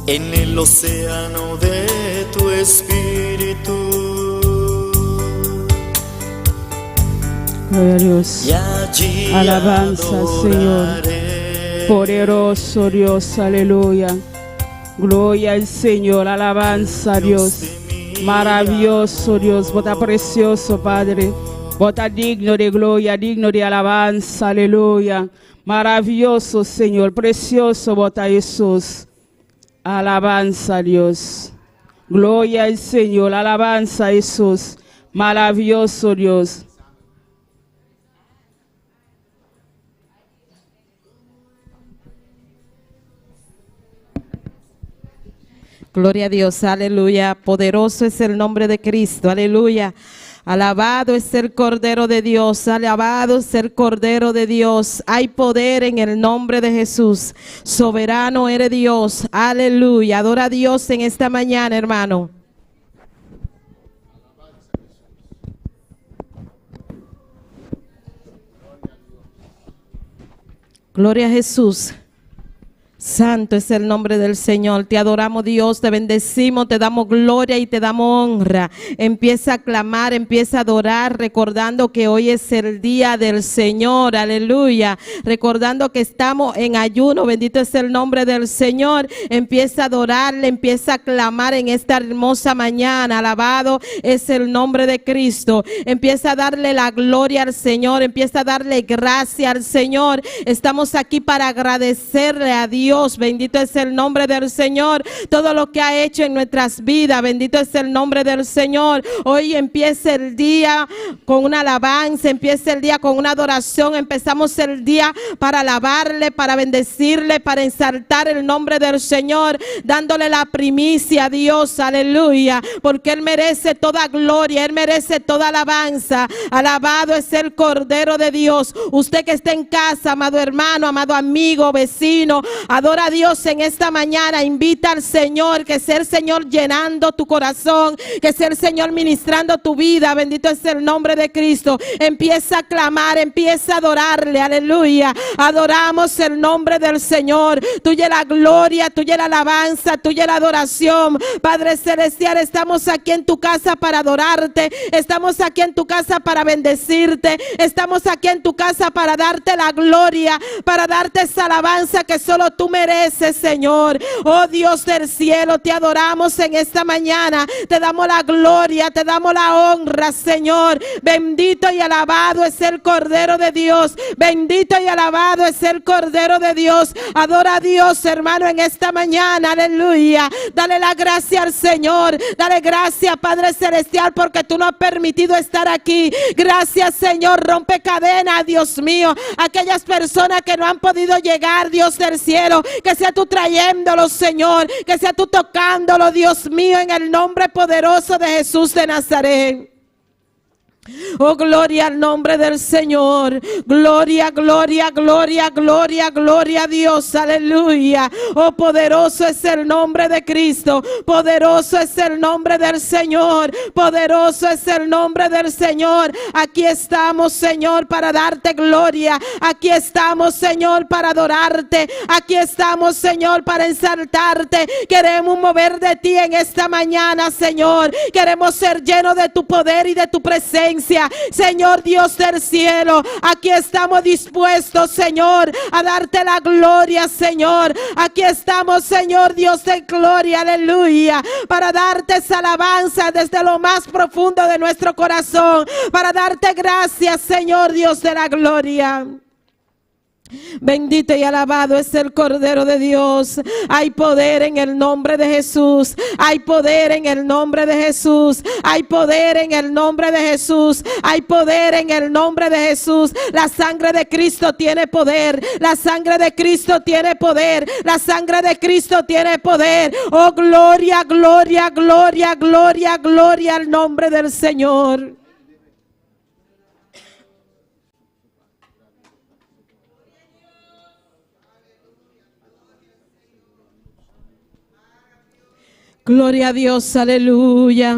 en el océano de tu espíritu. Gloria a Dios. Y allí Alabanza, Señor. Poderoso Dios, aleluya. Gloria al Señor, alabanza a Dios. Maravilloso Dios, bota precioso Padre. Bota digno de gloria, digno de alabanza, aleluya. Maravilloso Señor, precioso bota Jesús. Alabanza a Dios. Gloria al Señor, alabanza a Jesús. Maravilloso Dios. Gloria a Dios, aleluya. Poderoso es el nombre de Cristo, aleluya. Alabado es el Cordero de Dios, alabado es el Cordero de Dios. Hay poder en el nombre de Jesús. Soberano eres Dios, aleluya. Adora a Dios en esta mañana, hermano. Gloria a Jesús. Santo es el nombre del Señor. Te adoramos, Dios, te bendecimos, te damos gloria y te damos honra. Empieza a clamar, empieza a adorar, recordando que hoy es el día del Señor, aleluya. Recordando que estamos en ayuno, bendito es el nombre del Señor. Empieza a adorarle, empieza a clamar en esta hermosa mañana. Alabado es el nombre de Cristo. Empieza a darle la gloria al Señor, empieza a darle gracia al Señor. Estamos aquí para agradecerle a Dios. Bendito es el nombre del Señor, todo lo que ha hecho en nuestras vidas, bendito es el nombre del Señor. Hoy empieza el día con una alabanza, empieza el día con una adoración, empezamos el día para alabarle, para bendecirle, para exaltar el nombre del Señor, dándole la primicia a Dios, aleluya, porque Él merece toda gloria, Él merece toda alabanza. Alabado es el Cordero de Dios. Usted que está en casa, amado hermano, amado amigo, vecino, adora a Dios en esta mañana, invita al Señor, que sea el Señor llenando tu corazón, que sea el Señor ministrando tu vida, bendito es el nombre de Cristo. Empieza a clamar, empieza a adorarle, aleluya. Adoramos el nombre del Señor, tuya la gloria, tuya la alabanza, tuya la adoración. Padre Celestial, estamos aquí en tu casa para adorarte, estamos aquí en tu casa para bendecirte, estamos aquí en tu casa para darte la gloria, para darte esa alabanza que solo tú mereces, Señor. Oh Dios del cielo, te adoramos en esta mañana, te damos la gloria, te damos la honra, Señor. Bendito y alabado es el Cordero de Dios, bendito y alabado es el Cordero de Dios. Adora a Dios, hermano, en esta mañana, aleluya. Dale la gracia al Señor, dale gracias, Padre Celestial, porque tú nos has permitido estar aquí. Gracias, Señor, rompe cadenas, Dios mío, aquellas personas que no han podido llegar, Dios del cielo, que sea tú trayéndolo, Señor, que sea tú tocándolo, Dios mío, en el nombre poderoso de Jesús de Nazaret. Oh, gloria al nombre del Señor. Gloria, gloria, gloria, gloria, gloria a Dios. Aleluya. Oh, poderoso es el nombre de Cristo. Poderoso es el nombre del Señor. Poderoso es el nombre del Señor. Aquí estamos, Señor, para darte gloria. Aquí estamos, Señor, para adorarte. Aquí estamos, Señor, para exaltarte. Queremos mover de ti en esta mañana, Señor. Queremos ser llenos de tu poder y de tu presencia. Señor Dios del cielo, aquí estamos dispuestos, Señor, a darte la gloria, Señor. Aquí estamos, Señor Dios de gloria, aleluya, para darte esa alabanza desde lo más profundo de nuestro corazón, para darte gracias, Señor Dios de la gloria. Bendito y alabado es el Cordero de Dios. Hay poder en el nombre de Jesús. Hay poder en el nombre de Jesús. Hay poder en el nombre de Jesús. Hay poder en el nombre de Jesús. La sangre de Cristo tiene poder. La sangre de Cristo tiene poder. La sangre de Cristo tiene poder. Oh, gloria, gloria, gloria, gloria, gloria al nombre del Señor. Gloria a Dios, aleluya.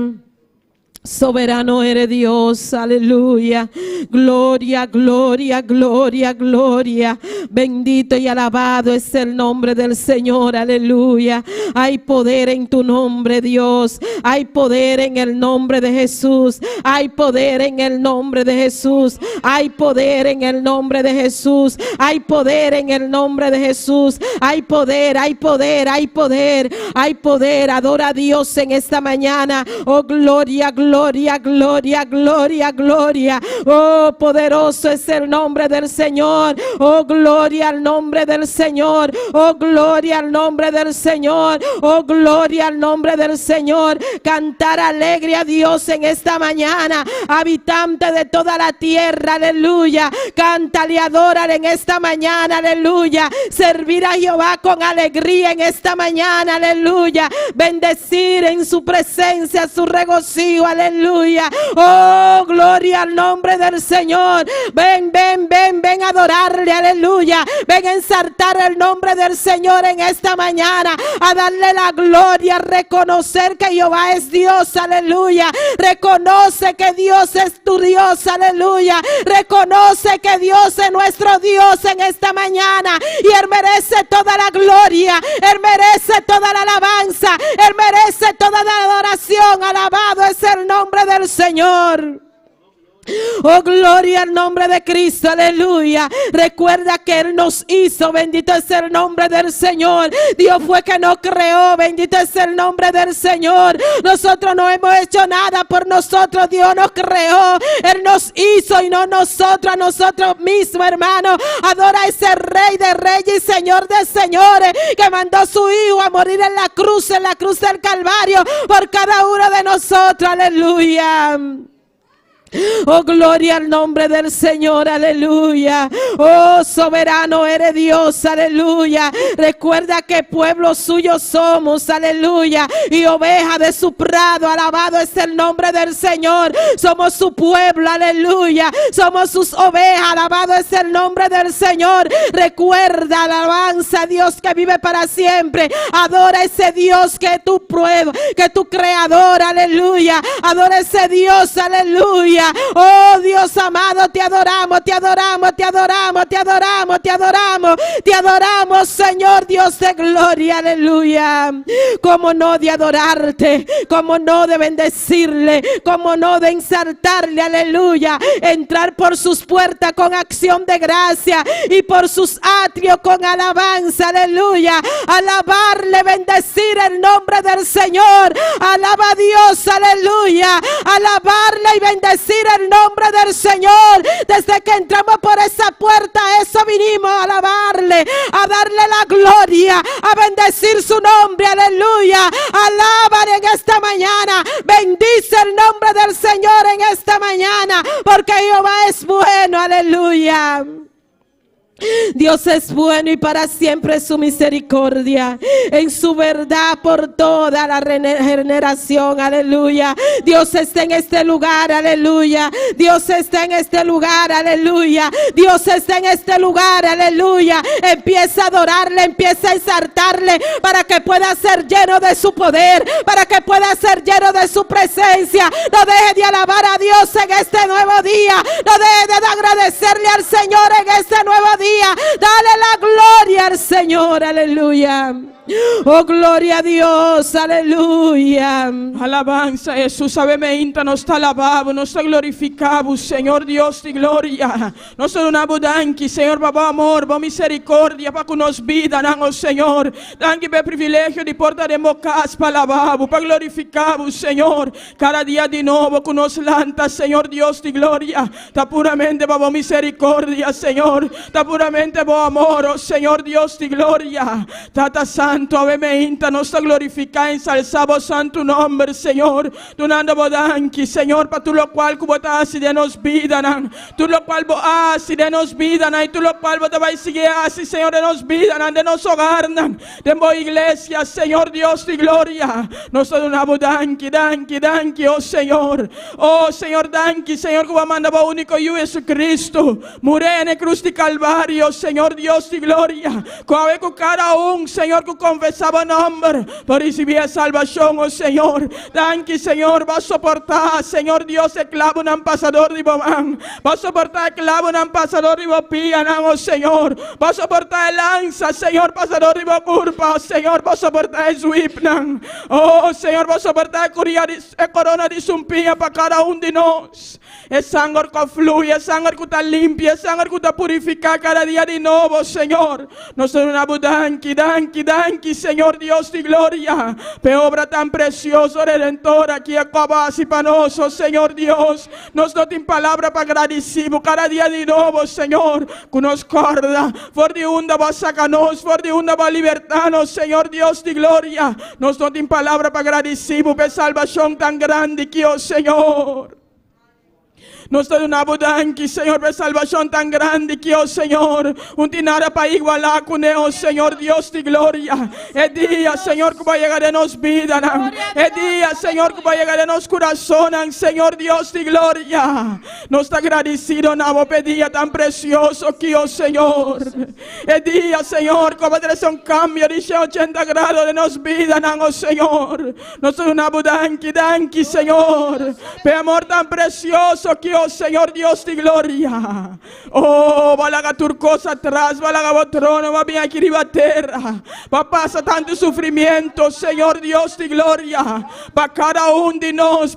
Soberano eres Dios, aleluya. Gloria, gloria, gloria, gloria. Bendito y alabado es el nombre del Señor, aleluya. Hay poder en tu nombre, Dios. Hay poder en el nombre de Jesús. Hay poder en el nombre de Jesús. Hay poder en el nombre de Jesús. Hay poder en el nombre de Jesús. Hay poder, hay poder, hay poder. Hay poder. Adora a Dios en esta mañana. Oh, gloria, gloria, gloria, gloria, gloria. Oh, poderoso es el nombre del Señor. Oh, gloria al nombre del Señor. Oh, gloria al nombre del Señor. Oh, gloria al nombre del Señor. Cantar alegre a Dios en esta mañana. Habitante de toda la tierra, aleluya. Cántale, adórale en esta mañana, aleluya. Servir a Jehová con alegría en esta mañana, aleluya. Bendecir en su presencia, su regocijo, aleluya. Oh, gloria al nombre del Señor. Ven, ven, ven, ven a adorarle, aleluya. Ven a ensartar el nombre del Señor en esta mañana, a darle la gloria, a reconocer que Jehová es Dios, aleluya. Reconoce que Dios es tu Dios, aleluya. Reconoce que Dios es nuestro Dios en esta mañana, y Él merece toda la gloria, Él merece toda la alabanza, Él merece toda la adoración. Alabado es el nombre del Señor. Oh, gloria al nombre de Cristo, aleluya. Recuerda que Él nos hizo, bendito es el nombre del Señor. Dios fue que nos creó, bendito es el nombre del Señor. Nosotros no hemos hecho nada por nosotros, Dios nos creó, Él nos hizo y no nosotros a nosotros mismos, hermano. Adora a ese Rey de Reyes y Señor de Señores, que mandó a su Hijo a morir en la cruz del Calvario, por cada uno de nosotros, aleluya. Oh, gloria al nombre del Señor, aleluya. Oh, soberano eres Dios, aleluya. Recuerda que pueblo suyo somos, aleluya, y oveja de su prado. Alabado es el nombre del Señor. Somos su pueblo, aleluya. Somos sus ovejas, alabado es el nombre del Señor. Recuerda, alabanza a Dios que vive para siempre. Adora a ese Dios que tu prueba, que tu creador, aleluya. Adora a ese Dios, aleluya. Oh, Dios amado, te adoramos, te adoramos, te adoramos, te adoramos, te adoramos, te adoramos, Señor Dios de gloria, aleluya. Cómo no de adorarte, cómo no de bendecirle, cómo no de exaltarle, aleluya. Entrar por sus puertas con acción de gracia y por sus atrios con alabanza, aleluya. Alabarle, bendecir el nombre del Señor. Alaba a Dios, aleluya. Alabarle y bendecir el nombre del Señor. Desde que entramos por esa puerta, eso vinimos a alabarle, a darle la gloria, a bendecir su nombre, aleluya. Alábale en esta mañana. Bendice el nombre del Señor en esta mañana, porque Jehová es bueno, aleluya. Dios es bueno y para siempre su misericordia, en su verdad por toda la generación, aleluya. Dios está en este lugar, aleluya. Dios está en este lugar, aleluya. Dios está en este lugar, aleluya. Empieza a adorarle, empieza a exaltarle, para que pueda ser lleno de su poder, para que pueda ser lleno de su presencia. No deje de alabar a Dios en este nuevo día. No deje de agradecerle al Señor en este nuevo día. Dale la gloria al Señor, aleluya. Oh, gloria a Dios, aleluya. Alabanza Jesús, avemente nos te alabamos, nos te glorificamos, Señor Dios de gloria. Nos donamos danki, Señor, Baba amor, Baba misericordia, para que nos vida, oh Señor. Danki per privilegio de portaremos cas para alabamos, para glorificamos, Señor. Cada día de nuevo que nos lanta, Señor Dios de gloria. Ta puramente, Baba misericordia, Señor. Ta puramente, Baba amor, oh Señor Dios de gloria. Tata Santo, avemente nos te glorifica, ensalzamos santo nombre, Señor. Donando bodanki, Señor, para tu lo cual cubotas y de nos vida, tu lo cual boas y de nos vida, y tu lo cual te vais y así, Señor, de nos vida, de nos hogar, de mo iglesia, Señor Dios de gloria. Nos donamos danki, danki, danki, oh Señor. Oh Señor, danki, Señor, como mandaba único yo Jesucristo, murió en el cruz de Calvario, Señor Dios de gloria. Cabe con cada un, Señor, que confesaba nombre, por recibir salvación, oh Señor. Thank you, Señor, va a soportar, Señor Dios, el clavo en pasador de Bobán. Va a soportar el clavo en pasador de Bopía, oh Señor. Va a soportar el lanza, Señor, pasador de Bocurpa, oh Señor. Va a soportar el Zwipnan. Oh Señor, va a soportar el corona de Zumpía para cada uno de nosotros. Es sangre que fluye, es sangre que está limpia, es sangre que está purificada cada día de nuevo, Señor. Nos da una danki, Señor Dios de gloria. Pe obra tan preciosa, redentora, que acabas y panoso, Señor Dios. Nos da en palabra para agradecido cada día de nuevo, Señor. Que nos corda, for de onda va a sacarnos, for de onda va a libertarnos, Señor Dios de gloria. Nos da en palabra para agradecido, pe salvación tan grande que, oh Señor. Nos da una bodanqui, Señor, de salvación tan grande que, oh Señor, un tinara para igualar con él, oh Señor Dios de gloria. El día, Señor, que va a llegar en nos vida, el día, Señor, que va a llegar en nos corazón, Señor Dios de gloria. Nos está agradecido, Nabo, pedía tan precioso que, oh Señor. El día, Señor, que va a tener un cambio de 180 grados de nos vida, oh Señor. Nos da una bodanqui, Señor, pe amor tan precioso que, oh Señor Dios de gloria. Oh, valaga turcosa atrás, valaga botrono, va bien aquí arriba terra. Va pasa tanto sufrimiento, Señor Dios de gloria. Para cada uno de nos,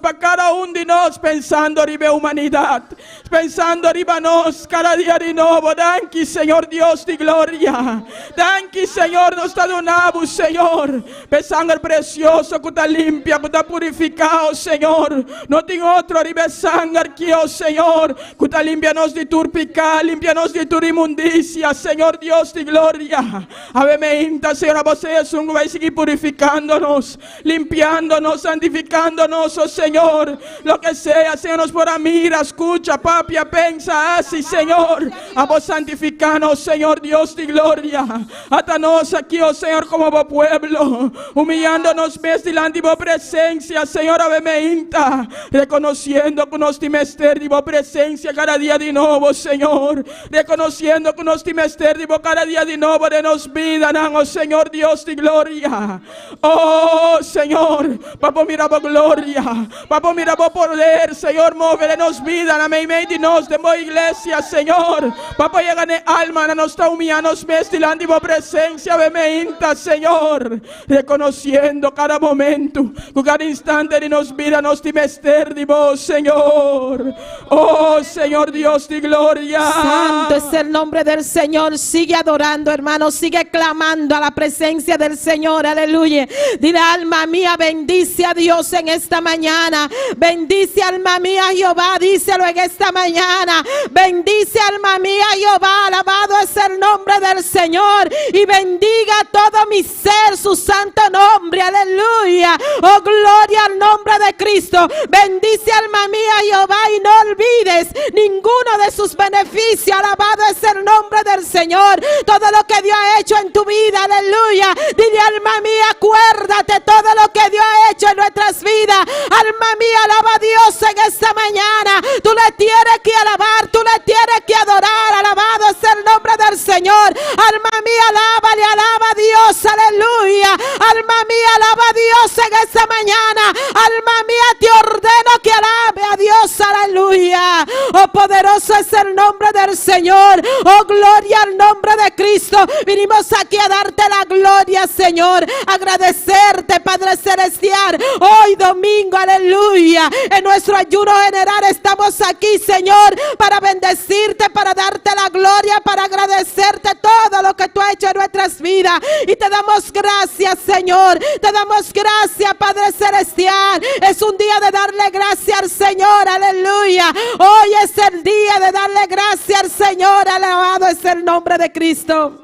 pensando arriba humanidad, pensando arriba nos, cada día de nuevo. Danki, Señor Dios de gloria. Danki, Señor, nos está donado, Señor. Pe sangre precioso, que está limpia, que está purificado, Señor. No tengo otro arriba sangre que, oh Señor, que limpianos de turpica, limpianos de tu inmundicia, Señor Dios de gloria. Avementa, Señor, a vos es un va a seguir purificándonos, limpiándonos, santificándonos, oh Señor. Lo que sea, Señor, nos por mira, escucha, papia, pensa así, Señor. A vos santificanos, Señor Dios de gloria. Atanos aquí, oh Señor, como vos pueblo, humillándonos mes delante de vos presencia, Señor, avementa, reconociendo que nos timester de vos presencia cada día de nuevo, Señor. Reconociendo que nos timester de vos cada día de nuevo de nos vida, oh Señor Dios de gloria. Oh Señor, papá mira vos gloria, papá mira vos poder, Señor, movernos vida, na meio de nos de vos iglesia, Señor. Papá llega en alma, na nos está humillando mes delante de vos presencia, vementa, Señor. Reconociendo cada momento, cada instante de nos vida, nos timester de vos, Señor. Oh Señor Dios de gloria. Santo es el nombre del Señor. Sigue adorando, hermano. Sigue clamando a la presencia del Señor. Aleluya. Dile, alma mía, bendice a Dios en esta mañana. Bendice, alma mía, Jehová. Díselo en esta mañana. Bendice, alma mía, Jehová. Alabado es el nombre del Señor. Y bendiga todo mi ser su santo nombre. Aleluya. Oh, gloria al nombre de Cristo. Bendice, alma mía, Jehová, y no olvides ninguno de sus beneficios. Alabado es el nombre del Señor. Todo lo que Dios ha hecho en tu vida, aleluya. Dile, alma mía, acuérdate todo lo que Dios ha hecho en nuestras vidas. Alma mía, alaba a Dios en esta mañana. Tú le tienes que alabar, tú le tienes que adorar. Alabado es el nombre del Señor. Alma mía, alábale, alaba a Dios, aleluya. Alma mía, alaba a Dios en esta mañana. Alma mía, te ordeno que alabe a Dios, aleluya. Oh, poderoso es el nombre del Señor. Oh, gloria al nombre de Cristo. Vinimos aquí a darte la gloria, Señor. Agradecerte, Padre Celestial. Hoy domingo, aleluya. En nuestro ayuno general estamos aquí, Señor, para bendecirte, para darte la gloria, para agradecerte todo lo que tú has hecho en nuestras vidas. Y te damos gracias, Señor. Te damos gracias, Padre Celestial. Es un día de darle gracias al Señor, aleluya. Hoy es el día de darle gracias al Señor. Alabado es el nombre de Cristo.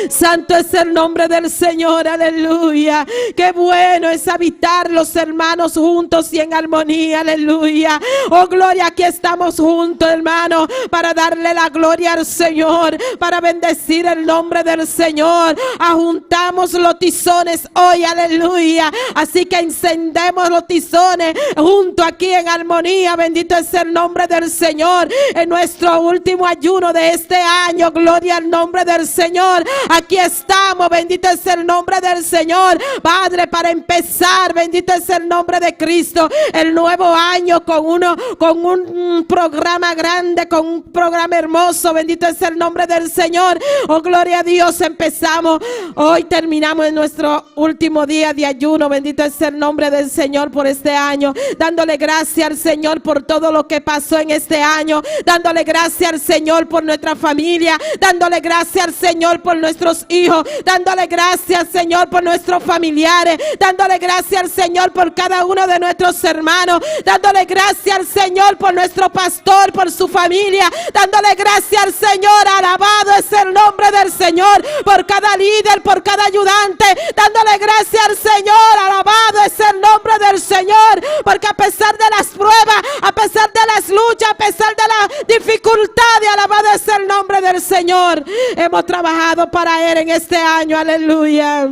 Santo es el nombre del Señor, aleluya. Qué bueno es habitar los hermanos juntos y en armonía, aleluya. Oh gloria, aquí estamos juntos, hermano, para darle la gloria al Señor, para bendecir el nombre del Señor. Ajuntamos los tizones hoy, aleluya. Así que encendemos los tizones junto aquí en armonía. Bendito es el nombre del Señor. En nuestro último ayuno de este año, gloria al nombre del Señor. Aquí estamos, bendito es el nombre del Señor, Padre, para empezar, bendito es el nombre de Cristo, el nuevo año con un programa grande, con un programa hermoso, bendito es el nombre del Señor. Oh gloria a Dios, empezamos, hoy terminamos en nuestro último día de ayuno, bendito es el nombre del Señor por este año, dándole gracias al Señor por todo lo que pasó en este año, dándole gracias al Señor por nuestra familia, dándole gracias al Señor por nuestros hijos, dándole gracias, Señor, por nuestros familiares, dándole gracias al Señor por cada uno de nuestros hermanos, dándole gracias al Señor por nuestro pastor, por su familia, dándole gracias al Señor, alabado es el nombre del Señor, por cada líder, por cada ayudante, dándole gracias al Señor, alabado es el nombre del Señor, porque a pesar de las pruebas, a pesar de las luchas, a pesar de la dificultad, alabado es el nombre del Señor, hemos trabajado para Él en este año, aleluya.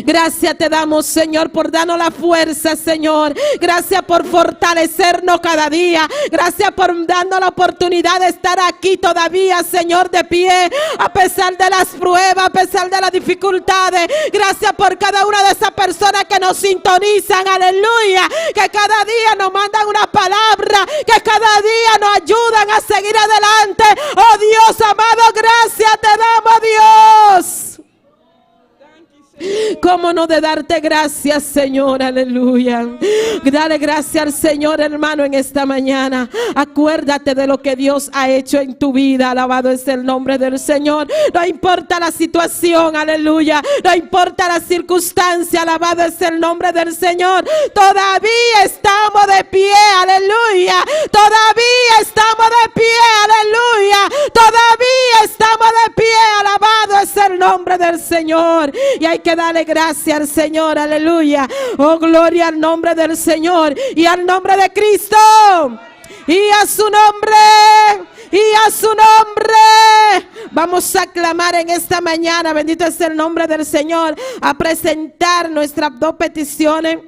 Gracias te damos, Señor, por darnos la fuerza, Señor. Gracias por fortalecernos cada día. Gracias por darnos la oportunidad de estar aquí todavía, Señor, de pie, a pesar de las pruebas, a pesar de las dificultades. Gracias por cada una de esas personas que nos sintonizan, aleluya, que cada día nos mandan una palabra, que cada día nos ayudan a seguir adelante. Oh Dios amado, gracias te damos, Dios. ¿Cómo no de darte gracias, Señor? Aleluya. Dale gracias al Señor, hermano, en esta mañana. Acuérdate de lo que Dios ha hecho en tu vida. Alabado es el nombre del Señor. No importa la situación, aleluya. No importa la circunstancia, alabado es el nombre del Señor. Todavía estamos de pie, aleluya. Todavía estamos de pie, aleluya. Todavía estamos de pie, alabado es el nombre del Señor. Y hay que darle gracias al Señor, aleluya. Oh, gloria al nombre del Señor y al nombre de Cristo y a su nombre. Y a su nombre vamos a clamar en esta mañana, bendito es el nombre del Señor, a presentar nuestras dos peticiones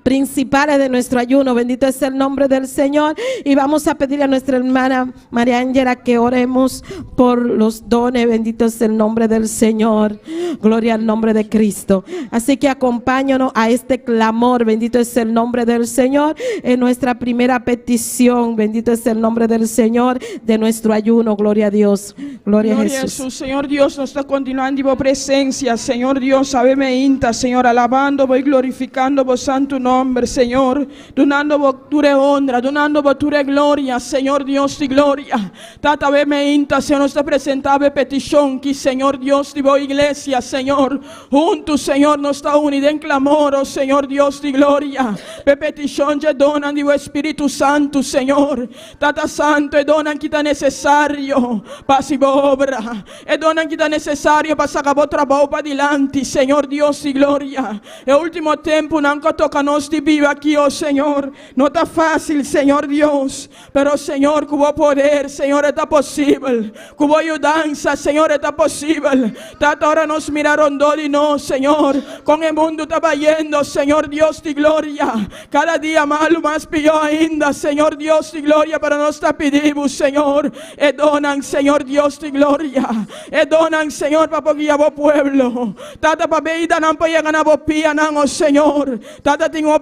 principales de nuestro ayuno. Bendito es el nombre del Señor. Y vamos a pedir a nuestra hermana María Ángela que oremos por los dones. Bendito es el nombre del Señor. Gloria al nombre de Cristo. Así que acompáñanos a este clamor. Bendito es el nombre del Señor. En nuestra primera petición, bendito es el nombre del Señor, de nuestro ayuno. Gloria a Dios. Gloria a Jesús. Señor Dios, nos está continuando en presencia. Señor Dios, sabeme inta, Señor, alabando, voy glorificando vos santo nombre, Señor, donando voture honra, donando voture gloria, Señor Dios y gloria. Tata veme inta, Señor, nos está presentando petición que, Señor Dios, divo iglesia, Señor, juntos, Señor, nos está unida en clamor, oh Señor Dios y gloria. Pe petición ya donan divo Espíritu Santo, Señor, Tata Santo, e donan que está necesario para si obra, e donan que está necesario para sacar o trabajo para adelante, Señor Dios y gloria. El último tiempo nunca toca nos de viva aquí, oh Señor. No está fácil, Señor Dios, pero Señor, que hubo poder, Señor, está posible. Que hubo ayudanza, Señor, está posible. Tata ahora nos miraron y no, Señor, con el mundo está yendo, Señor Dios de gloria. Cada día más pidió ainda, Señor Dios de gloria, para nos está pidiendo, Señor. E donan, Señor Dios de gloria. E donan, Señor, para guiar a pueblo. Tata para veida no para llegar a pia, no, Señor. Tata tengo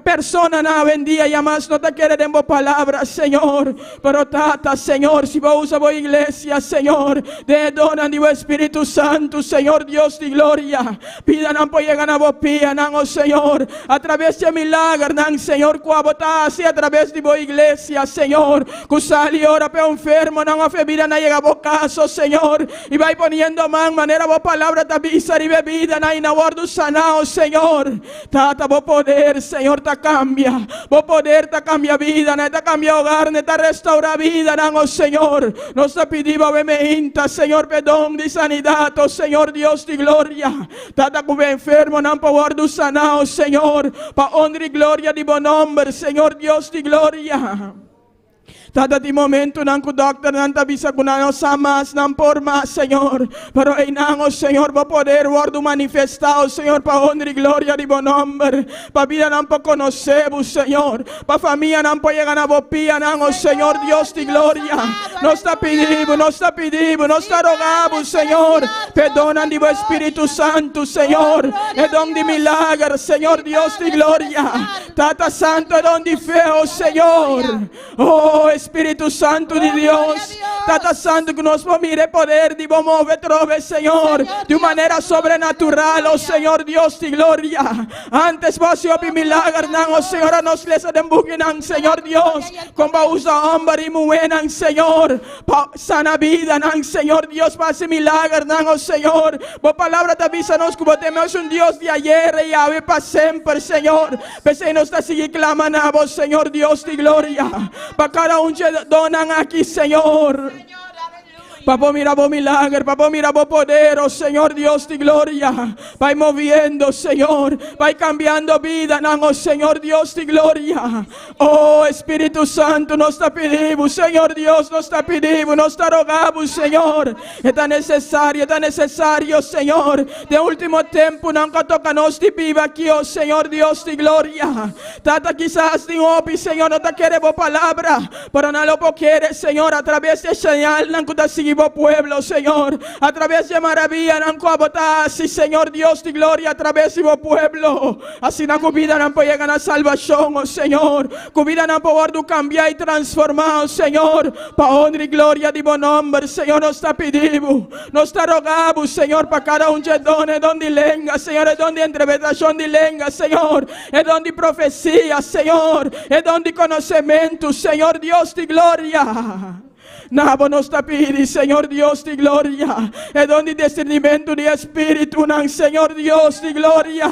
persona na vendía y más no te quiere dar palabras, Señor. Pero tata, Señor, si vos usas vos iglesia, Señor, de donan divo Espíritu Santo, Señor Dios de gloria. Pidan a llegar a vos pia, no, Señor. A través de milagro, no, Señor, cuabota así a través de vos iglesia, Señor. Cusali ora pe enfermo, no afebida na llega a vos caso, Señor. Y va poniendo man manera vos palabra tabisa y bebida na inabordo sanao, Señor. Tata vos poder, Señor, te cambia. Vos poder te cambia vida, te cambia hogar, te restaura vida, oh Señor. Nos te pedimos, inta, Señor, perdón de sanidad, oh Señor Dios de gloria. Tata como enfermo, no poder de sanado, Señor. Pa honra y gloria de buen nombre, Señor Dios de gloria. Tata di momento nang ku doctor nang tabisa ko na sa mas nang porma, Señor. Pero ay nang, oh Señor, va poder guardo manifestado, Señor, pa honra y gloria di buen nombre. Pa vida nang pa conocemos, Señor. Pa familia nang pa llegan a bopía nang, oh Señor, Dios de gloria. Nos ta pedimos, nos ta rogamos, Señor. Perdonan di Espíritu Santo, Señor. Es don de milagro, Señor, Dios de gloria. Tata Santo, es don de feo, Señor. Oh, Espíritu Santo de Dios, Tata Santo, que nos mire poder de mover trove, Señor, de manera sobrenatural, oh Señor Dios de gloria. Antes vos y milagro, oh Señor, a nos les adembuquenan, Señor Dios, con bausa hombre y muenan, Señor, sana vida, Señor Dios, pase milagro, oh Señor. Vos palabra te avisa nos como tenemos un Dios de ayer y hoy para siempre, Señor. Pese nos está sigue clamando a vos, Señor Dios de gloria. Para cada un donan aquí, Señor. Papá, mira vos milagro, papá, mira vos poder, oh Señor Dios de gloria. Va moviendo, Señor, va cambiando vida, oh Señor Dios de gloria. Oh Espíritu Santo, nos te pedimos, Señor Dios, nos te pedimos, nos te rogamos, Señor. Es tan necesario, Señor. De último tiempo, nunca toca nos de viva aquí, oh Señor Dios de gloria. Tata quizás de opi, Señor, no te quiere vos palabra, pero no lo quiere, Señor, a través de señal, nunca te sigue pueblo, Señor, a través de maravilla, nanco abotar, sí, Señor Dios de gloria, a través de pueblo, así na vida no puede llegar a salvación, oh Señor, vida no puede cambiar y transformar, oh Señor, pa honra y gloria de buen nombre, Señor, nos está pedimos, nos está rogamos, Señor, para cada un donde donde lenga, Señor, es donde interpretación de lenga, Señor, es donde profecía, Señor, es donde conocimiento, Señor Dios de gloria. Nabo nos te pide, Señor Dios de gloria. Es donde discernimiento de espíritu, Señor Dios de gloria.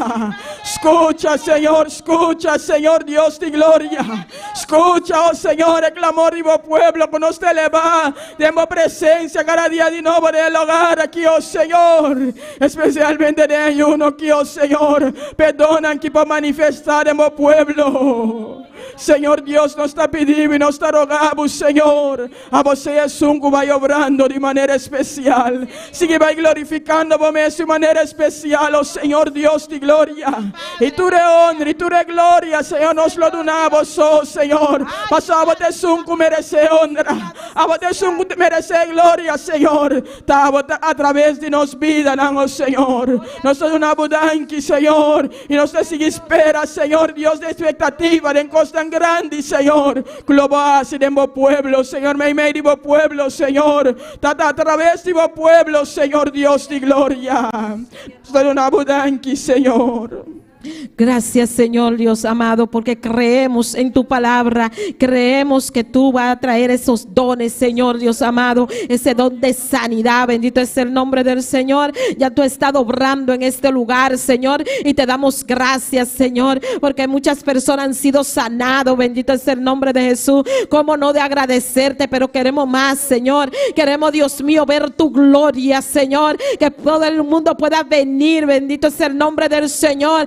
Escucha, Señor Dios de gloria. Escucha, oh Señor, el clamor de tu pueblo que nos te eleva. Tenemos presencia cada día de nuevo del hogar aquí, oh Señor. Especialmente de ayuno aquí, oh Señor. Perdonan que para manifestar en tu pueblo. Señor Dios, nos está pidiendo y nos está rogamos, Señor. A vos Jesús va obrando de manera especial. Sigue va glorificando vos de manera especial, oh Señor Dios de gloria. Y tú de honra y tú de gloria, Señor, nos lo donamos, oh Señor. Paso a vos Jesús merece honra. A vos Jesús merece gloria, Señor. A través de nos vida, oh Señor. Nos da una budanqui, Señor. Y nos sigue espera, Señor Dios, de expectativa, de cosas tan grandes, Señor. Global, si de pueblo, Señor, me de pueblo, Señor. A través de pueblo, Señor Dios de gloria. Nos da una budanqui, Señor. Gracias, Señor Dios amado, porque creemos en tu palabra, creemos que tú vas a traer esos dones, Señor Dios amado, ese don de sanidad. Bendito es el nombre del Señor. Ya tú has estado obrando en este lugar, Señor, y te damos gracias, Señor, porque muchas personas han sido sanados. Bendito es el nombre de Jesús. Cómo no de agradecerte, pero queremos más, Señor. Queremos, Dios mío, ver tu gloria, Señor, que todo el mundo pueda venir. Bendito es el nombre del Señor.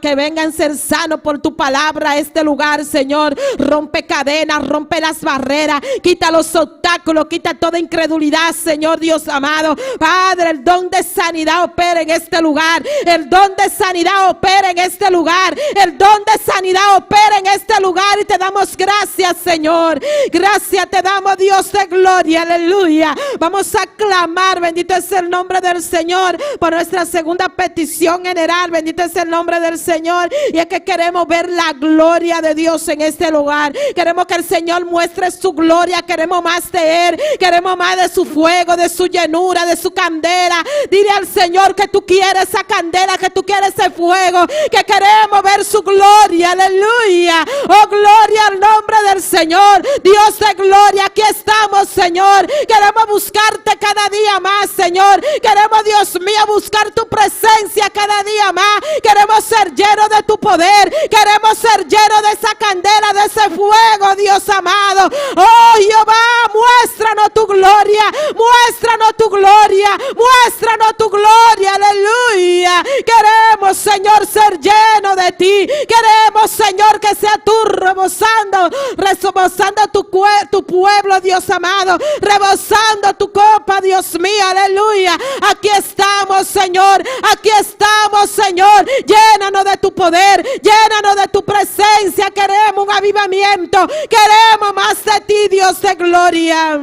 Que vengan a ser sanos por tu palabra a este lugar, Señor. Rompe cadenas, rompe las barreras, quita los obstáculos, quita toda incredulidad, Señor Dios amado. Padre, el don de sanidad opera en este lugar. El don de sanidad opera en este lugar. El don de sanidad opera en este lugar. Y te damos gracias, Señor. Gracias te damos, Dios de gloria. Aleluya. Vamos a clamar. Bendito es el nombre del Señor por nuestra segunda petición general. Bendito es el nombre del Señor, y es que queremos ver la gloria de Dios en este lugar. Queremos que el Señor muestre su gloria. Queremos más de Él, queremos más de su fuego, de su llenura, de su candela. Dile al Señor que tú quieres esa candela, que tú quieres ese fuego, que queremos ver su gloria. Aleluya. Oh, gloria al nombre del Señor. Dios de gloria, aquí estamos, Señor. Queremos buscarte cada día más, Señor. Queremos, Dios mío, buscar tu presencia cada día más. Queremos ser llenos de tu poder. Queremos ser llenos de esa candela, de ese fuego, Dios amado. Oh Jehová, muéstranos tu gloria, muéstranos tu gloria, muéstranos tu gloria, aleluya. Queremos, Señor, ser llenos de ti. Queremos, Señor, que sea tú rebosando tu pueblo, Dios amado, rebosando tu copa, Dios mío, aleluya. Aquí estamos, Señor, aquí estamos, Señor. Llénanos de tu poder, llénanos de tu presencia. Queremos un avivamiento, queremos más de ti, Dios de gloria.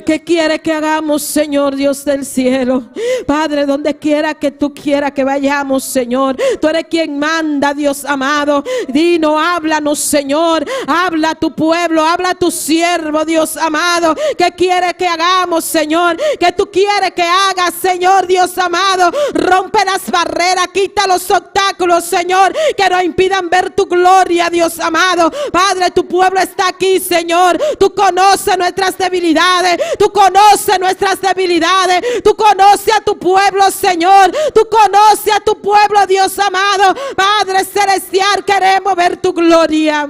¿Qué quiere que hagamos, Señor Dios del cielo? Padre, donde quiera que tú quieras que vayamos, Señor, tú eres quien manda, Dios amado. Dinos, háblanos, Señor, habla a tu pueblo, habla a tu siervo, Dios amado. ¿Qué quiere que hagamos, Señor? ¿Qué tú quieres que hagas, Señor Dios amado? Rompe las barreras, quita los obstáculos, Señor, que nos impidan ver tu gloria, Dios amado. Padre, tu pueblo está aquí, Señor. Tú conoces nuestras debilidades, tú conoces nuestras debilidades, tú conoces a tu pueblo, Señor, tú conoces a tu pueblo, Dios amado. Padre celestial, queremos ver tu gloria.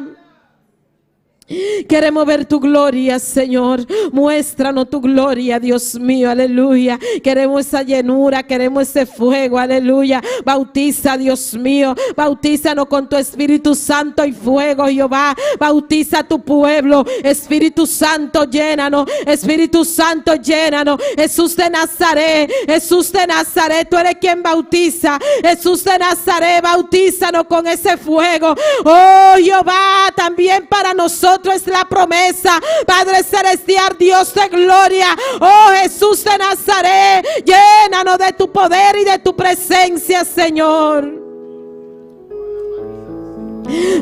Queremos ver tu gloria, Señor. Muéstranos tu gloria, Dios mío, aleluya. Queremos esa llenura, queremos ese fuego, aleluya. Bautiza, Dios mío, bautízanos con tu Espíritu Santo y fuego, Jehová. Bautiza a tu pueblo, Espíritu Santo, llénanos. Espíritu Santo, llénanos. Jesús de Nazaret, Jesús de Nazaret, tú eres quien bautiza. Jesús de Nazaret, bautízanos con ese fuego. Oh Jehová, también para nosotros es la promesa, Padre celestial, Dios de gloria. Oh Jesús de Nazaret, llénanos de tu poder y de tu presencia, Señor.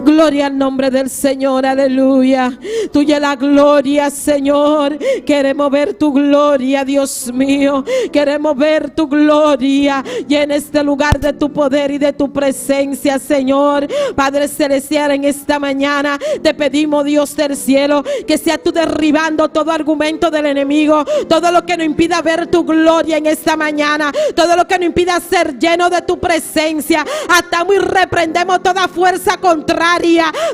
Gloria al nombre del Señor, aleluya. Tuya la gloria, Señor. Queremos ver tu gloria, Dios mío. Queremos ver tu gloria. Llena este lugar de tu poder y de tu presencia, Señor. Padre celestial, en esta mañana te pedimos, Dios del cielo, que sea tú derribando todo argumento del enemigo, todo lo que nos impida ver tu gloria en esta mañana, todo lo que nos impida ser lleno de tu presencia. Atamos y reprendemos toda fuerza contraria.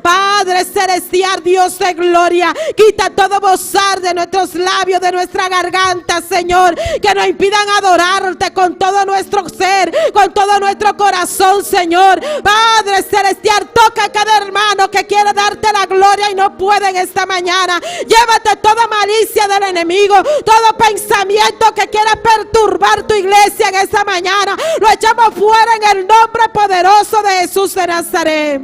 Padre celestial, Dios de gloria, quita todo bozar de nuestros labios, de nuestra garganta, Señor, que nos impidan adorarte con todo nuestro ser, con todo nuestro corazón, Señor. Padre celestial, toca a cada hermano que quiere darte la gloria y no puede en esta mañana. Llévate toda malicia del enemigo, todo pensamiento que quiera perturbar tu iglesia en esta mañana. Lo echamos fuera en el nombre poderoso de Jesús de Nazaret.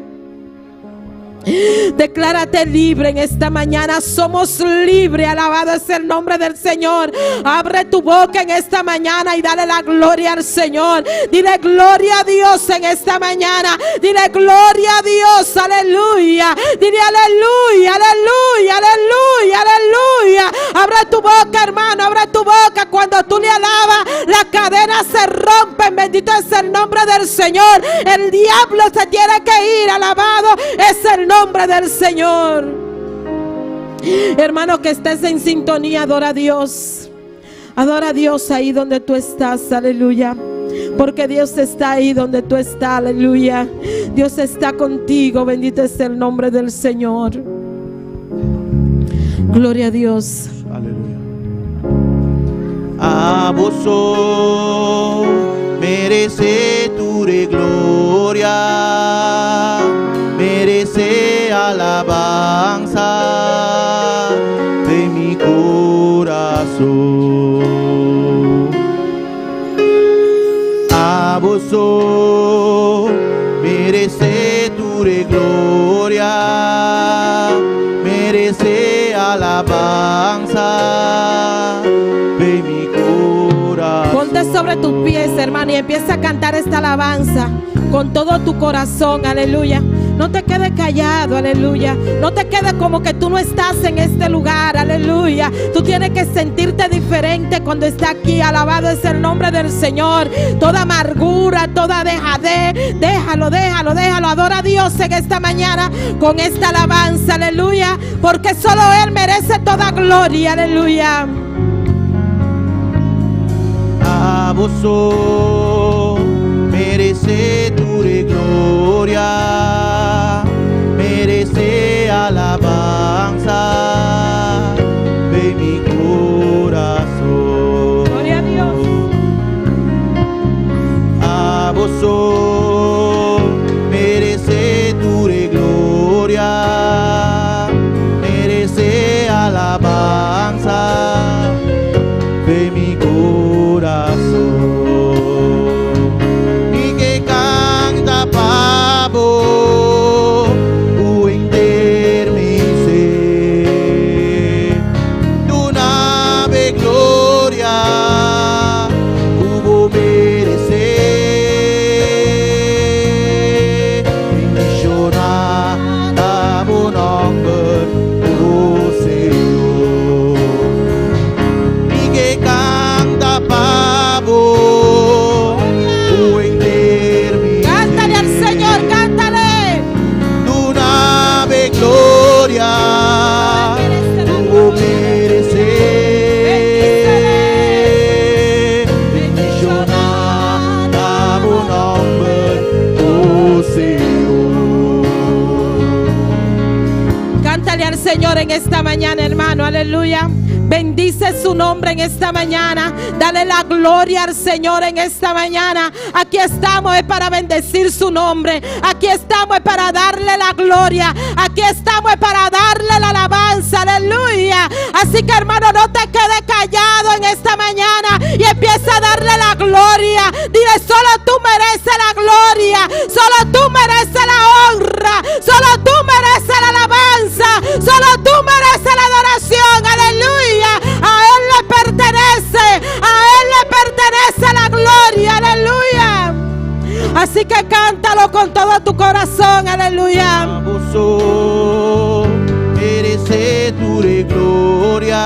Declárate libre en esta mañana. Somos libres, alabado es el nombre del Señor. Abre tu boca en esta mañana y dale la gloria al Señor. Dile gloria a Dios en esta mañana. Dile gloria a Dios, aleluya. Dile aleluya, aleluya, aleluya, aleluya. Abre tu boca, hermano, abre tu boca. Cuando tú le alabas, las cadenas se rompen. Bendito es el nombre del Señor. El diablo se tiene que ir, alabado es el nombre del Señor. Hermano, que estés en sintonía, adora a Dios. Adora a Dios ahí donde tú estás, aleluya. Porque Dios está ahí donde tú estás, aleluya. Dios está contigo, bendito es el nombre del Señor. Gloria a Dios. Aleluya. A vos merece tu gloria, merece alabanza de mi corazón. A vos merece tu gloria, merece alabanza de mi corazón. Ponte sobre tus pies, hermano, y empieza a cantar esta alabanza con todo tu corazón, aleluya. No te quedes callado, aleluya. No te quedes como que tú no estás en este lugar, aleluya. Tú tienes que sentirte diferente cuando estás aquí. Alabado es el nombre del Señor. Toda amargura, toda dejadez, déjalo. Adora a Dios en esta mañana con esta alabanza, aleluya. Porque solo Él merece toda gloria, aleluya. A vos merece Señor en esta mañana, hermano. Aleluya. Bendice su nombre en esta mañana. Dale la gloria al Señor en esta mañana. Aquí estamos es para bendecir su nombre. Aquí estamos es para darle la gloria. Aquí estamos es para darle la alabanza. Aleluya. Así que, hermano, no te quedes callado en esta mañana y empieza a darle la gloria. Dile: solo tú mereces la gloria. Solo tú mereces la honra. Solo tú mereces la alabanza. Solo tú mereces la adoración. Aleluya. A Él le pertenece, a Él le pertenece la gloria, aleluya. Así que cántalo con todo tu corazón, aleluya. Vos merece tu gloria,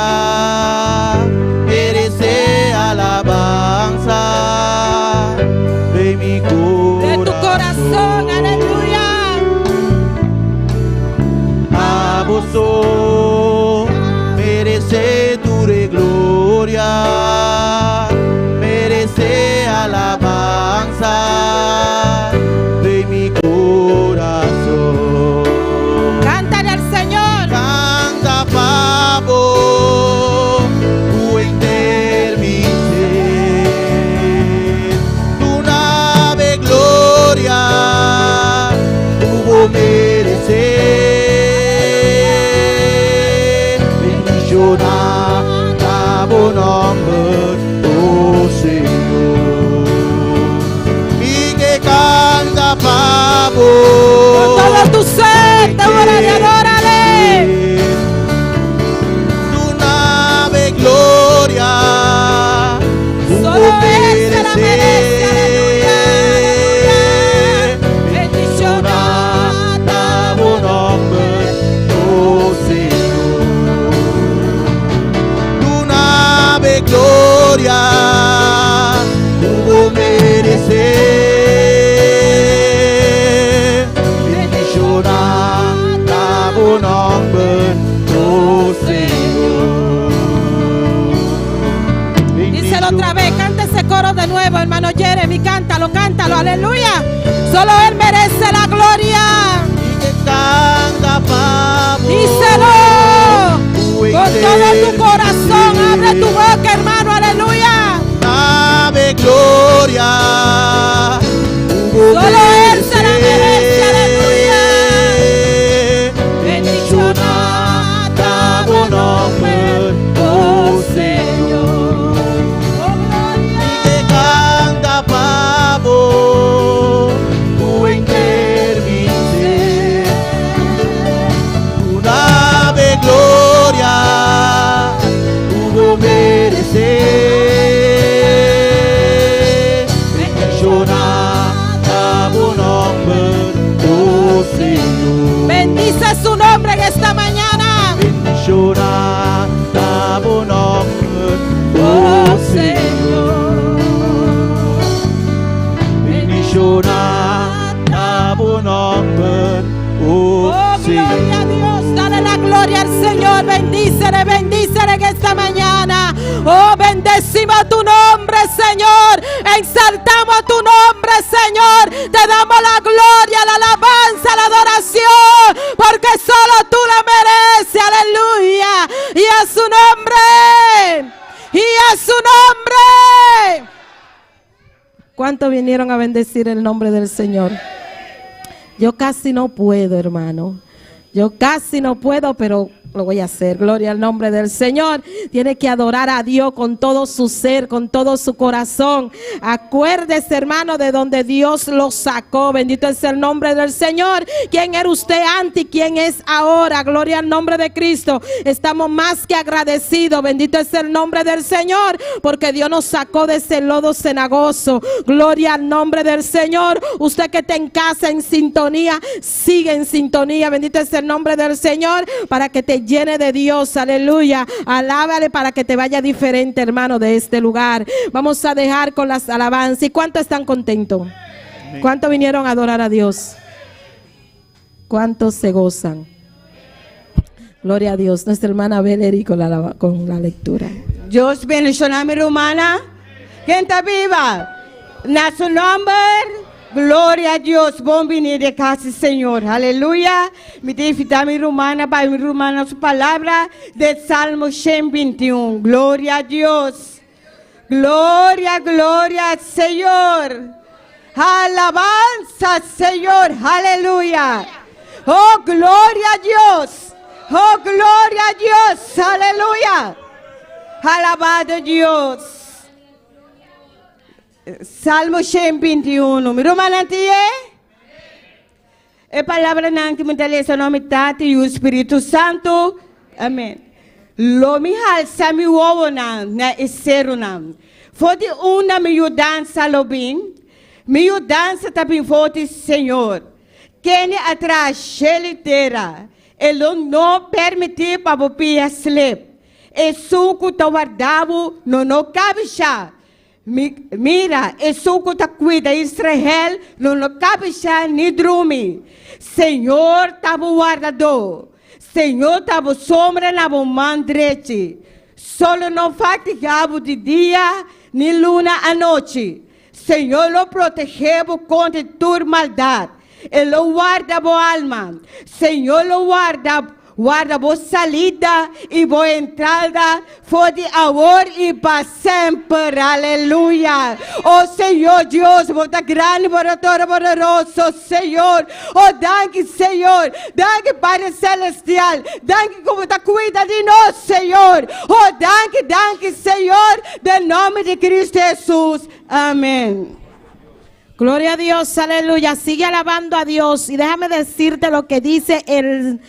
merece alabanza de mi corazón. De tu corazón, aleluya. A vos merece tu gloria, merece alabanza de mi corazón. Cántale al Señor. Canta, pavo, tu intermitir, tu nave gloria, tu merecer. Bendicionado nombre, oh Señor, y que canta, pavo. Con todo tu ser, te adórale. Tu nave gloria, tu Solo Él se la merece, aleluya. bendicionado nombre, oh Señor. Tu nave gloria, tu merecer. Bendicionado nombre, oh Señor. Díselo otra vez, canta ese coro de nuevo, hermano Jeremy, cántalo, cántalo, aleluya. Solo Él merece la gloria. Canta, pavo. Díselo con todo tu corazón, abre tu boca, hermano, aleluya. Nave gloria, Solo Él se la merece, aleluya. bendicionado nombre, oh Señor. Que canta, pavo, tu intermitir, tu nave gloria, tu merecer. Bendicionado nombre, oh Señor. Bendice su nombre en esta mañana. Bendicionado nombre, Oh oh Señor. bendicionado nombre, oh Oh, gloria a Señor. Dios, dale la gloria al Señor, bendícele, bendícele en esta mañana. Oh, bendecimos tu nombre, Señor, exaltamos tu nombre, Señor, te damos la gloria, la alabanza, la adoración, porque solo tú la mereces, aleluya, y a su nombre, y a su nombre. ¿Cuántos vinieron a bendecir el nombre del Señor? Yo casi no puedo, hermano. Yo casi no puedo, pero lo voy a hacer. Gloria al nombre del Señor. Tiene que adorar a Dios con todo su ser, con todo su corazón. Acuérdese, hermano, de donde Dios lo sacó. Bendito es el nombre del Señor. ¿Quién era usted antes y quién es ahora? Gloria al nombre de Cristo. Estamos más que agradecidos. Bendito es el nombre del Señor, porque Dios nos sacó de ese lodo cenagoso. Gloria al nombre del Señor. Usted que está en casa en sintonía, sigue en sintonía. Bendito es el nombre del Señor, para que te llene de Dios, aleluya. Alábale para que te vaya diferente, hermano, de este lugar. Vamos a dejar con las alabanzas. ¿Y cuántos están contentos? ¿Cuántos vinieron a adorar a Dios? ¿Cuántos se gozan? Gloria a Dios. Nuestra hermana Valerie con la lectura. Dios bendicioname, hermana. ¿Quién está viva? Na su nombre, Glória a Deus, bom vir de casa, Senhor. Aleluia. Me defita mi romana, para mi romana su palabra de Salmo 121. Glória a Deus. Glória, glória, Senhor. Alabanza, Senhor. Aleluia. Oh, glória a Deus. Oh, glória a Deus. Aleluia. Alabado Deus. Salmo 121. Mi romanantiye? E palavra nang timuntalesa nome Tati e o Espírito Santo. Amém. Lo mi halsa mi wowo na esero nam. Foti una mi dança lobin. Mi dança tapin foti Senhor. Kene atrás geliteira. Ele não permitir para bopia sleep. E suco ta guardavo no cabe chá. Mira, e suco ta cuida Israel, não cabe chá ni dormir. Senhor tabo guardador. Senhor tabo sombra na bo mandrete. Solo não fatigavo de dia, ni luna à noite. Senhor lo protegebo contra toda maldade. Ele lo guarda bo alma. Senhor lo guarda boa salida e boa entrada, for de agora e para sempre, aleluia. Oh Senhor Deus, bota grande, bota poderoso, Senhor. Oh, danke, Senhor, danke, Pai Celestial, danke como tu cuida de nós, Senhor. Oh, danke, Senhor, em nome de Cristo Jesus, amén. Gloria a Dios, aleluya. Sigue alabando a Dios y déjame decirte lo que dice el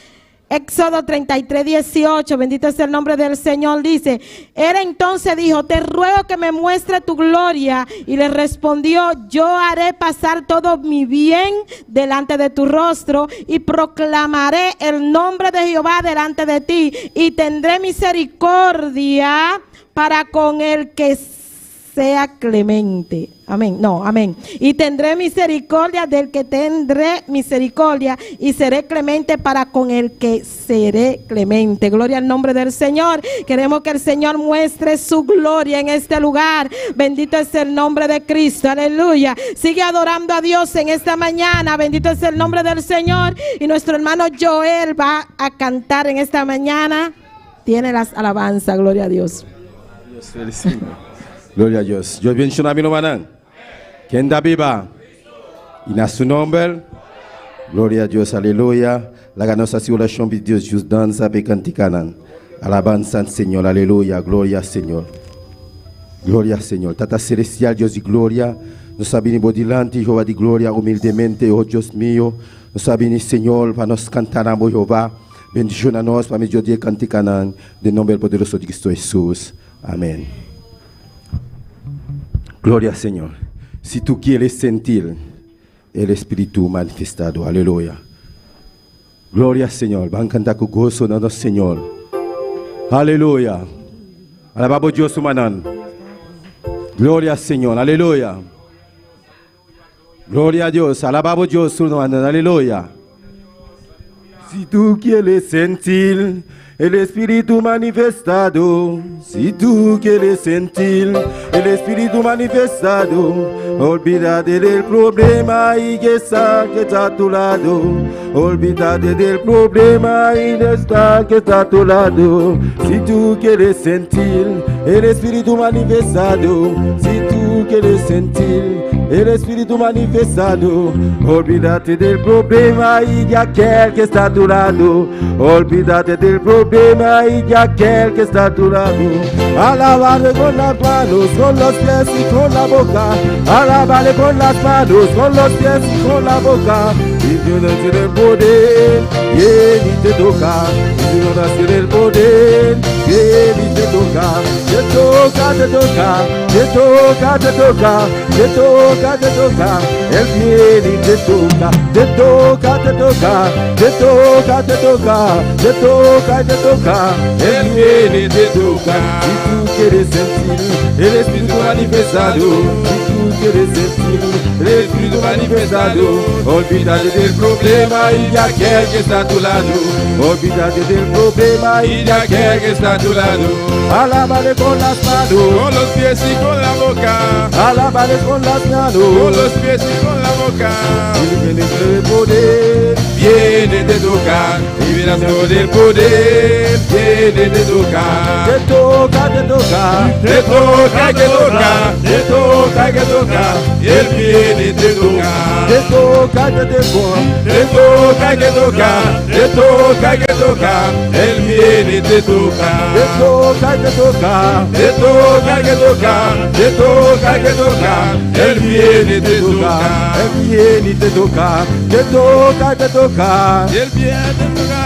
Éxodo 33, 18, bendito es el nombre del Señor, dice, él entonces dijo, te ruego que me muestre tu gloria, y le respondió, yo haré pasar todo mi bien delante de tu rostro, y proclamaré el nombre de Jehová delante de ti, y tendré misericordia para con el que sea clemente. Amén. No, amén. Y tendré misericordia del que tendré misericordia y seré clemente para con el que seré clemente. Gloria al nombre del Señor. Queremos que el Señor muestre su gloria en este lugar. Bendito es el nombre de Cristo. Aleluya. Sigue adorando a Dios en esta mañana. Bendito es el nombre del Señor. Y nuestro hermano Joel va a cantar en esta mañana. Tiene las alabanzas. Gloria a Dios. Dios felicito. Gloria a Dios. Dios bendiga a mi hermana. ¿Quién da viva? Y en su nombre. Gloria a Dios. Aleluya. La ganosa oración de Dios. Dios danza pe canticanan. Alabanza al Señor. Aleluya. Gloria al Señor. Gloria al Señor. Tata celestial Dios y gloria. Nos abrimos delante Jehová de gloria humildemente. Oh Dios mío. Nos abrimos Señor para nos cantar a Jehová. Bendición a nos para mi Dios de canticanan. De nombre poderoso de Cristo Jesús. Amén. Gloria al Señor. Si tú quieres sentir el Espíritu manifestado, aleluya. Gloria al Señor. Van a cantar con gozo, no, Señor. Aleluya. Alabamos a Dios, humanan. Gloria al Señor, aleluya. Gloria a Dios, alabamos a Dios, humanan, aleluya. Si tú quieres sentir el Espíritu manifestado, si tú quieres sentir el Espíritu manifestado, olvídate del problema y que está a tu lado. Olvídate del problema y que está a tu lado. Si tú quieres sentir el Espíritu manifestado, si tú quieres sentir el Espíritu manifestado, olvídate del problema y de aquel que está a tu lado. Olvídate del problema y de aquel que está a tu lado. Alabale con las manos, con los pies y con la boca. Alabale con las manos, con los pies y con la boca. Y Dios no tiene el poder, y Él te toca. Y Dios no tiene el poder, y Él te toca. Te toca, te toca, te toca, te toca, te toca, te toca. Él viene y te toca, te toca, te toca, te toca, te toca, te toca, te toca. Él viene y te toca. Si tú quieres sentir el Espíritu manifestado, si tú quieres sentir el Espíritu manifestado, olvídate del problema y de aquel que está a tu lado. Olvídate del problema y de aquel que está a tu lado. Alábale con las manos, con los pies y con la boca. Alábale con las manos, con los pies y con la boca. tocar. El poder viene de tocar. Y verás todo el poder viene de tocar. Te toca, te toca. Te toca, que toca. Te toca, que toca. Él viene de tocar. Te toca, que te toca. Te toca, que toca. Te toca, que toca. Él viene de tocar. Te toca, que toca. Te toca, que toca. Te toca, que toca. Él viene de tocar. Él viene de tocar. Te toca, que toca. Él viene de tocar.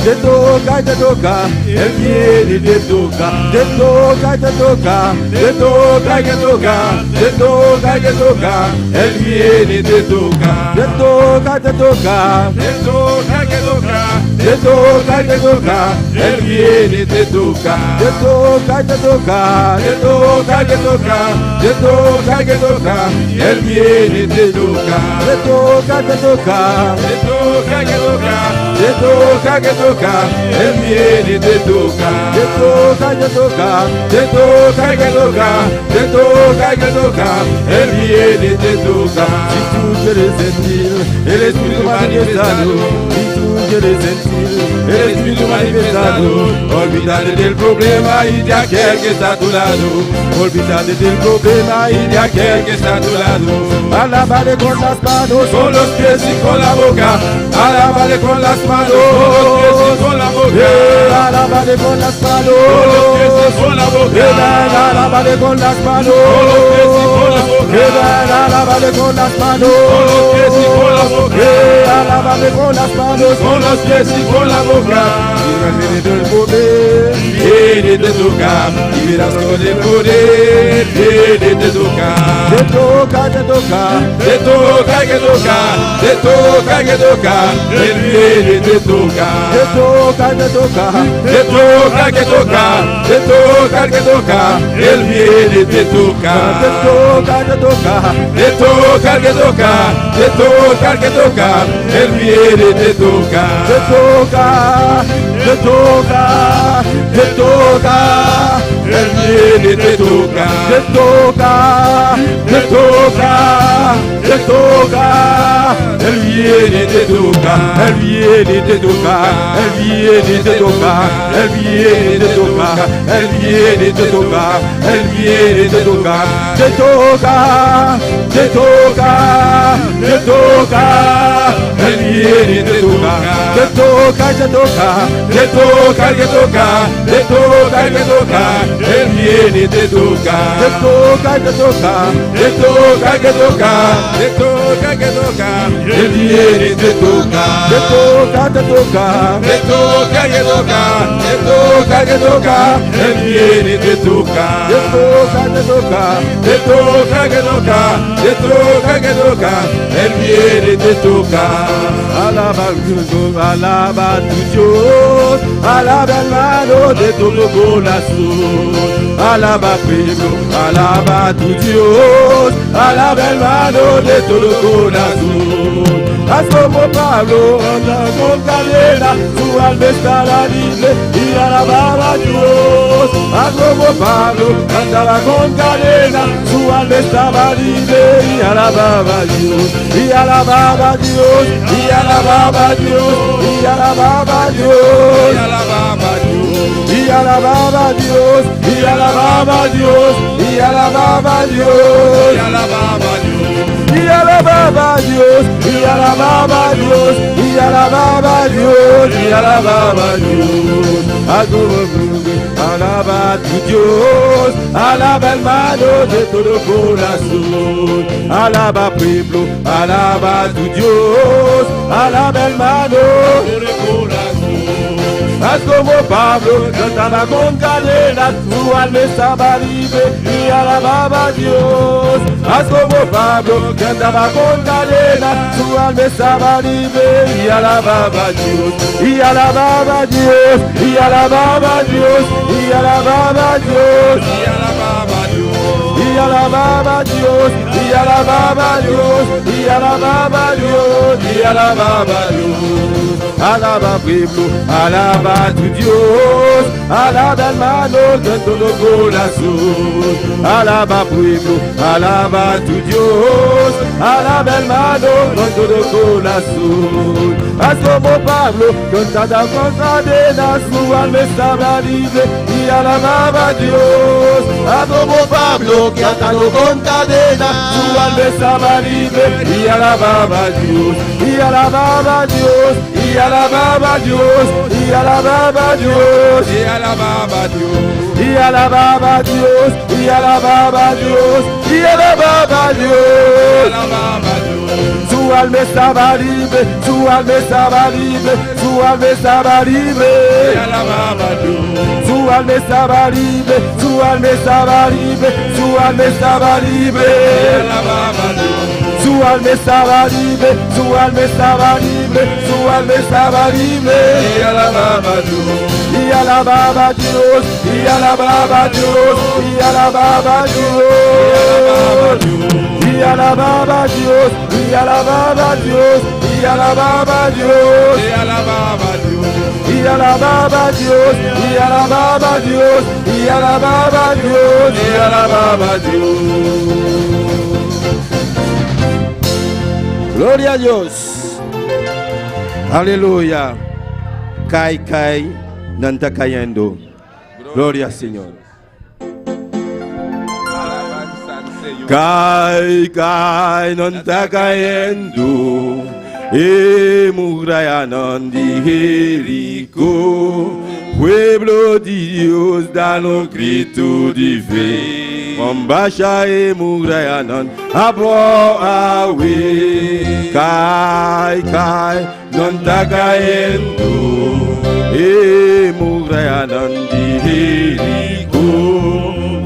Te toca, te toca, Él viene te toca. Te toca, te toca, te toca, que toca. Te toca, que toca, Él viene te toca. Te toca, te toca, te toca, que toca. Te toca, que toca, Él viene te toca. Te toca, te toca, te toca, que toca. Te toca, que toca, Él viene te toca. Te toca, te toca, te toca, que toca. Te toca, que toca, Él viene te toca. Te toca, que toca, te toca, que toca. Te toca, que toca, Él viene te toca. Si tú quieres sentir el Espíritu manifestado, si tú quieres sentir el Espíritu manifestado, olvídate del problema y de aquel que está a tu lado. Olvídate del problema y de aquel que está a tu lado. Alábale con las manos, con los pies y con la boca. Alábale con las manos, con los pies y con la boca. Alábale con las manos, con los pies y con la boca. Alábale con las manos, con los pies y con la boca. Alábale con las manos, con los pies y con la boca. Alábale con las manos, con los pies y con la boca. Viene del poder, viene de tocar. Y verás con el poder, viene de tocar. Te toca, te toca, te toca, que toca. Te toca, que toca, Él viene te toca. Te toca, te toca, te toca, que toca. Te toca, que toca, Él viene te toca. Te toca, te toca, te toca, que toca. Te toca, que toca, Él viene te toca. Te toca, te toca, te toca, Él viene te toca. Te toca, te toca, te toca, Él viene te toca. Él viene te toca. Él viene te toca. Él viene te toca. Él viene te toca. Él viene te toca. Te toca, te toca, te toca, Él viene te toca. Te toca, te toca, te toca, que toca. Te toca, que toca, Él viene te toca. Te toca, te toca, te toca, que toca. Te toca, que toca, Él viene te toca. Te toca, te toca, te toca, que toca. Te toca, que toca, Él viene te toca. Te toca, te toca, te toca, que toca. Te toca, que toca, Él viene te toca. Alaba tu Dios, alaba hermano de todo corazón. Alaba pueblo, alaba tu Dios, alaba hermano de todo corazón. Haz como Pablo, anda con cadena, su alma estará libre y alababa a Dios. Haz como Pablo, andaba con cadena, su alma estaba libre y alababa a Dios. Y alababa a Dios, y alababa a Dios, y alababa a Dios, y alababa a Dios, y alababa a Dios, y alababa a Dios, y alababa a Dios, y alababa a Dios. Y alababa a Dios, y alababa a Dios, y alababa a Dios, y alababa a Dios. Alaba a tu Dios, alaba hermano de todo corazón. Alaba pueblo, alaba a tu Dios, alaba hermano de todo corazón. Haz como Pablo, cantaba con cadenas, su alma estaba libre y alababa a Dios. Haz como Pablo, cantaba con cadenas, su alma estaba libre y alababa a Dios. Y alababa a Dios, y alababa a Dios, y alababa a Dios, y alababa a Dios, y alababa a Dios, y alababa a Dios, y alababa a Dios, y alababa a Dios. Alaba pueblo, alaba a tu Dios, alaba hermano de todo corazón. Alaba pueblo, alaba a tu Dios, a la belle mano, con todo corazón. Asomo Pablo, contada condena, su alma estaba libre y alababa a Dios. Asomo Pablo, que atado con cadena, su alma estaba libre y alababa a Dios, y alababa a Dios, y alababa a Dios, y alababa a Dios, y alababa a Dios, y alababa a Dios, y alababa a Dios, y alababa a Dios, alababa a Dios. Su alma estaba libre, su alma estaba libre, su alma estaba libre, y alababa a Dios. Su alma estaba libre, su alma estaba libre, su alma estaba libre, y alababa a Dios. Su alma estaba libre, su alma estaba libre, su alma estaba libre, y alababa a Dios, y alababa a Dios, y alababa a Dios, y alababa a Dios, y alababa a Dios, y alababa a Dios, y alababa a Dios, y alababa a Dios, y alababa a Dios, y alababa a Dios, y alababa a Dios, y alababa a Dios. Gloria a Dios. Aleluya. Kai kai nanta cayendo. Gloria al Señor. Kai kai nanta cayendo. E murrayanan de Jericó. Pueblo de Dios, da un grito de fe. Mombasha e murayanan abo awe kai kai non tagaendo e murayanan de Jericó.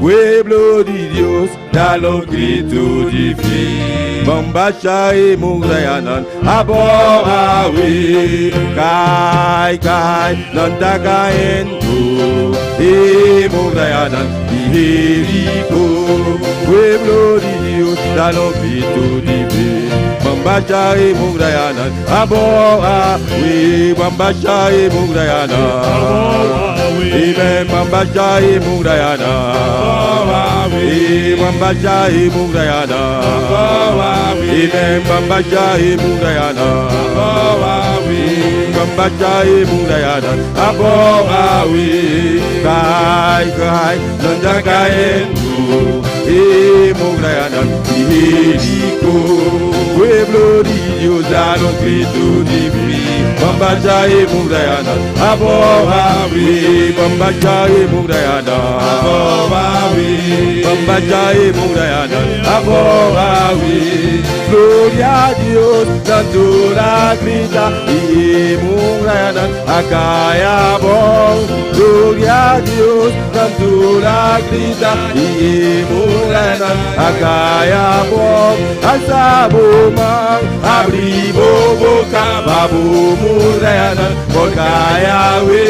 Pueblo de Dios, dale un grito de fe. Mombasha e murayanan abo awe kai kai non tagaendo e murayanan Jericó, pueblo de Dios, dale un grito de fe. Mombasha e murayanan aboa, we Mombasha e murayanan, amen. Mombasha e murayanan, we Mombasha e murayanan, amen. Mombasha e murayanan, we Mombasha e murayanan aboa, we kai kai nanda cayendo e murayanan Jericó. Pueblo de Dios, dale un grito de fe. Mombasha e murayanan aboa, we Mombasha e murayanan aboa, we Mombasha e murayanan aboa, we gloria a Dios, dando la grita y murayanan acaya bon. Gloria a Dios, dando la grita y murayanan acaya bon. Alzabo man, abribo boca, babu murayanan bocaya we.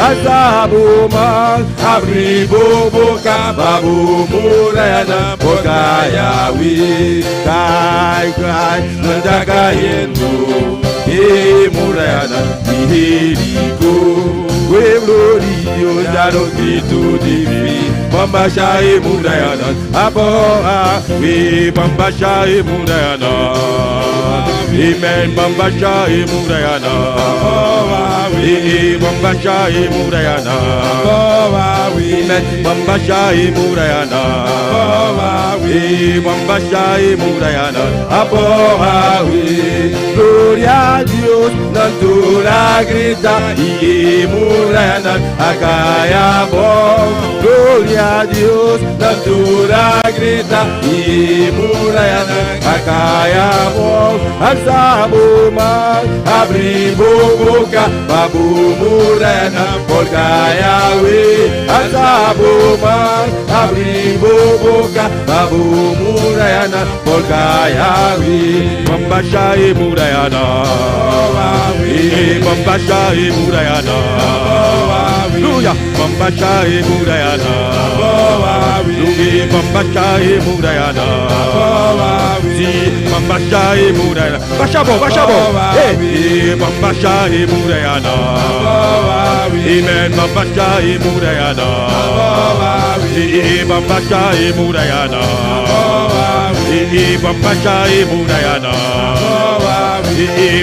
Alzabo man, abribo boca, babu murayanan bocaya we. Kai kai, nanda cayendo e murayanan Jericó. Pueblo de Dios, dale un grito de fe. Mombasha e murayanan aboa, we Mombasha e murayanan, amen. Mombasha e murayanan aboa, we Mombasha e murayanan aboa, we amen. Mombasha e murayanan aboa, we Mombasha e murayanan aboa, we gloria a Dios, dando la grita y murayanan acaya bon. Gloria a Dios, dando la grita y murayanan acaya bon. Alzabo man, abribo boca, babu murayanan bocaya we. Alzabo man, abribo boca, babu murayanan bocaya we. Mombasha e murayanan, Mombasha e murayanan, Hallelujah. Mombasha e murayanan, Mombasha e murayanan, Mombasha e murayanan. Bashabo, Mombasha e murayanan, amen. Mombasha e murayanan, Mombasha e murayanan, Bambasha Murayana,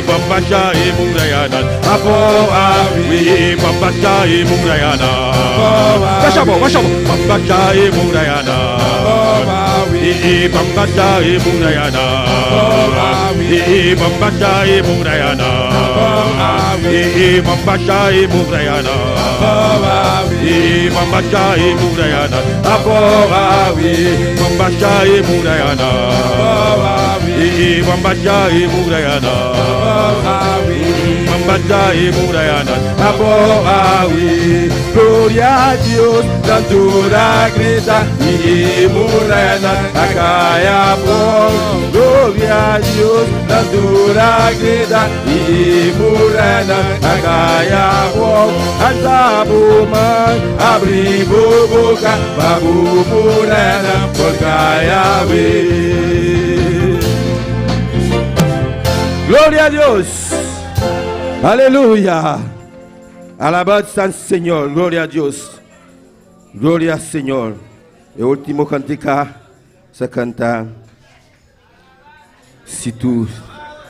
Bambasha Murayana, Bambasha Murayana, Bambasha Murayana, Bambasha Murayana, Bambasha Murayana, Bambasha Murayana, Bambasha Murayana, Aborawi, Bambasha Murayana, Bambasha Murayana, Bambasha Murayana, Aborawi, gloria a Dios, tantura grita, y Murayana, acaya por, gloria a Dios, tantura grita, y Murayana, acaya por, Antabuman, abri boca, babu Murayana, por cayabe. Gloria a Dios. Aleluya. Alabado San Señor. Gloria a Dios. Gloria al Señor. El último cantica se canta. Si tú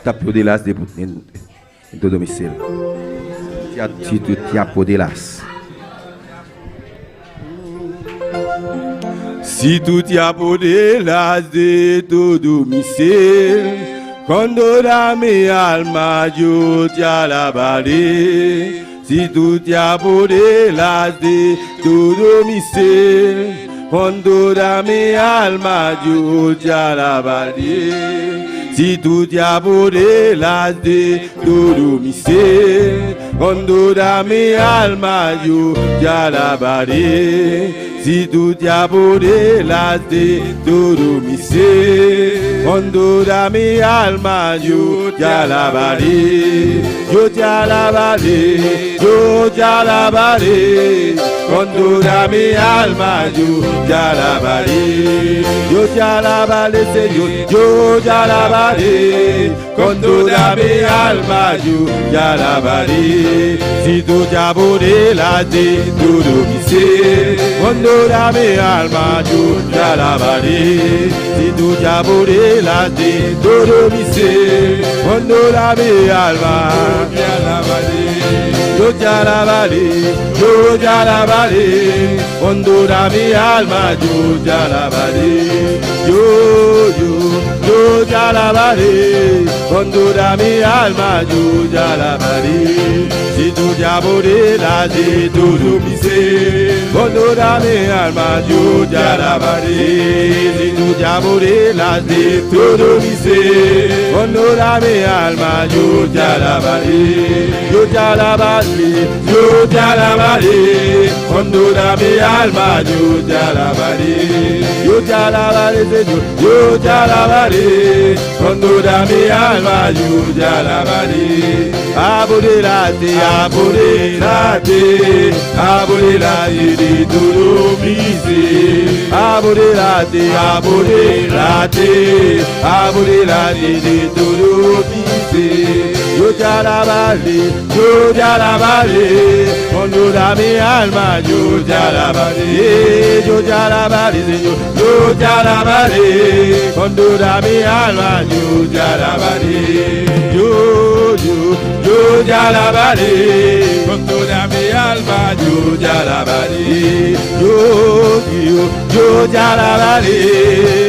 te apoderas en tu domicilio. Si tú te apoderas. Si tú te apoderas de tu domicilio. Cuando mi alma yo te alabaré, si tú te apoderas de tu domicilio, cuando mi alma yo te alabaré, si tú te apoderas de tu domicilio, cuando mi alma yo te alabaré. Si tú te apoderas de tu domicilio, cuando mi alma yo te alabaré, yo te alabaré, yo te alabaré, cuando mi alma yo te alabaré, yo te alabaré Señor, yo te alabaré, cuando mi alma yo te alabaré, si tú te apoderas de tu domicilio, cuando mi alma yo te alabaré, si tú te apoderas de tu domicilio, cuando mi alma te alabaré, yo te alabaré, yo te alabaré, cuando mi alma yo te alabaré, yo te alabaré, cuando mi alma yo te alabaré, si tú te apoderas de tu domicilio, cuando mi alma yo te alabaré, si tú te apoderas de tu domicilio, cuando mi alma yo te alabaré, yo te alabaré, yo te alabaré, cuando mi alma yo te alabaré, yo te alabaré Señor, yo te alabaré, cuando mi alma yo te alabaré, apoderate, apoderate, apoderate de tu domicilio, apoderate, apoderate, apoderate de tu domicilio, yo te alabaré, cuando mi alma yo te alabaré, yo te alabaré Señor, yo te alabaré, cuando mi alma yo te alabaré, yo te alabaré, con toda mi alma yo te alabaré, yo te alabaré,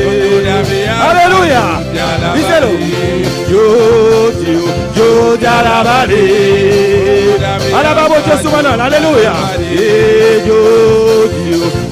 con toda mi alma. Aleluya, díselo. Yo te alabaré. Alabamos a su mano, aleluya.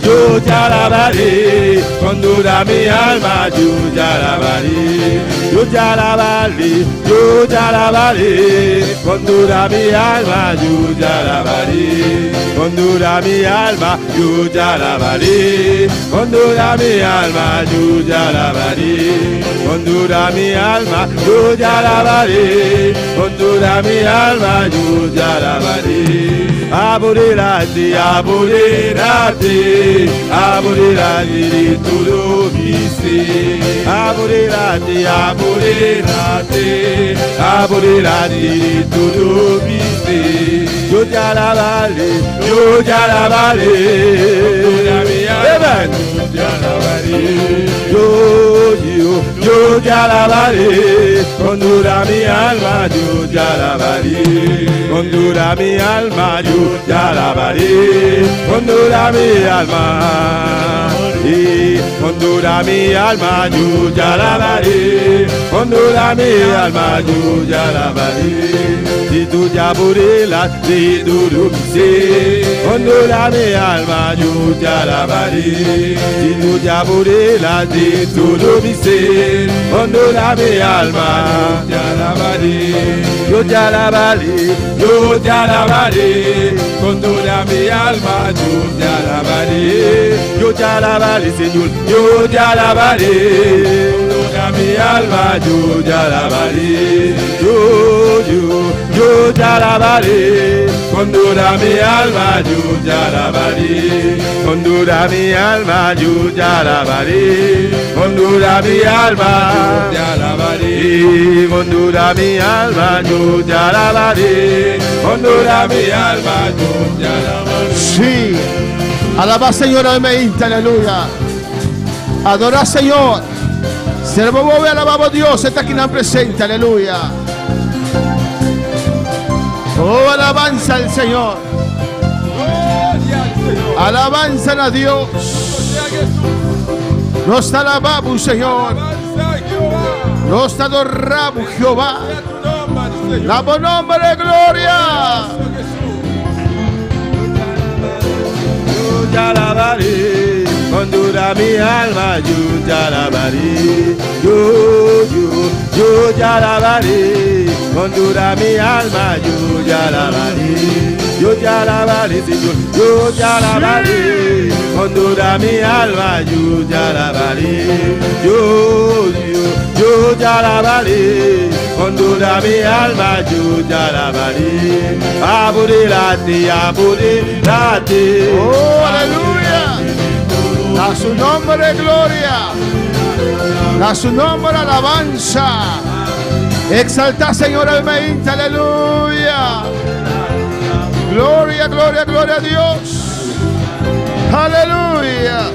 Yo te alabaré, con toda mi alma yo te alabaré, yo te alabaré, yo te alabaré, con toda mi alma yo te alabaré, con toda mi alma yo te alabaré, con toda mi alma yo te alabaré, con toda mi alma yo te alabaré, con toda mi alma yo te alabaré. Apoderate, apoderate, apoderate de tu domicilio, apoderate, apoderate, apoderate de tu domicilio, yo te alabaré, yo te alabaré, yo te alabaré, yo te alabaré, con dura mi alma yo te alabaré, con dura mi alma yo te alabaré, con dura mi alma, y con dura mi alma yo te alabaré, con dura mi alma yo te alabaré, si tú ya burelas, si tú rumises, con dura mi alma yo te alabaré, si tú ya burelas, si tú rumises, con dura mi alma te alabaré, yo te alabaré, yo te alabaré, con dura mi alma yo te alabaré, yo te alabaré, Señor, yo te alabaré, con dura mi alma yo te alabaré, yo te alabaré, con dura mi alma yo te alabaré, con dura mi alma yo te alabaré, con dura mi alma yo te alabaré, con dura mi alma yo te alabaré, con dura mi alma yo te alabaré. Sí, alaba Señor, aleluya, aleluya. Adora Señor. Servo bobe, alabamos Dios, está aquí en presente, aleluya. Oh, alabanza al Señor. Alabanza a Dios. Nos alabamos, Señor. Nos adoramos, Jehová. Damos nombre de gloria. Yo te alabaré, con dura mi alma yo te alabaré, yo te alabaré, con dura mi alma yo te alabaré, yo te alabaré, Señor, yo te alabaré, con dura mi alma yo te alabaré, yo te alabaré, con dura mi alma yo te alabaré, abudelate, abudelate. Oh, aleluya. A su nombre gloria. A su nombre alabanza. Exalta, Señor, almeíta, aleluya. Gloria, gloria, gloria a Dios. Aleluya.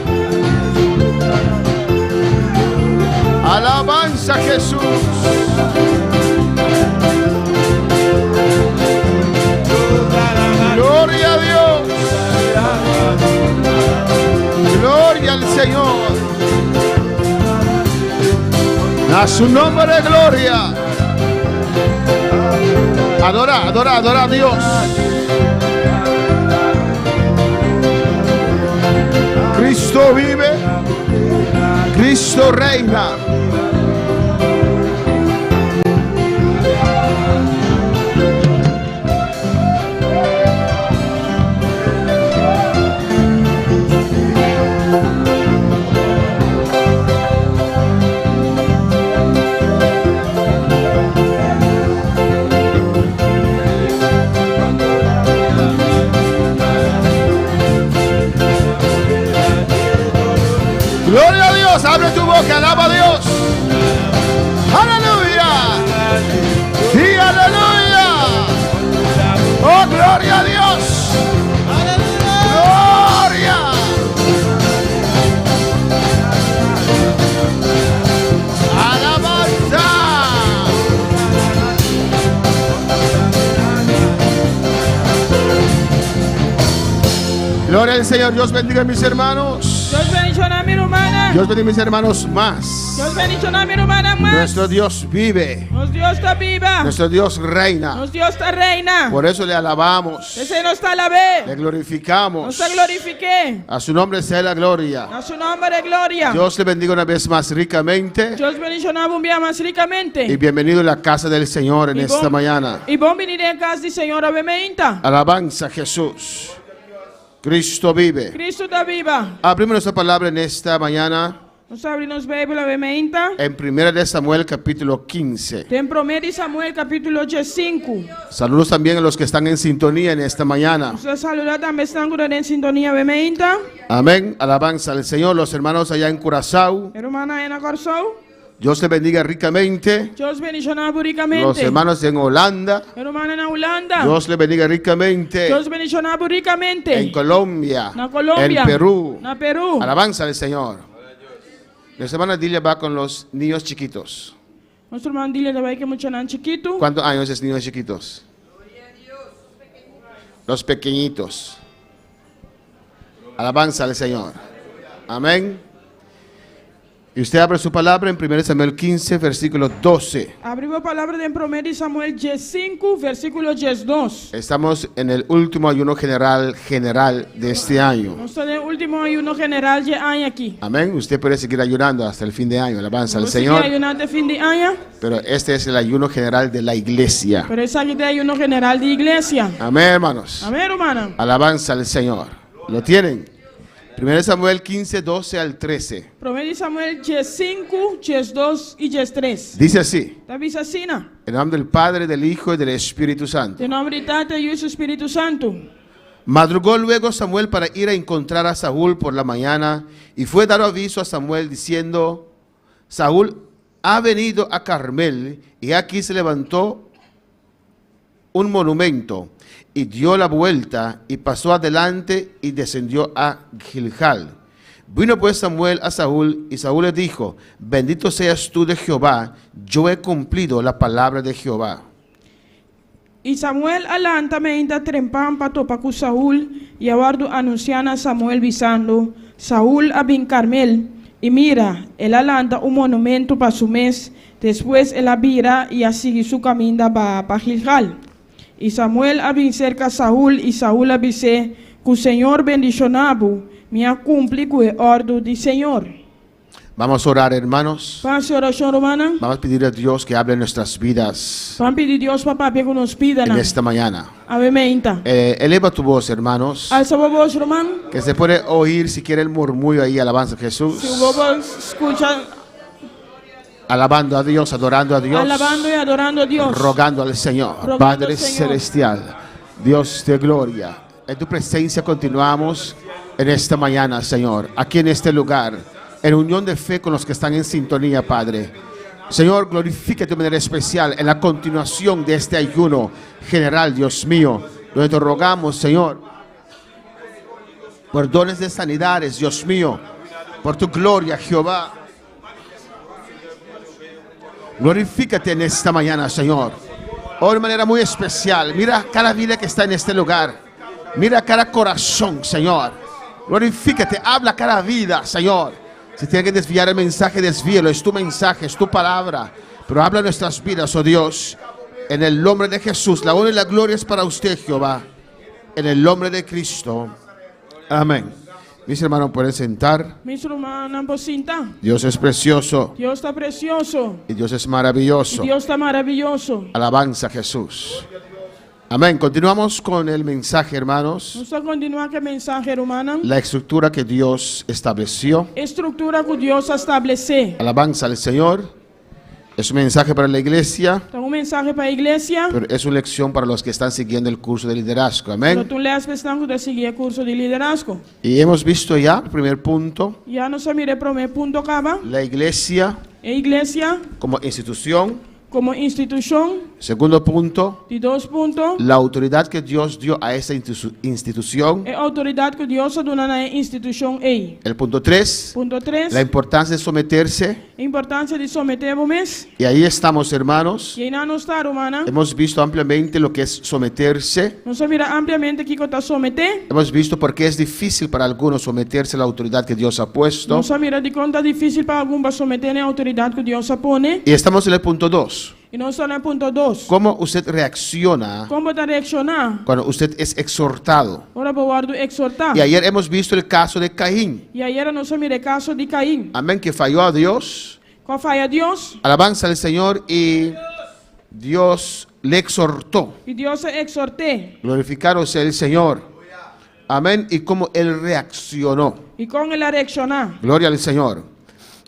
Alabanza a Jesús. Gloria a Dios. Gloria al Señor. A su nombre gloria. Adora, adora, adora a Dios. Cristo vive. Cristo reina. Gloria a Dios, abre tu boca, alaba a Dios. Aleluya. Sí, aleluya. Oh, gloria a Dios. Gloria. Alabanza. Gloria al Señor. Dios bendiga a mis hermanos. Dios bendiga mi hermana. Dios bendiga a mis hermanos más. Dios bendiga mi hermana más. Nuestro Dios vive. Nuestro Dios está viva. Nuestro Dios reina. Nuestro Dios está reina. Por eso le alabamos. Ese no está la ve. Le glorificamos. Nos glorifique. A su nombre sea la gloria. A su nombre de gloria. Dios le bendiga una vez más ricamente. Dios bendiga un día más ricamente. Y bienvenido a la casa del Señor en esta mañana. Y bom venir en casa del Señor obviamente. Alabanza a Jesús. Cristo vive. Cristo está viva. Abrimos nuestra palabra en esta mañana. Nos abrimos Biblia obviamente. En 1 de Samuel capítulo 15. En 1 Samuel capítulo 5. Saludos también a los que están en sintonía en esta mañana. Nos saluda también están en sintonía obviamente. Amén. Alabanza al Señor. Los hermanos allá en Curazao. Hermana en Curazao. Dios te bendiga ricamente. Dios bendiga ricamente. Los hermanos en Holanda. Hermana en Holanda. Dios le bendiga ricamente. Dios bendiga ricamente. En Colombia. En Colombia. En Perú. En Perú. Alabanza al Señor. Nuestra hermana Dilia va con los niños chiquitos. Nuestro hermano Dilia vai que mucho nan chiquito. ¿Cuántos años es niños chiquitos? Los pequeñitos. Alabanza al Señor. Amén. Y usted abre su palabra en 1 Samuel 15, versículo 12. Abriu a palavra de 1 Samuel 5, versículo 2. Estamos en el último ayuno general de este año. Nós estamos no último ayuno general de ano aqui. Amén. Usted puede seguir ayunando hasta el fin de año. Alabanza al Vamos Señor. ayunar de fin de ano, Pero este es el ayuno general de la iglesia. pero esse aqui é ayuno general de igreja. Amén, hermanos. Amém, hermana? Alabanza al Señor. ¿Lo tienen? 1 Samuel 15, 12 al 13. 1 Samuel 5, 2 e 3. Dice así. Tá vista assim, né? En nombre del Padre, del Hijo y del Espíritu Santo. Em nome de Tata e o Espírito Santo. Madrugó luego Samuel para ir a encontrar a Saúl por la mañana, y fue dado aviso a Samuel diciendo: Saúl ha venido a Carmel, y aquí se levantó un monumento, y dio la vuelta, y pasó adelante, y descendió a Gilgal. Vino pues Samuel a Saúl, y Saúl le dijo: bendito seas tú de Jehová, yo he cumplido la palabra de Jehová. E Samuel alantamente trempam para topar com Saúl, e aguardo anunciando a Samuel visando Saúl a bin Carmel. E mira, ele alanta monumento para su mês, depois ele vira e a seguir su caminho para Gilgal. E Samuel a bin cerca Saúl, e Saúl a dizer que o Senhor bendicionado me cumpre com a ordem do Senhor. Vamos a orar, hermanos. Pase oração romana. Vamos a pedir a Dios que hable en nuestras vidas Vamos pedir Deus para que nos pida en esta mañana. Amém. Eleva tu voz, hermanos, Alça a voz, romano. que se puede oír si quiere el murmullo ahí, alabanza a Jesús, Se o povo escuta alabando a Dios, adorando a Dios, alabando y adorando a Dios. rogando al Señor. Rogando Padre al Señor. celestial, Dios de gloria, en tu presencia continuamos en esta mañana, Señor, aquí en este lugar, en unión de fe con los que están en sintonía, Padre. Señor, glorifícate de manera especial en la continuación de este ayuno general, Dios mío, donde te rogamos, Señor, por dones de sanidades, Dios mío, por tu gloria, Jehová. Glorifícate en esta mañana, Señor. Oh, de manera muy especial, mira cada vida que está en este lugar. Mira cada corazón, Señor. Glorifícate, habla cada vida, Señor. Si tiene que desviar el mensaje, desvíelo. Es tu mensaje, es tu palabra. Pero habla nuestras vidas, oh Dios. En el nombre de Jesús, la honra y la gloria es para usted, Jehová. En el nombre de Cristo. Amén. Mis hermanos, pueden sentar. Mis hermanos, por sentar. Dios es precioso Dios está precioso. y Dios es maravilloso. Dios está maravilloso. Alabanza a Jesús. Amén. Continuamos con el mensaje, hermanos. Vamos a continuar com a mensagem romana. La estructura que Dios estableció. Estrutura que Deus estabeleceu. Alabanza al Señor. Es un mensaje para la iglesia, Então, mensagem para a igreja. pero es una lección para los que están siguiendo el curso de liderazgo. Pero Amén. tu leas questão de seguir o curso de liderazgo. Y hemos visto ya, el primer punto, Já nos mirei para o meu ponto acaba. la iglesia A igreja como institución. como instituição. Segundo punto, De 2 pontos. la autoridad que Dios dio a esa institución. É a autoridade que Deus dá na instituição aí. El punto 3, Ponto 3. la importancia de someterse. A importância de sometermos. Y ahí estamos, hermanos. E aí não está, romana. Hemos visto ampliamente lo que es someterse. Nós mira ampliamente aqui que está someter. Hemos visto por qué es difícil para algunos someterse a la autoridad que Dios ha puesto. Nós mira de conta difícil para algum para someter a autoridade que Deus pone. Y estamos en el punto 2. E nós estamos no ponto 2. ¿Cómo usted reacciona Como está reaccionar? cuando usted es exhortado? Ora para exortar. Y ayer hemos visto el caso de Caín. E aí nós mira o caso de Caim. Amén, que falló a Dios. Qual foi a Deus? Alabanza al Señor y Dios le exhortó. E Deus exortou. Glorificado sea el Señor. Amén. Y cómo él reaccionó. E com ele reaccionar. Gloria al Señor.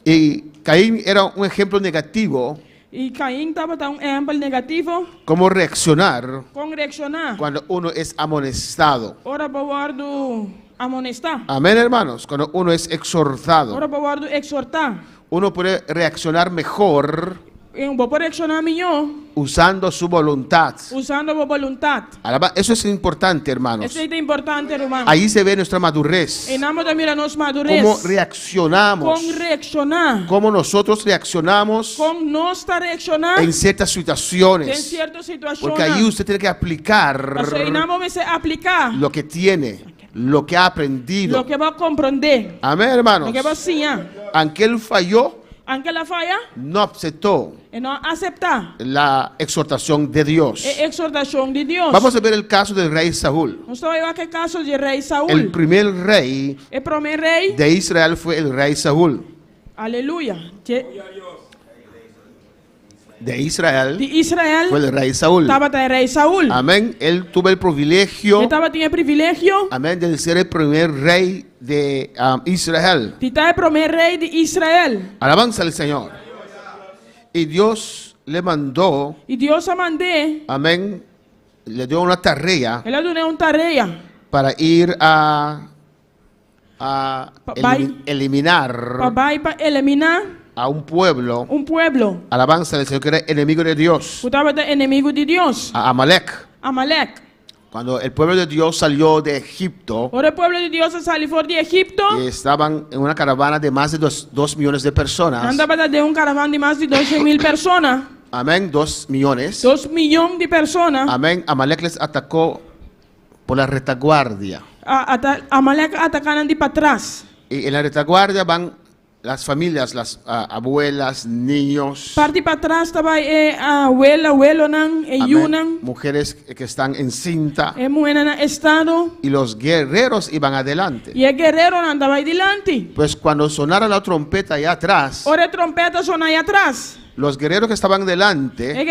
Y Caín era un ejemplo negativo. E Caim estava tão exemplo negativo. Cómo reaccionar Com reaccionar. cuando uno es amonestado. Ora para amonestar. Amén, hermanos. Cuando uno es exhortado. Ora para exortar. Uno puede reaccionar mejor Vos podés reaccionar mejor usando su voluntad. usando tu voluntad. Eso es importante, hermanos. Eso es importante, hermano. Ahí se ve nuestra madurez. En ambos también la nos madurez. Cómo reaccionamos. Con reaccionar. Cómo nosotros reaccionamos Con nuestra reaccionar en ciertas en situaciones. ciertas situaciones. Porque ahí usted tiene que aplicar Parce que en ambos me se aplicar lo que tiene, lo que ha aprendido. lo que va a comprender. Amén, hermanos. Lo que va a enseñar. Aunque él falló, Aunque la falla, no aceptó no acepta la exhortación de Dios. exhortación de Dios. Vamos a ver el caso del rey Saúl. Nos va a ver el caso de rey Saúl. El primer rey El primer rey. de Israel fue el rey Saúl. Aleluya. De Israel De Israel fue el rey Saúl. estaba el rey Saúl. Amén. Él tuvo el privilegio, Tiene el privilegio. amén, de ser el primer rey de Israel. Está el primer rey de Israel. Alabanza al Señor. Y Dios le mandó, Y Dios a mandé. amén, le dio una tarea Él le dio una tarea. para ir a Bye. eliminar Para eliminar a un pueblo, un pueblo. alabanza al Señor, que era enemigo de Dios, Que estaba el enemigo de Dios. a Amalek. Amalek. Cuando el pueblo de Dios salió de Egipto, Ahora el pueblo de Dios salió fuera de Egipto. y estaban en una caravana de más de 2 millones de personas. Andaba de un caravana de más de 12,000 personas. Amén, 2 millones. 2 millones de personas. Amén, Amalek les atacó por la retaguardia. Amalek atacaron de para atrás. Y en la retaguardia van las familias, las abuelas, niños, Parte para atrás estaba abuelo nan, amén, yunan, mujeres que están encinta, mujer estado. y los guerreros iban adelante. Y el guerrero andaba ahí delante. Pues cuando sonara la trompeta allá atrás, Ahora el trompeta suena ahí atrás. los guerreros que estaban delante, El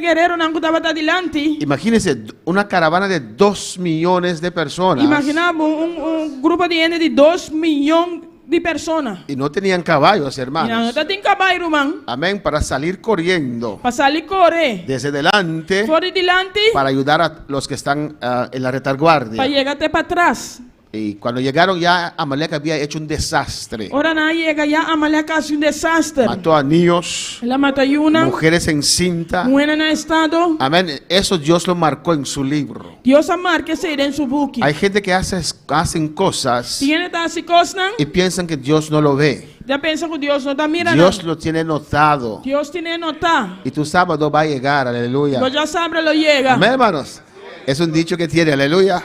guerrero no estaba adelante. imagínense una caravana de 2 millones de personas, Imaginaba un grupo de gente de 2 millones de personas. y no tenían caballos, Y no hermanos. está en caballo, man. Amén, para salir corriendo Para salir correr. desde delante Fuera delante. para ayudar a los que están en la retaguardia. Para llegarte para atrás. Y cuando llegaron ya, Amalek había hecho un desastre. Ahora nadie llega ya. Amalek hace un desastre. Mató a niños, La mató a una. mujeres encinta. Mujer en estado. Amén. Eso Dios lo marcó en su libro. Dios amar que se irá en su buque. Hay gente que hacen cosas Tiene así cosas. y piensan que Dios no lo ve. Ya piensa que Dios no está mirando. Dios lo tiene notado. Dios tiene nota. Y tu sábado va a llegar, aleluya. Lo ya sabe, lo llega. Amén, hermanos. Es un dicho que tiene, aleluya.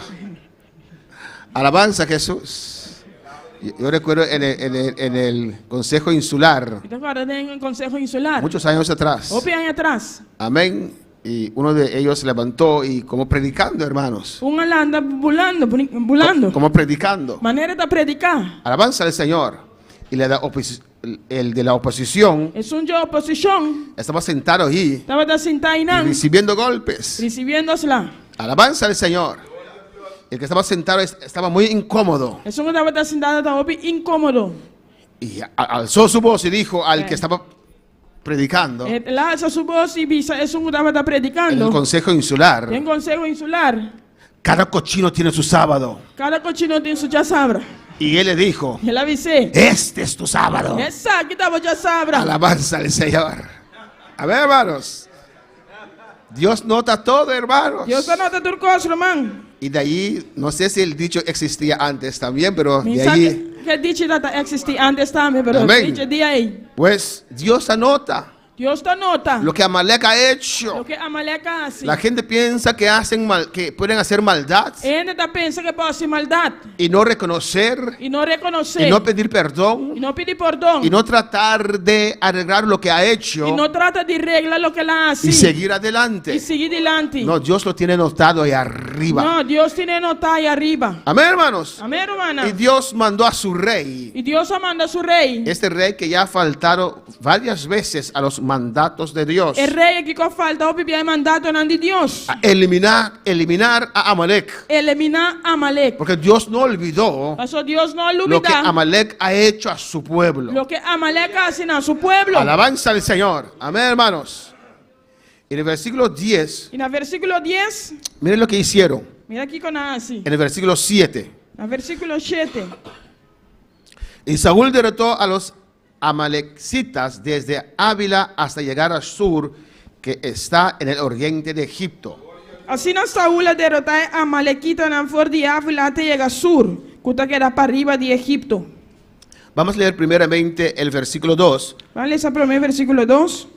Alabanza a Jesús. Yo recuerdo en el Consejo Insular, ¿Te acuerdas en el Consejo Insular? muchos años atrás. O años atrás. Amén. Y uno de ellos se levantó y como predicando, hermanos. Un anda bulando. Como predicando. Manera de predicar. Alabanza al Señor. Y el de la oposición Es un yo oposición. estaba sentado ahí Estaba de sentar y recibiendo golpes. recibiéndosela. Alabanza al Señor. El que estaba sentado estaba muy incómodo. Es un estaba de sentado, estaba incómodo. Y alzó su voz y dijo al que estaba predicando en Él alza su voz y visa, es un estaba el predicando. Consejo Insular: En Consejo Insular. cada cochino tiene su sábado. Cada cochino tiene su ya sabra. Y él le dijo: Y él avisé. este es tu sábado. Esa, aquí estaba ya sabra. Alabanza al Señor. A ver, hermanos. Dios nota todo, hermanos. Dios te nota tu cosa, hermano. Y de ahí, no sé si el dicho existía antes también, pero de Mensaje ahí, que dicho que existía antes también, pero Amén. dicho de ahí. pues Dios anota Dios te nota lo que Amalek ha hecho. lo que Amalek hace. La gente piensa que que pueden hacer maldad Gente piensa que puede hacer maldad y no reconocer y no reconocer y no pedir perdón y no pedir perdón y no tratar de arreglar lo que ha hecho y no trata de arreglar lo que él hace y seguir y adelante. seguir adelante. No, Dios lo tiene notado ahí arriba. No, Dios tiene nota ahí arriba. Amén, hermanos. Amén, hermana. Y Dios mandó a su rey, Y Dios manda a su rey. este rey que ya ha faltado varias veces a los mandatos de Dios, El rey que con falta vivía el mandato de Dios. a eliminar a Amalek. Elimina a Amalek. Porque Dios no olvidó Eso Dios no lo que olvida Amalek ha hecho a su pueblo. lo que Amalek hace a su pueblo. Alabanza al Señor. Amén, hermanos. En el versículo 10, Y en el versículo 10, miren lo que hicieron. mira aquí con así. En el versículo 7. En el versículo 7. Y Saúl derrotó a los amalecitas desde Ávila hasta llegar a Sur, que está en el oriente de Egipto. Así na Saúl derrotou a Malequita na for de Ávila até llegar sur, que era para arriba de Egipto. Vamos a leer primeramente el versículo 2. Vale, ese primer versículo 2.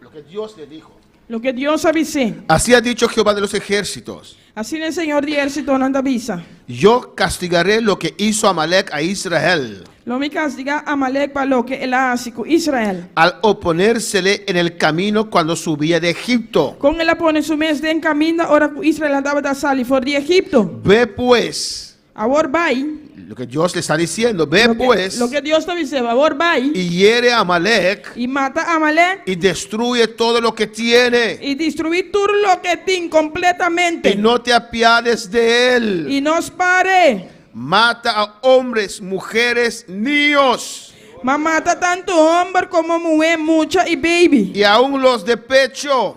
Lo que Dios le dijo. Lo que Dios avisó. Así ha dicho Jehová de los ejércitos: Así el Señor de ejército no avisa. yo castigaré lo que hizo Amalek a Israel, Lo me castiga a Amalek para lo que él hace con Israel. al oponérsele en el camino cuando subía de Egipto. Con él pone su mes de en camino, ahora que Israel andaba de salir for de Egipto. Ve pues, Ahora va ahí. lo que Dios le está diciendo, ve pues, Lo que Dios te dice, ahora va ahí. y hiere a Amalek Y mata a Amalek. y destruye todo lo que tiene, Y destruir todo lo que tiene completamente. y no te apiades de él. Y nos pare. Mata a hombres, mujeres, niños, Ma mata tanto hombre como mujer, mucha y baby. y aún los de pecho,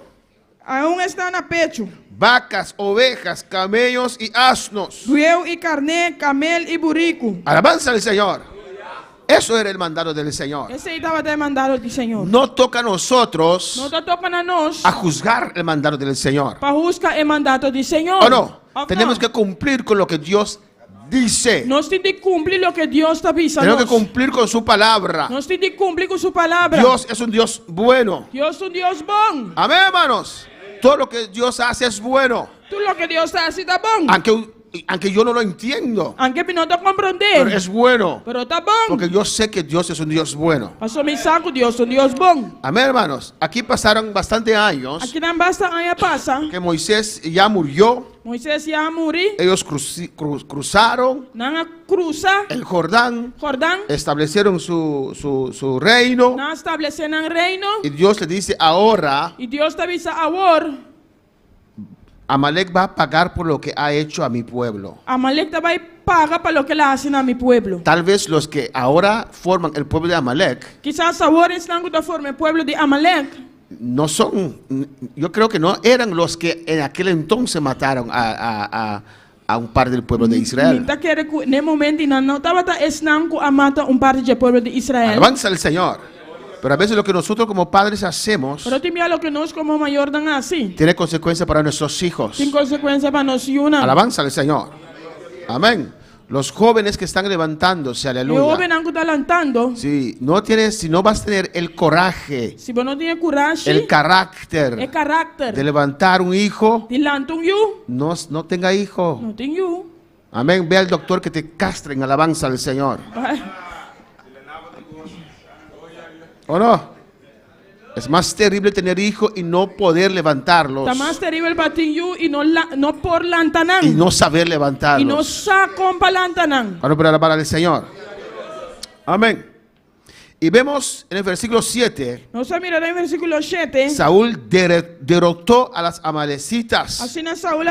Aún están a pecho. vacas, ovejas, camellos y asnos. Bueu y carne, camel y burrico. Alabanza al Señor. Eso era el mandato del Señor. Ese estaba demandado del Señor. No toca a nosotros No te tocan a nos a juzgar el mandato del Señor. para buscar el mandato del Señor. ¿O no? ¿O Tenemos no? que cumplir con lo que Dios dice. Nos tiene que cumplir lo que Dios te avisa. Tenemos que cumplir con su palabra. Nos tiene que cumplir con su palabra. Dios es un Dios bueno. Dios es un Dios bon. Amén, hermanos. Todo lo que Dios hace es bueno. Tú lo que Dios te hace está bon. Aunque yo no lo entiendo, Aunque no te pero comprender. es bueno. Pero está bon. Porque yo sé que Dios es un Dios bueno. Pasó mi saco, Dios es un Dios bon. Amén, hermanos. Aquí pasaron bastante años Aquí no basta años pasa. que Moisés ya murió. Moisés ya murió. Ellos cruzaron Nana cruza el Jordán, Jordán. establecieron su reino. Nana establecen un reino. Y Dios le dice: ahora Y Dios te avisa ahora. Amalek va a pagar por lo que ha hecho a mi pueblo. Amalek te va a pagar para lo que le hacen a mi pueblo. Tal vez los que ahora forman el pueblo de Amalek Quizás ahora están de forma el pueblo de Amalek. no son, yo creo que no eran los que en aquel entonces mataron a un par del pueblo de Israel. Minta que en el momento no estaba esnanco a matar un par del pueblo de Israel. Alabanza al Señor. Pero a veces lo que nosotros como padres hacemos Pero te mira lo que nos como mayor dan así. tiene consecuencias para nuestros hijos. Sin consecuencia para nos y una. Alabanza al Señor. Amén. Los jóvenes que están levantándose, Yo aleluya. ven algo talantando. Si no vas a tener el coraje, Si vos no tienes coraje, el carácter el carácter de levantar un hijo, dilantung you, no tenga hijo. no tengo you. Amén. Ve al doctor que te castren. Alabanza al Señor. ¿O no? Es más terrible tener hijos y no poder levantarlos. Está más terrible para ti you y no por lantanan. Y no saber Y no levantarlos. sacon para lantanan. Ahora para alabar al Señor. Amén. Y vemos en el versículo 7, No se mirará en versículo 7. Saúl derrotó a las amalecitas. Así na Saúl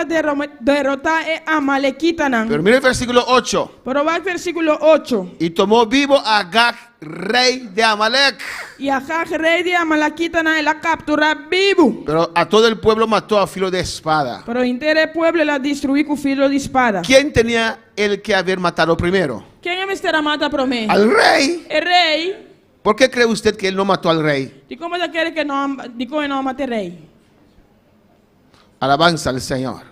derrota a Amalequitanan. Pero mira el versículo 8. Pero va al versículo 8. Y tomó vivo a Agag, rey de Amalek. Y Agag, rey de Amalequitanan, la captura vivo. Pero a todo el pueblo mató a filo de espada. Pero entero el pueblo la destruí con filo de espada. ¿Quién tenía el que haber matado primero? ¿Quién es este mata por mí? Al rey. El rey. ¿Por qué cree usted que él no mató al rey? ¿Y cómo te quiere que no mate el rey? Alabanza al Señor.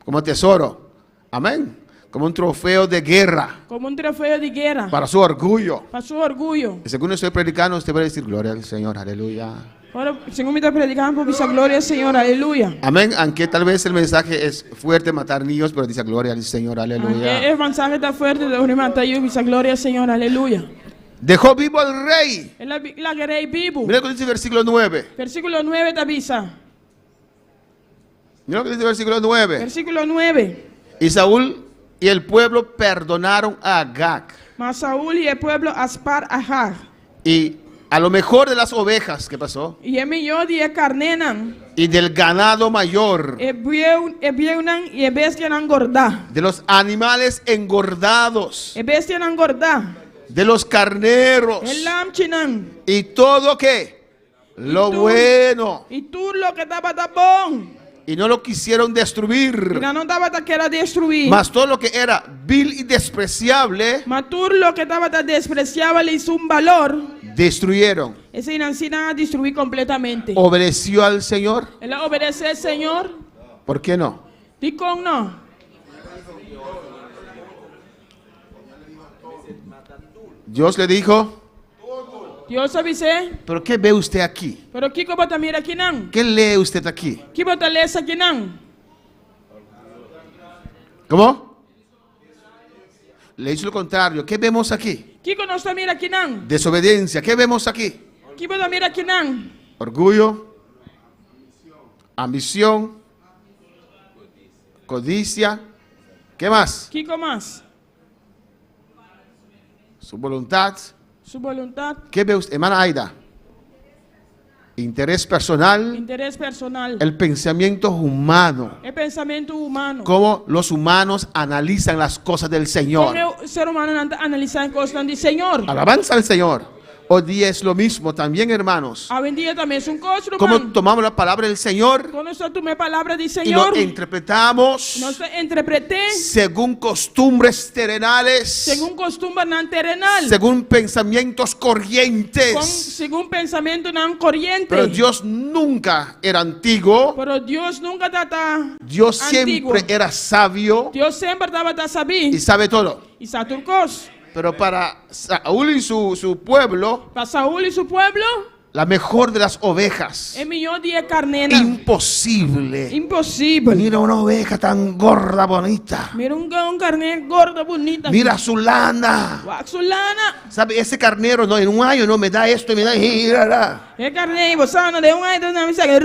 Como tesoro. Amén. Como un trofeo de guerra. Como un trofeo de guerra. Para su orgullo. Para su orgullo. Y según estoy predicando, usted va a decir gloria al Señor. Aleluya. Ahora, según me está predicando, por visa gloria al Señor, aleluya. Amén. Aunque tal vez el mensaje es fuerte, matar niños, pero dice gloria al Señor. Aleluya. El mensaje está fuerte, de un mata yo, visa gloria al Señor, aleluya. Dejó vivo al rey. Es la rey vivo. Mira lo que dice el versículo 9. Versículo 9 te avisa. Mira lo que dice el versículo 9. Versículo 9. Y Saúl y el pueblo perdonaron a Agag. Mas Saúl y el pueblo aspar a Agag. Y a lo mejor de las ovejas, ¿qué pasó? Y el millón de carnenan. Y del ganado mayor. El bieunan y el bestia nan gorda. De los animales engordados. El bestia nan gorda. De los carneros. El lamchinan. Y todo que lo tú- bueno. Y tú lo que estaba tapón. y no lo quisieron destruir. Ina não estava a querer destruir. Mas todo lo que era vil y despreciable Mas tudo lo que estava a despreciável e um valor, destruyeron. esse não se a destruir completamente. ¿Obedeció al Señor? Ela obedeceu ao Senhor. ¿Por qué no? Dico não. Dios le dijo, Deus avisou. ¿pero qué ve usted aquí? Pero que bota mira aqui não? ¿Qué lee usted aquí? Que bota lesa aqui não? ¿Cómo? Le hizo lo contrario. ¿Qué vemos aquí? Que nós mira aqui não? Desobediencia. ¿Qué vemos aquí? Que bota mira aqui não? Orgullo, ambición, codicia. ¿Qué más? Que mais? Su voluntad. Sua vontade, ¿Qué ve usted, hermana Aida? Interés personal, interesse personal, el pensamiento humano. é pensamento humano. Cómo los humanos analizan las cosas del Señor. Como o ser humano não analisar coisas do Senhor. Alabanza al Señor. Hoy día es lo mismo también, hermanos. Hoje em dia também é coisa Cómo humano. tomamos la palabra del Señor Quando eu tomei a palavra do y Senhor, lo interpretamos nós interpretei según costumbres terrenales, segundo costume não terrenal, según pensamientos corrientes. segundo pensamento não corrente. Pero Dios nunca era antiguo. Pero Deus nunca está Dios antiguo. siempre era sabio Deus sempre estava a y saber sabe todo. e sabe tudo coisa. Pero para Saúl y su pueblo, Para Saúl e seu pueblo, la mejor de las ovejas. é melhor dia carnena. Imposible. Impossível. Mira una oveja tan gorda, bonita. Mira carne gorda, bonita. Mira su lana. Waxulana. ¿Sabe? Ese carnero no, en un año no me da esto y me da. É carne, você não deu um aito, não me segue.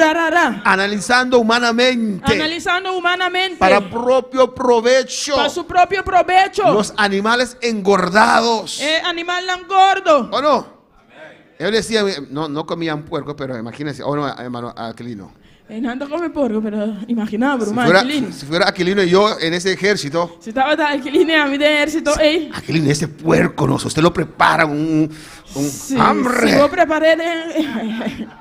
Analizando humanamente. Analisando humanamente. Para propio provecho. Para su propio provecho. Los animales engordados. É animal não gordo. ¿O no? Yo decía, no comían puerco, pero imagínense, o no, hermano Aquilino. Não come porco, pero imaginava, Si fuera Aquilino y yo en ese ejército, se estava Aquilino a mi de ejército, Aquilino, ese puerco, no, usted lo prepara hambre. Si vos preparé,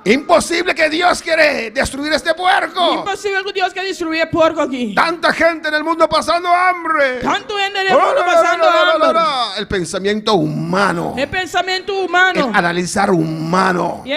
Imposible que Dios quiere destruir este puerco. impossível que Deus quer destruir o porco aqui. Tanta gente en el mundo pasando hambre. Tanto gente en el mundo pasando hambre. El pensamiento humano. É pensamento El humano. analizar humano. E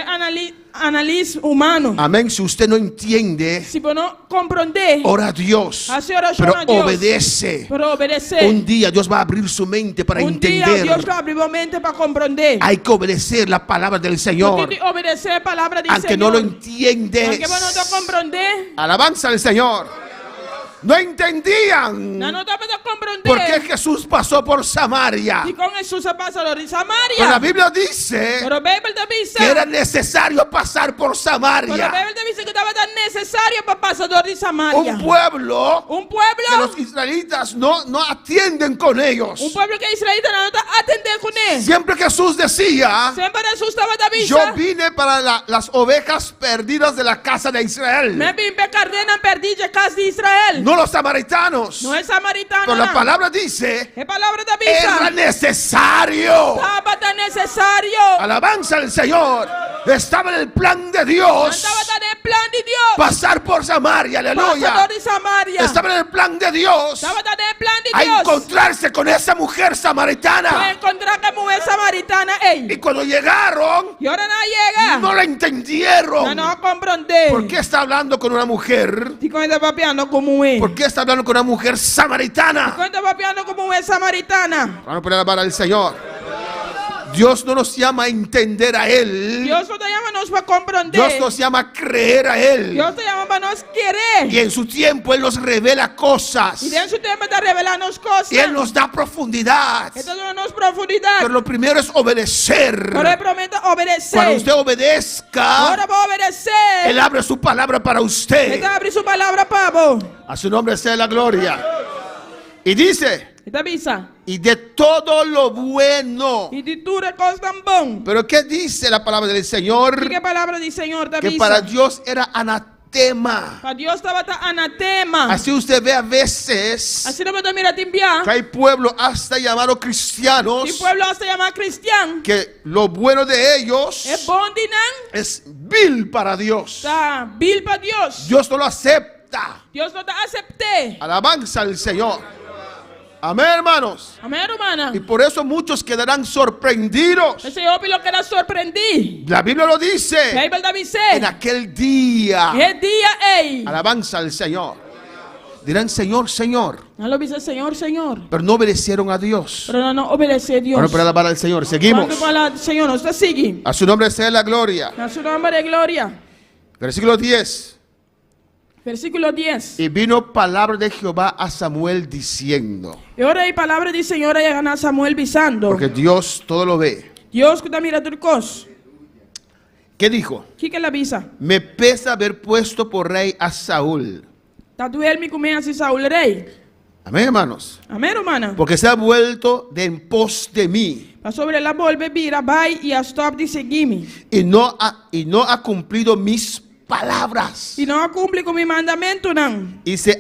analise humano. Amén. Si usted no entiende, Se você não compreender, ora a Dios. hace oração Pero a Deus. obedece. Pero obedecer. Un día Dios va a abrir su mente para Dia entender. Deus vai abrir a mente para compreender. Hay que obedecer la palabra del Señor. Porque obedecer a palavra de Aunque Senhor. no lo entiendes. Aunque você não compreender, Alabanza al Señor. No entendían não dá para compreender. por qué Jesús pasó por Samaria. E com Jesus passa de Pero la Samaria. Biblia dice Pero a Bíblia também diz que era necesario pasar por Pero a Samaria. Bíblia também diz que estava tão necessário para passador de Samaria. Un pueblo que pueblo, los israelitas no atienden con ellos. pueblo que israelita não está atendendo com ele. Siempre Jesús decía, Sempre Jesus estava da yo vista. vine para las ovejas perdidas de la casa de Israel. Me vim para Cardena perdida casa de Israel. No los samaritanos. Não é samaritano. Pero la não. palabra dice, É palavra da era vista. necesario. Estava tão necessário. Alabanza al Señor. Estaba en el plan de Dios Estava tão no plan de Deus. pasar por Samaria, aleluya. Passador de Samaria. Estaba en el plan de Dios Estava tão no plan de a Deus. encontrarse con esa mujer Para samaritana. encontrar com a mulher samaritana. Y cuando llegaron, E ora não chega. no la entendieron. Não compreender. ¿Por qué está hablando con una mujer? Ti conta papiando como é. ¿Por qué está hablando con una mujer samaritana? Conta papiando como é samaritana. Vamos a poner la mano al Señor. Dios no nos llama a entender a Él. Deus não te chama nós para compreender. Dios nos llama a creer a Él. Deus te chama para nós querer. Y en su tiempo Él nos revela cosas. E dentro do tempo está revelando coisas. Y Él nos da profundidad. Está dando profundidade. Pero lo primero es obedecer. Pero Ele promete obedecer. Cuando usted obedezca, Agora vou obedecer. Él abre su palabra para Ele usted. abre sua palavra para vos. A su nombre sea la gloria. Y dice, E te avisa. y de todo lo bueno. E de tudo é coisa tão bom. Pero ¿qué dice la palabra del Señor? E que a palavra do Senhor te Que avisa. para Dios era anatema. Para Deus estava anatema. Así usted ve a veces Assim não me mira timbiar. que hay pueblos hasta llamados cristianos E pueblo hasta llamar cristiano. que lo bueno de ellos É bom de não. es vil para Dios. Tá vil para Deus. Dios no lo acepta. acepta. Dios no te acepté. Alabanza al Señor. Amén, hermanos. Amén, hermana. Y por eso muchos quedarán sorprendidos. El Señor lo que nos sorprendí. La Biblia lo La dice. Biblia dice. En aquel día. El día, ey. Alabanza al Señor. Dirán, Señor, Señor. No lo dice Señor, Señor. Pero no obedecieron a Dios. Pero no obedece a Dios. Ahora para alabar al Señor. Seguimos. Cuando para el Señor, usted sigue. A su nombre sea la gloria. A su nombre de gloria. Versículo 10. Versículo 10. Y vino palabra de Jehová a Samuel diciendo. Y ahora hay palabra de Señor y a Samuel visando. Porque Dios todo lo ve. Dios que está mirando cos. ¿Qué dijo? ¿Qué que la visa? Me pesa haber puesto por rey a Saúl. Tatuel mi come así Saúl rey. Amén, hermanos. Amén, hermana. Porque se ha vuelto de en pos de mí. Pa sobre la volve vira, vai y a stop de seguirme. Y no ha cumplido mis palabras. Y no cumple con mi mandamiento, nan. Y se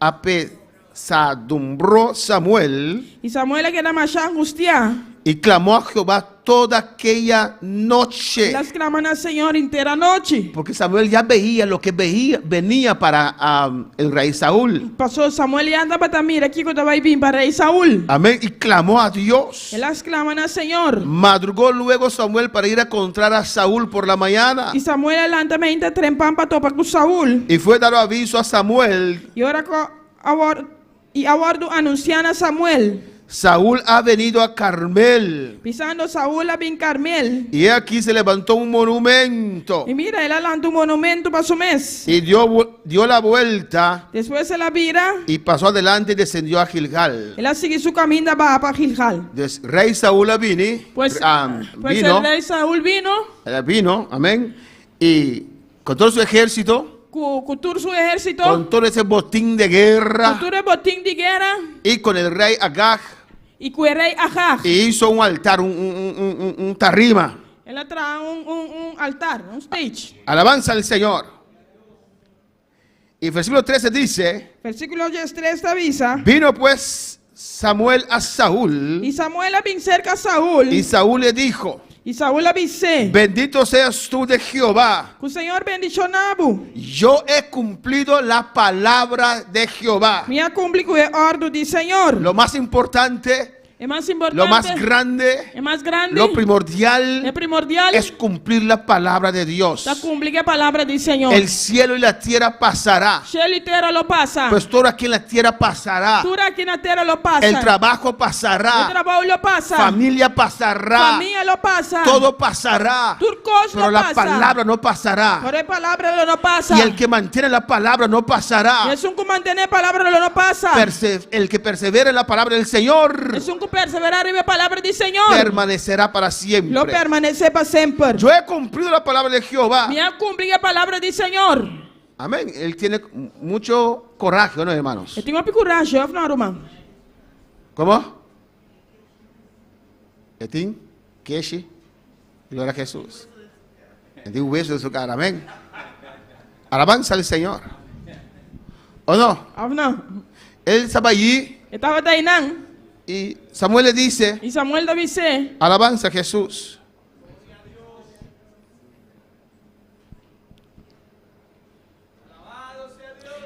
apesadumbró Samuel Y Samuel que era más angustia. y clamó a Jehová toda aquella noche. Las claman al Señor entera noche. Porque Samuel ya veía lo que venía para el rey Saúl. Pasó Samuel y anda para mira aquí cuando va a ir para rey Saúl. Amén. Y clamó a Dios. Y las claman al Señor. Madrugó luego Samuel para ir a encontrar a Saúl por la mañana. Y Samuel adelante trempan para topar con Saúl. Y fue dado aviso a Samuel. Y ahora abordo anuncian a Samuel. Saúl ha venido a Carmel. Pisando Saúl a bin Carmel. Y aquí se levantó un monumento. Y mira, él adelantó un monumento para su mes. Y dio la vuelta. Después se la vira. Y pasó adelante y descendió a Gilgal. Él sigue su camino va para Gilgal. Rey Saúl vino. Pues vino. el rey Saúl vino. Amén. Y con todo su ejército. Con todo su ejército. Con todo ese botín de guerra. Con todo el botín de guerra. Y con el rey Agag. Y con el rey Agag. Y hizo un altar, un tarima. Él trae un altar, un stage. Alabanza al Señor. Y versículo 13 dice. Versículo 3 avisa. Vino pues Samuel a Saúl. Y Samuel vino cerca a Saúl. Y Saúl le dijo. Y Saúl avisé. Bendito seas tú de Jehová. Que el Señor bendijo Nabu. Yo he cumplido la palabra de Jehová. Me ha cumplido el orden del Señor. Lo más importante. Es más importante. Lo más grande. Es más grande. Lo primordial. Es primordial. Es cumplir la palabra de Dios. La cumplir la palabra del Señor. El cielo y la tierra pasará. Cielo y tierra lo pasa. Pues todo aquí en la tierra pasará. Todo aquí en la tierra lo pasa. El trabajo pasará. El trabajo lo pasa. Familia pasará. Familia lo pasa. Todo pasará. Pero la palabra no pasará. Pero la palabra no pasa. Y el que mantiene la palabra no pasará. Es un que mantiene palabra no pasa. El que persevera en la palabra del Señor. Es un que perseverar en la palabra del Señor. Permanecerá para siempre. Lo permanece para siempre. Yo he cumplido la palabra de Jehová. Me ha cumplido la palabra del Señor. Amén. Él tiene mucho coraje, ¿no, hermanos? Eu tenho coragem, não, irmão? ¿Cómo? Etín, Keshi, gloria a Jesús. Etín, un beso de su cara, amén. Alabanza al Señor. ¿O no? Não. Él estaba allí. Estava daí, não. Y Samuel le dice. E Samuel deve ser. Alabanza a Jesús.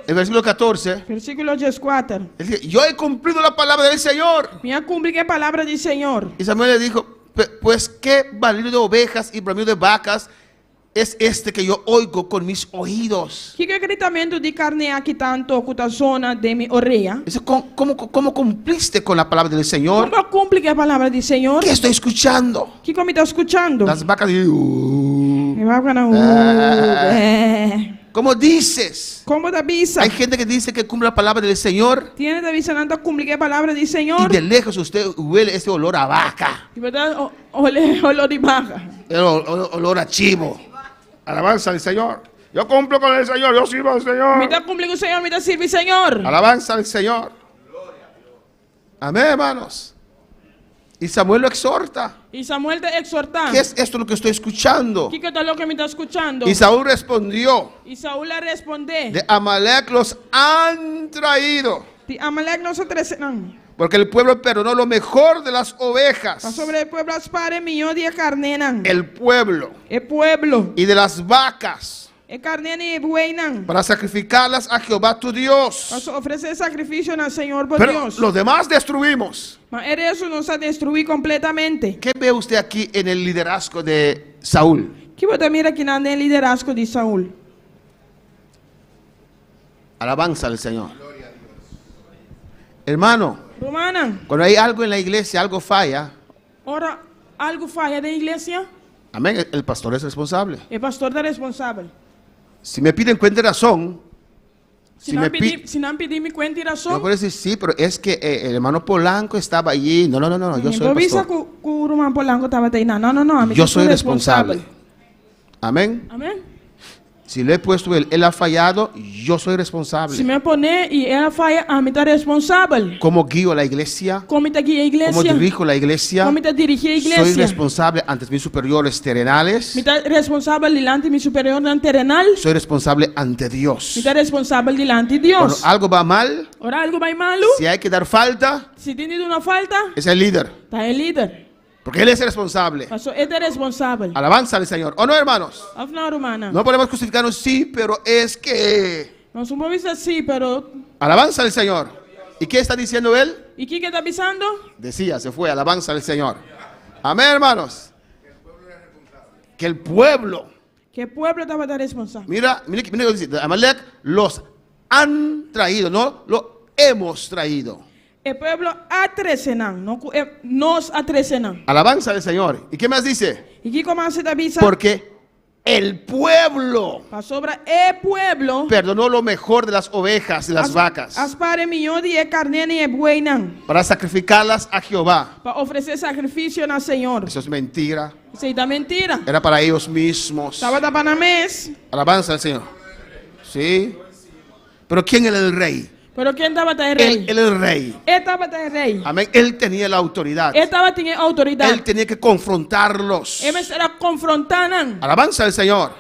El versículo 14. Versículo 14. Él dice, yo he cumplido la palabra del Señor. Me ha cumplido la palabra del Señor. Y Samuel le dijo, pues qué balido de ovejas y bramido de vacas es este que yo oigo con mis oídos. Que gritamento de carne aqui tanto com a zona de mi orelha? Dice, ¿cómo cumpliste con la palabra del Señor? Como cumpre a palavra do Senhor? ¿Qué estoy escuchando? Que como está escutando? Las vacas Me va ¿Cómo dices? Como da bisa? Hay gente que dice que cumple la palabra del Señor. Tiene da bisa não cumprir a palavra do Y Senhor? de lejos usted huele ese olor a vaca. E verdade, olho de barra. El olor a chivo. Alabanza al Señor. Yo cumplo con el Señor, yo sirvo al Señor. Me está cumplindo o Senhor, me está sirve o Senhor. Alabanza al Señor. Amén, hermanos. Y Samuel lo exhorta. E Samuel te exorta. ¿Qué es esto lo que estoy escuchando? Que é lo que me está escuchando? Y Saúl respondió, E Saúl le responde. de Amalek los han traído, De Amalek não se não. porque el pueblo perdonó lo mejor de las ovejas, Sobre o pueblo as pare minho de carne não. el pueblo E pueblo y de las vacas, E carne ni buey nan. para sacrificarlas a Jehová tu Dios. Para ofrecer sacrificio al Señor por Pero Dios. los demás destruimos. Mas eso nos ha destruido completamente. ¿Qué ve usted aquí en el liderazgo de Saúl? Que você mira aqui no liderazgo de Saúl. Alabanza al Señor. Hermano, Romana, cuando hay algo en la iglesia, algo falla, ora algo falla de iglesia, amén, el pastor es responsable. el pastor es responsable. Si me piden cuenta y razón, Si si não me pedir, piden, se não pedir me cuenta e yo razão, puedo decir, sí, pero es que el hermano Polanco estaba allí. No, yo soy el avisa pastor. que o Romano Polanco estava aí. Não, Yo soy responsable. Amén. Amém? Si le he puesto él ha fallado, yo soy Se responsable. me poner e ela falha, a mim está responsável. Como guío la iglesia, Como está aqui a como igreja, dirijo la iglesia, como está dirigir a soy igreja, responsable ante mis superiores terrenales, me está responsável diante de mi superior terrenal, soy responsable ante me Dios. está responsável diante de Cuando Deus. algo va mal, Ora algo vai malo, si hay que dar falta, se tem uma falta, es el líder, está el líder. porque él es el responsable. Pastor, ele é responsável. Alabanza al Señor. ¿O no, hermanos? Afinal, Romana, No podemos justificarnos, sí, pero es que... nós somos vistos assim, pero Alabanza al Señor. ¿Y qué está diciendo él? e que está avisando? Decía, se fue, alabanza al Señor. Amén, hermanos. Que el pueblo, Que o povo estava responsável. mira lo que dice, Amalek los han traído, no lo hemos traído. O povo atrecenam, nós atrecenam. Alabanza al Señor. ¿Y qué más dice? E que começa a avisar? Porque el pueblo Para sobre o povo, perdonó lo mejor de las ovejas y las vacas as para milhões de carne e boi não, para sacrificarlas a Jehová. para oferecer sacrifício ao Senhor. Eso es mentira. Isso aí tá mentira. Era para ellos mismos. Estava da Panamés, Alabanza al Señor. Sí. Pero ¿quién era el rey? pero quem estava até rei? Él era el rey. Ele estava até rei. Amén. Él tenía la autoridad. Ele estava tinha autoridade. Él tenía que confrontarlos. Ele estava confrontando. Alabanza al Señor.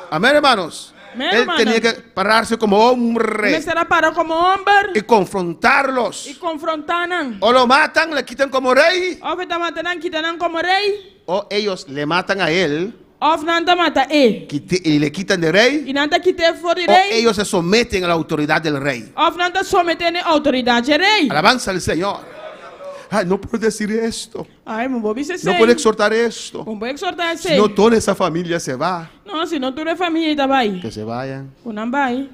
Amén, hermanos. Amén, Él hermano. tenía que pararse como Ele hombre será parado como homem y confrontarlos. e confrontando. O lo matan, le quitan como rey, Ou está matando, quitando como rei. o ellos le matan a él Ou não está matando ele. y le quitan de rey, E não está quitando fora de o rei. ellos se someten a la autoridad del rey. Ou não está sometendo a autoridade de rei. Alabanza al Señor. Ay, no puedo decir esto. Ai, não vou dizer No puedo exhortar esto. não vou exortar Si esse. no, toda esa familia se va. Não, se não tu é família, está vai. Que se vayan. Não vai.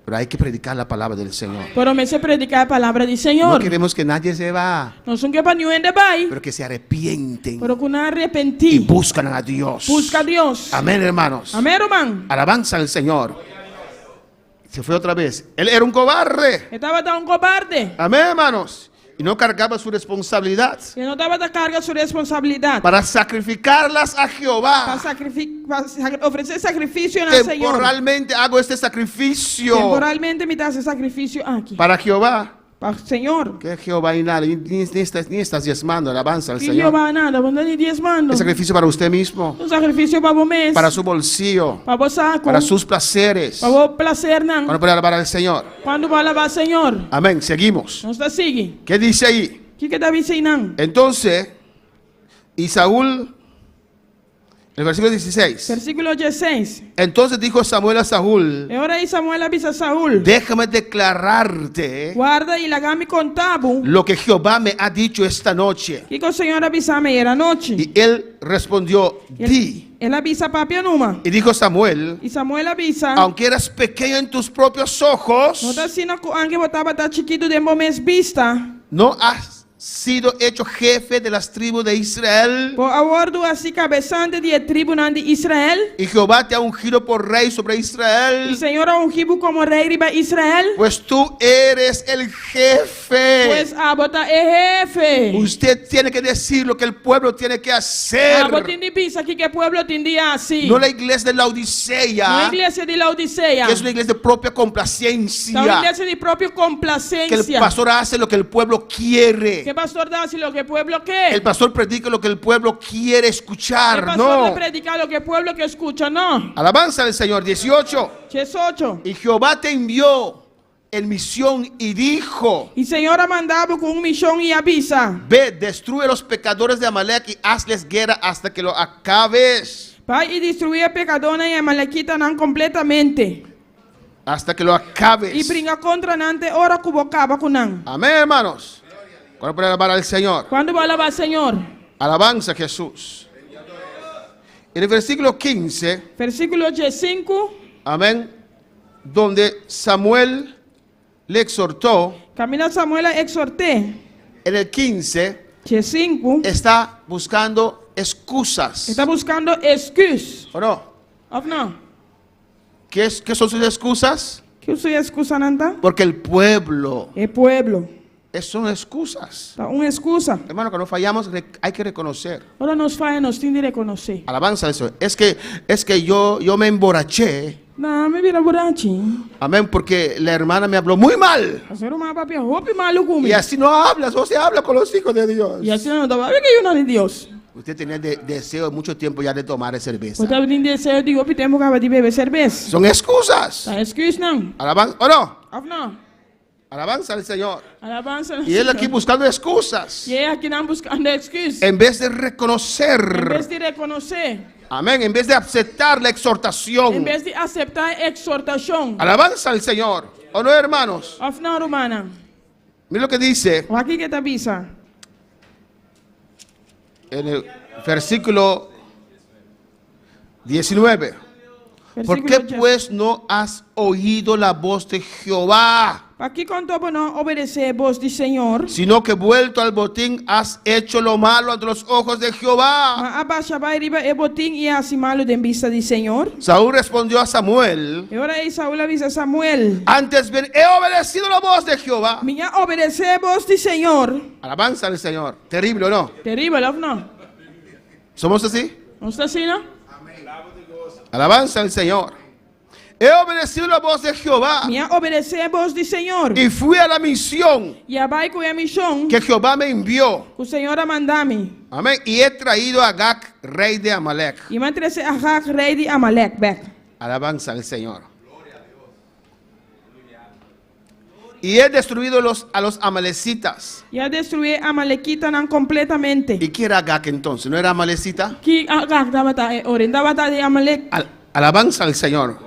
Pero hay que predicar la palabra del Señor. Pero me se predicar a palavra do No Senhor. queremos que nadie se va, Não são que para nenhum ainda vai. pero que se arrepienten Pero que não y arrepentir. buscan a Dios. Busca a Deus. Amén, hermanos. Amém, irmão? Alabanza al Señor. Se fue otra vez. Él era un cobarde. Estava tão cobarde. Amén, hermanos. Y no cargaba su responsabilidad Ele não estava da carga sua responsabilidade. para sacrificarlas a Para Jehová. oferecer sacrifício ao Senhor. Temporalmente hago este sacrificio Temporalmente me dá esse sacrifício aqui. para Jehová. Para o Senhor. Que Jehová y nada, ni estás diezmando, alabanza al Que Señor. Jeová nada, vamos dar diezmando. El sacrificio para usted mismo, Um sacrifício para o mês. para su bolsillo, Para o saco. para sus placeres. Para o prazer não. Cuando puede alabar al Señor. Quando vai lavar Senhor. Amén, seguimos. Não está sigue. ¿Qué dice ahí? O que está ensinando? Entonces, y Saúl, el versículo 16. Versículo 16. Entonces dijo Samuel a Saúl, E ora aí Samuel avisa Saúl. déjame declararte Guarda e lagar-me contabo. lo que Jehová me ha dicho esta noche. Que o Senhor avisa-me era noite. Y él respondió, di. Ele avisa papi numa. Y dijo Samuel, E Samuel avisa. aunque eras pequeño en tus propios ojos, Não está assim que angue botava tá chiquito de momento vista. no has sido hecho jefe de las tribus de Israel. Por acordo assim cabeçante de tribo de Israel. Y Jehová te ha ungido por rey sobre E Israel. Senhor ungiu como rei de Israel. Pues tú eres el jefe. Pues a botar é jefe. Usted tiene que decir lo que el pueblo tiene que hacer. A botar de pisa aqui que o povo tindia assim. No la iglesia de Na Laodicea, igreja de Laodiceia. que es una iglesia de propia Na complacencia. igreja de própria Que el complacência. pastor hace lo que el pueblo quiere. Que pastor dá assim lo que o povo quer. El pastor predica lo que el pueblo quiere El escuchar. pastor No. de predicar lo que o povo que escucha, não. Alabanza del Señor. 18. 18. Y Jehová te envió en misión y dijo, E Senhor a mandava com missão e avisa. ve, destruye los pecadores de Amalek y hazles guerra hasta que lo acabes. Vai y destruye a pecadona y a malaquita nan completamente. hasta que lo Y acabes. brinca contra nante ora kubokaba kunan. Amén, hermanos. ¿Cuándo puede alabar al Señor? Cuando va a alabar al Señor. Alabanza a Jesús. En el versículo 15, Versículo 5. amén, donde Samuel le exhortó, Camina Samuel a exhorté. en el 15 5. está buscando excusas. Está buscando excuse. ¿O no? Of no? ¿Qué son sus excusas? Que usted excusa nanta? Porque el pueblo, El pueblo. son excusas. Está una excusa. Hermano, cuando fallamos hay que reconocer. Ahora nos falla, nos tiene que reconocer. Alabanza a eso. Es que yo me emborraché. Na, me vira borrachi. Amén, porque la hermana me habló muy mal. Hacer uma papi, hopi maluco. Y así no hablas, o se habla con los hijos de Dios. Y así no estaba que yo no de Dios. Usted tenía deseo mucho tiempo ya de tomar cerveza. Pues también deseo digo, hopi temo que de beber cerveza. Son excusas. La excuse no. Alabanza, ¿o no? Of no? Alabanza al Señor. Alabanza. Y él aquí buscando excusas. Y aquí están buscando excuse. En vez de En reconocer. vez de reconocer. Amén. En vez de aceptar la En exhortación. vez de aceptar exhortación. Alabanza al Señor. ¿O no, hermanos? Of no, hermana. Mira lo que dice O aquí que te avisa. en el versículo 19. ¿Por qué Versículo pues no has oído la voz de Jehová? Aquí contó por no obedecer voz del Señor. Sino que vuelto al botín has hecho lo malo ante los ojos de Jehová. Ma abaixa vai riba e botim e assim malo de vista del Señor. Saúl respondió a Samuel: E ora aí Saúl avisa Samuel. antes bien he obedecido la voz de Jehová. Minha obedecer voz del Señor. Alabanza al Señor. Terrible, ¿o no? Terrible, of no? ¿Somos así? Não está assim, não? Alabanza al Señor. He obedecido la voz de Jehová Minha obedecer voz del Señor. y fui a la misión E a vai com a missão que Jehová me envió. que o Senhor a mandar-me. Amén. Y he traído a Agag, rey de Amalek. E manter-se Agag, rei de Amalek, back. Alabanza al Señor. Y he destruido a los amalecitas. E a destruir Amalequita não completamente. ¿Y quién era Agag entonces? ¿No era amalecita? Que Agag orientava de Amalek. Alabanza al Señor.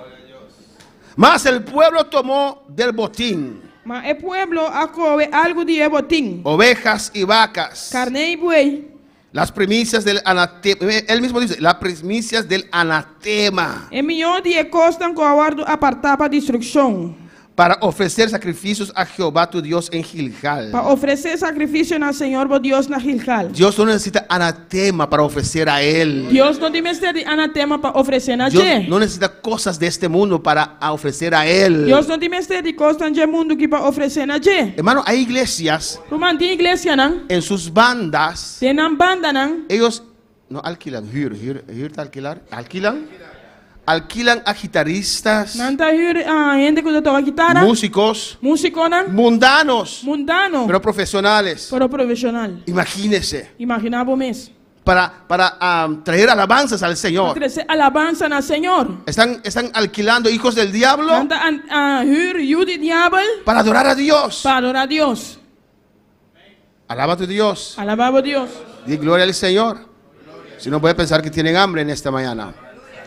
Mas el pueblo tomó del botín Mas o pueblo acobe algo de botim. ovejas y vacas, Carne e buey. las primicias del anatema. Él mismo dice, las primicias del anatema, E melhor de costam com a guarda apartar para destruição. para ofrecer sacrificios a Jehová tu Dios en Gilgal. Para oferecer sacrifício ao Senhor, bo Deus na Gilgal. Dios no necesita anatema para ofrecer a Él. Deus não tem mestre de anatema para oferecer na Dios gente. no necesita cosas de este mundo para ofrecer a Él. Deus não tem mestre de costas de mundo que para oferecer na gente. Hermano, hay iglesias Roman tem igreja não? en sus bandas. Tem na banda não? Ellos no alquilan, alquilan a guitarristas, Nanta hur gente que toca guitarra. músicos, Músico não? mundanos, Mundano. pero profesionales. Pero profissional. Imagínese, Imaginava mesmo. para traer alabanzas al Señor. Trazer alabança na Senhor. Están alquilando hijos del diablo Nanta hur jude diabo para adorar a Dios. para adorar a Deus. Alaba a tu Dios. Alabava a Deus. Di gloria al Señor. Si no puede pensar que tienen hambre en esta mañana.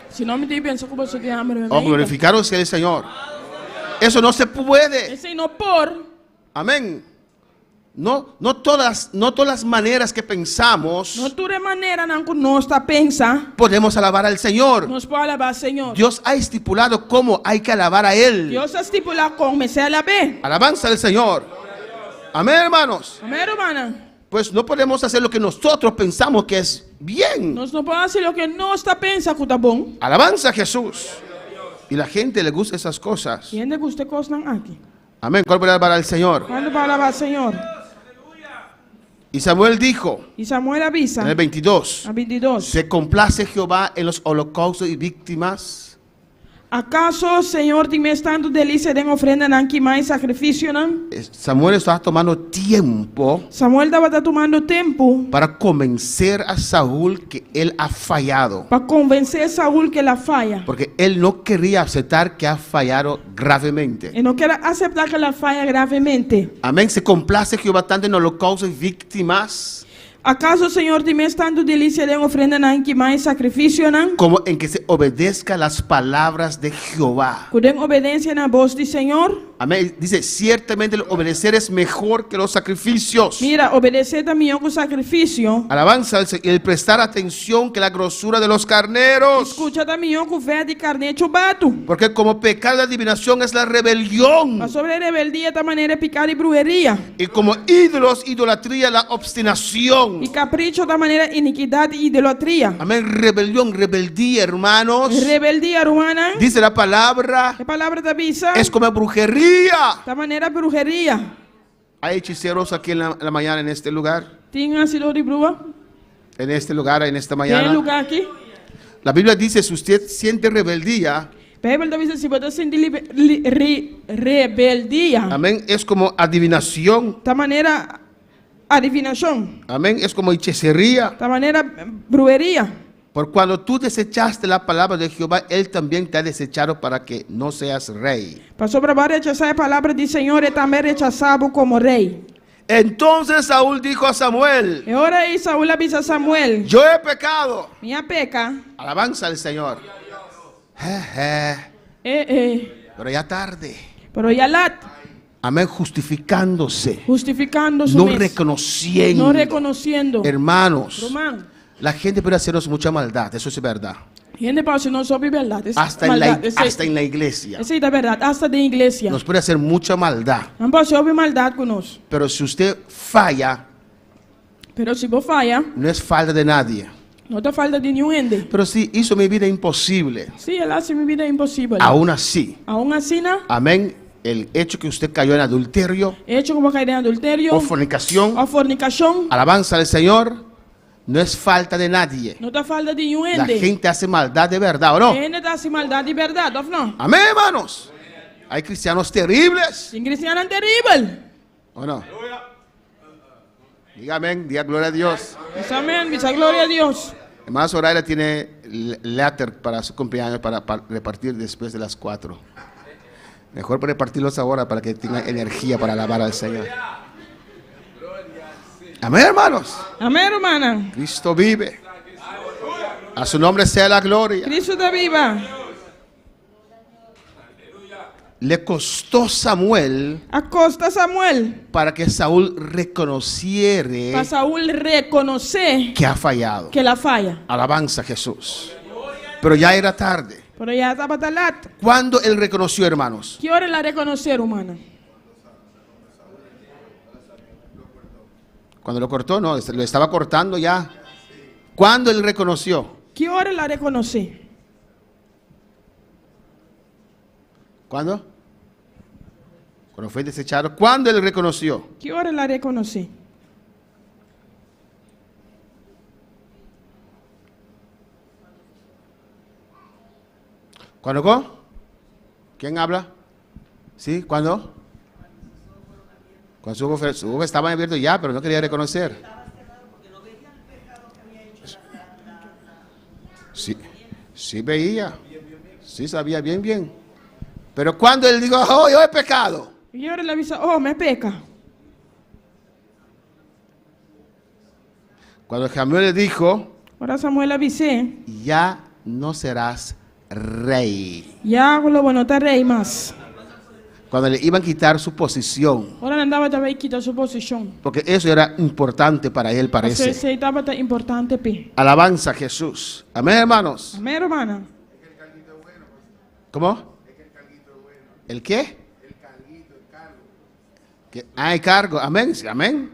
Se não me tem pensa que você tem hambre. O glorificaros el Señor. Eso no se puede. Esse não por. Amén. No todas las maneras que pensamos Não toda maneira não que nós está pensa. podemos alabar al Señor. Nós podemos alabar o Senhor. Dios ha estipulado cómo hay que alabar a Él. Deus estipula como se alabar. Alabanza al Señor. Amén, hermanos. Amém, hermana? Pues no podemos hacer lo que nosotros pensamos que es bien. Nós não podemos fazer o que nós está pensa que está bom. Alabanza a Jesús. Y la gente le gusta esas cosas. E ainda que você costa aqui. Amén. ¿Cuál puede alabar al Señor? Quando vai alabar o Senhor? Y Samuel dijo E Samuel avisa. en el 22. A 22. ¿Se complace Jehová en los holocaustos y víctimas? ¿Acaso o Senhor tem tanto delícia de ofrenda não que mais sacrifício não? Samuel estaba tomando tiempo Samuel estava tomando tempo para convencer a Saúl que él ha fallado. para convencer Saúl que ela falha. Porque él no quería aceptar que ha fallado gravemente. E não quer aceitar que ela falha gravemente. Amén. Se complace Jehová tanto en holocaustos y víctimas. ¿Acaso, Señor, te me tanto delicia de ofrenda nan que más sacrificio nan? como en que se obedezca las palabras de Jehová. Kuden obediencia na voz de Señor. Amén. Dice, ciertamente el obedecer es mejor que los sacrificios. Mira, obedecer también con sacrificio. Alabanza al Señor, y el prestar atención que la grosura de los carneros. Escucha también con fe de carne chubato. Porque como pecado de adivinación es la rebelión. Pa sobre rebeldía de manera pecado y brujería. Y como ídolos, idolatría, la obstinación. Y capricho de manera iniquidad y idolatría. Amén. Rebelión, rebeldía, hermanos. Rebeldía romana. Dice la palabra, ¿Qué palabra te avisa? es como brujería. De manera brujería. Hay hechiceros aquí en la mañana en este lugar. ¿Tiene sido de bruja? En este lugar, en esta ¿Tiene mañana. lugar aquí? La Biblia dice, si usted siente rebeldía, Biblia te dice si vos sientes rebeldía. amén, es como adivinación. De manera adivinación. Amén, es como hechicería. De manera brujería. Por cuando tú desechaste la palabra de Jehová, Él también te ha desechado para que no seas rey. Para sobre rechazar la palabra del Señor y también rechazado como rey. Entonces Saúl dijo a Samuel, Y ahora ahí Saúl avisa a Samuel. yo he pecado. Mía peca. Alabanza al Señor. Pero ya tarde. Pero ya lat. Amén, justificándose. Justificando su No mes. reconociendo. No reconociendo. Hermanos, Román. la gente puede hacernos mucha maldad, eso es verdad. Gente para si no sabe verdad. Es Hasta maldad. hasta en la iglesia. Esa es la verdad. Hasta de iglesia. Nos puede hacer mucha maldad. No pasa obvio maldad con nosotros. Pero si usted falla, Pero si vos falla, no es falta de nadie. no te falta de ningún ende. Pero si hizo mi vida imposible, Sí, él hace mi vida imposible. aún así, Aún así, ¿no? amén, el hecho que usted cayó en adulterio He hecho como caer en adulterio o fornicación, o fornicación. alabanza al Señor, no es falta de nadie. No te falta de ningún La ende. gente hace maldad de verdad, ¿o no? Gente te hace maldad de verdad, ¿o no? Amén, hermanos. Hay cristianos terribles, Sin cristiano terrible. ¿o no? Diga amén, diga gloria a Dios. Amén, mucha gloria a Dios. Hermana Soraya tiene letter para su cumpleaños para repartir después de las 4. Mejor repartirlos ahora para que tengan energía para alabar al Señor. Amén, hermanos. Amén, hermana. Cristo vive. A su nombre sea la gloria. Cristo te viva. Le costó Samuel Acosta Samuel. para que Saúl reconociere Para Saúl reconocer que ha fallado. que la falla. Alabanza a Jesús. Pero ya era tarde. Pero ya estaba talat. ¿Cuándo él reconoció, hermanos? ¿Qué hora la reconocer, humana? Cuando lo cortó, no, lo estaba cortando ya. ¿Cuándo él reconoció? ¿Qué hora la reconocí? ¿Cuándo? Cuando fue desechado. ¿Cuándo él reconoció? ¿Qué hora la reconocí? ¿Cuándo? ¿Cómo? ¿Quién habla? ¿Sí? ¿Cuándo? Cuando sus ojos estaban abiertos ya, pero no quería reconocer. Sí, sí veía. Sí sabía bien. Pero cuando él dijo, oh, yo he pecado. ¿Qué hora la avisa? Oh, me peca. Cuando Samuel le dijo, Ahora Samuel avisé. ya no serás rey. Ya lo bueno te rey más. Cuando le iban a quitar su posición. Ahora andaba también quitar su posición. Porque eso era importante para él, parece. Eso estaba tan importante, pi. Alabanza a Jesús. Amén, hermanos. Amén, hermana. ¿Cómo? ¿El qué? El cargo. El cargo. Amén. Sí, amén.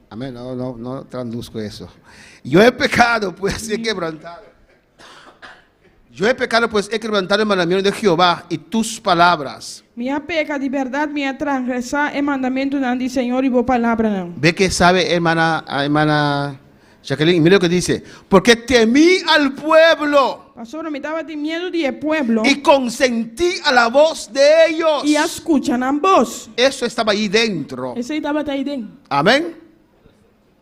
Amén. No traduzco eso. Yo he pecado, pues he quebrantado. Yo he pecado, pues he quebrantado el mandamiento de Jehová y tus palabras. Minha peca de verdade, minha transgressar é mandamento não de Senhor e boa palavra não. Ve que sabe, hermana Jacqueline, mira lo que dice. Porque temí al pueblo Pastor, me estava de medo de pueblo y consentí a la voz de ellos. e escuta na voz. Eso estaba ahí dentro. Esse estava aí dentro. Amén.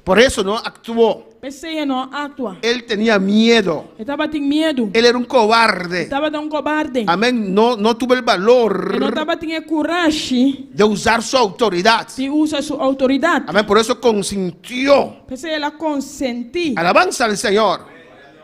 Por eso no actuó. Pese no actua. Él tenía miedo. Estaba tin medo. Él era un cobarde. Estaba tão cobarde. Amén. No tuvo el valor Ele não estava tinha coragem de usar su autoridad. de usar sua autoridade. Amén. Por eso consintió. Pese ela consentir. Alabanza al Señor.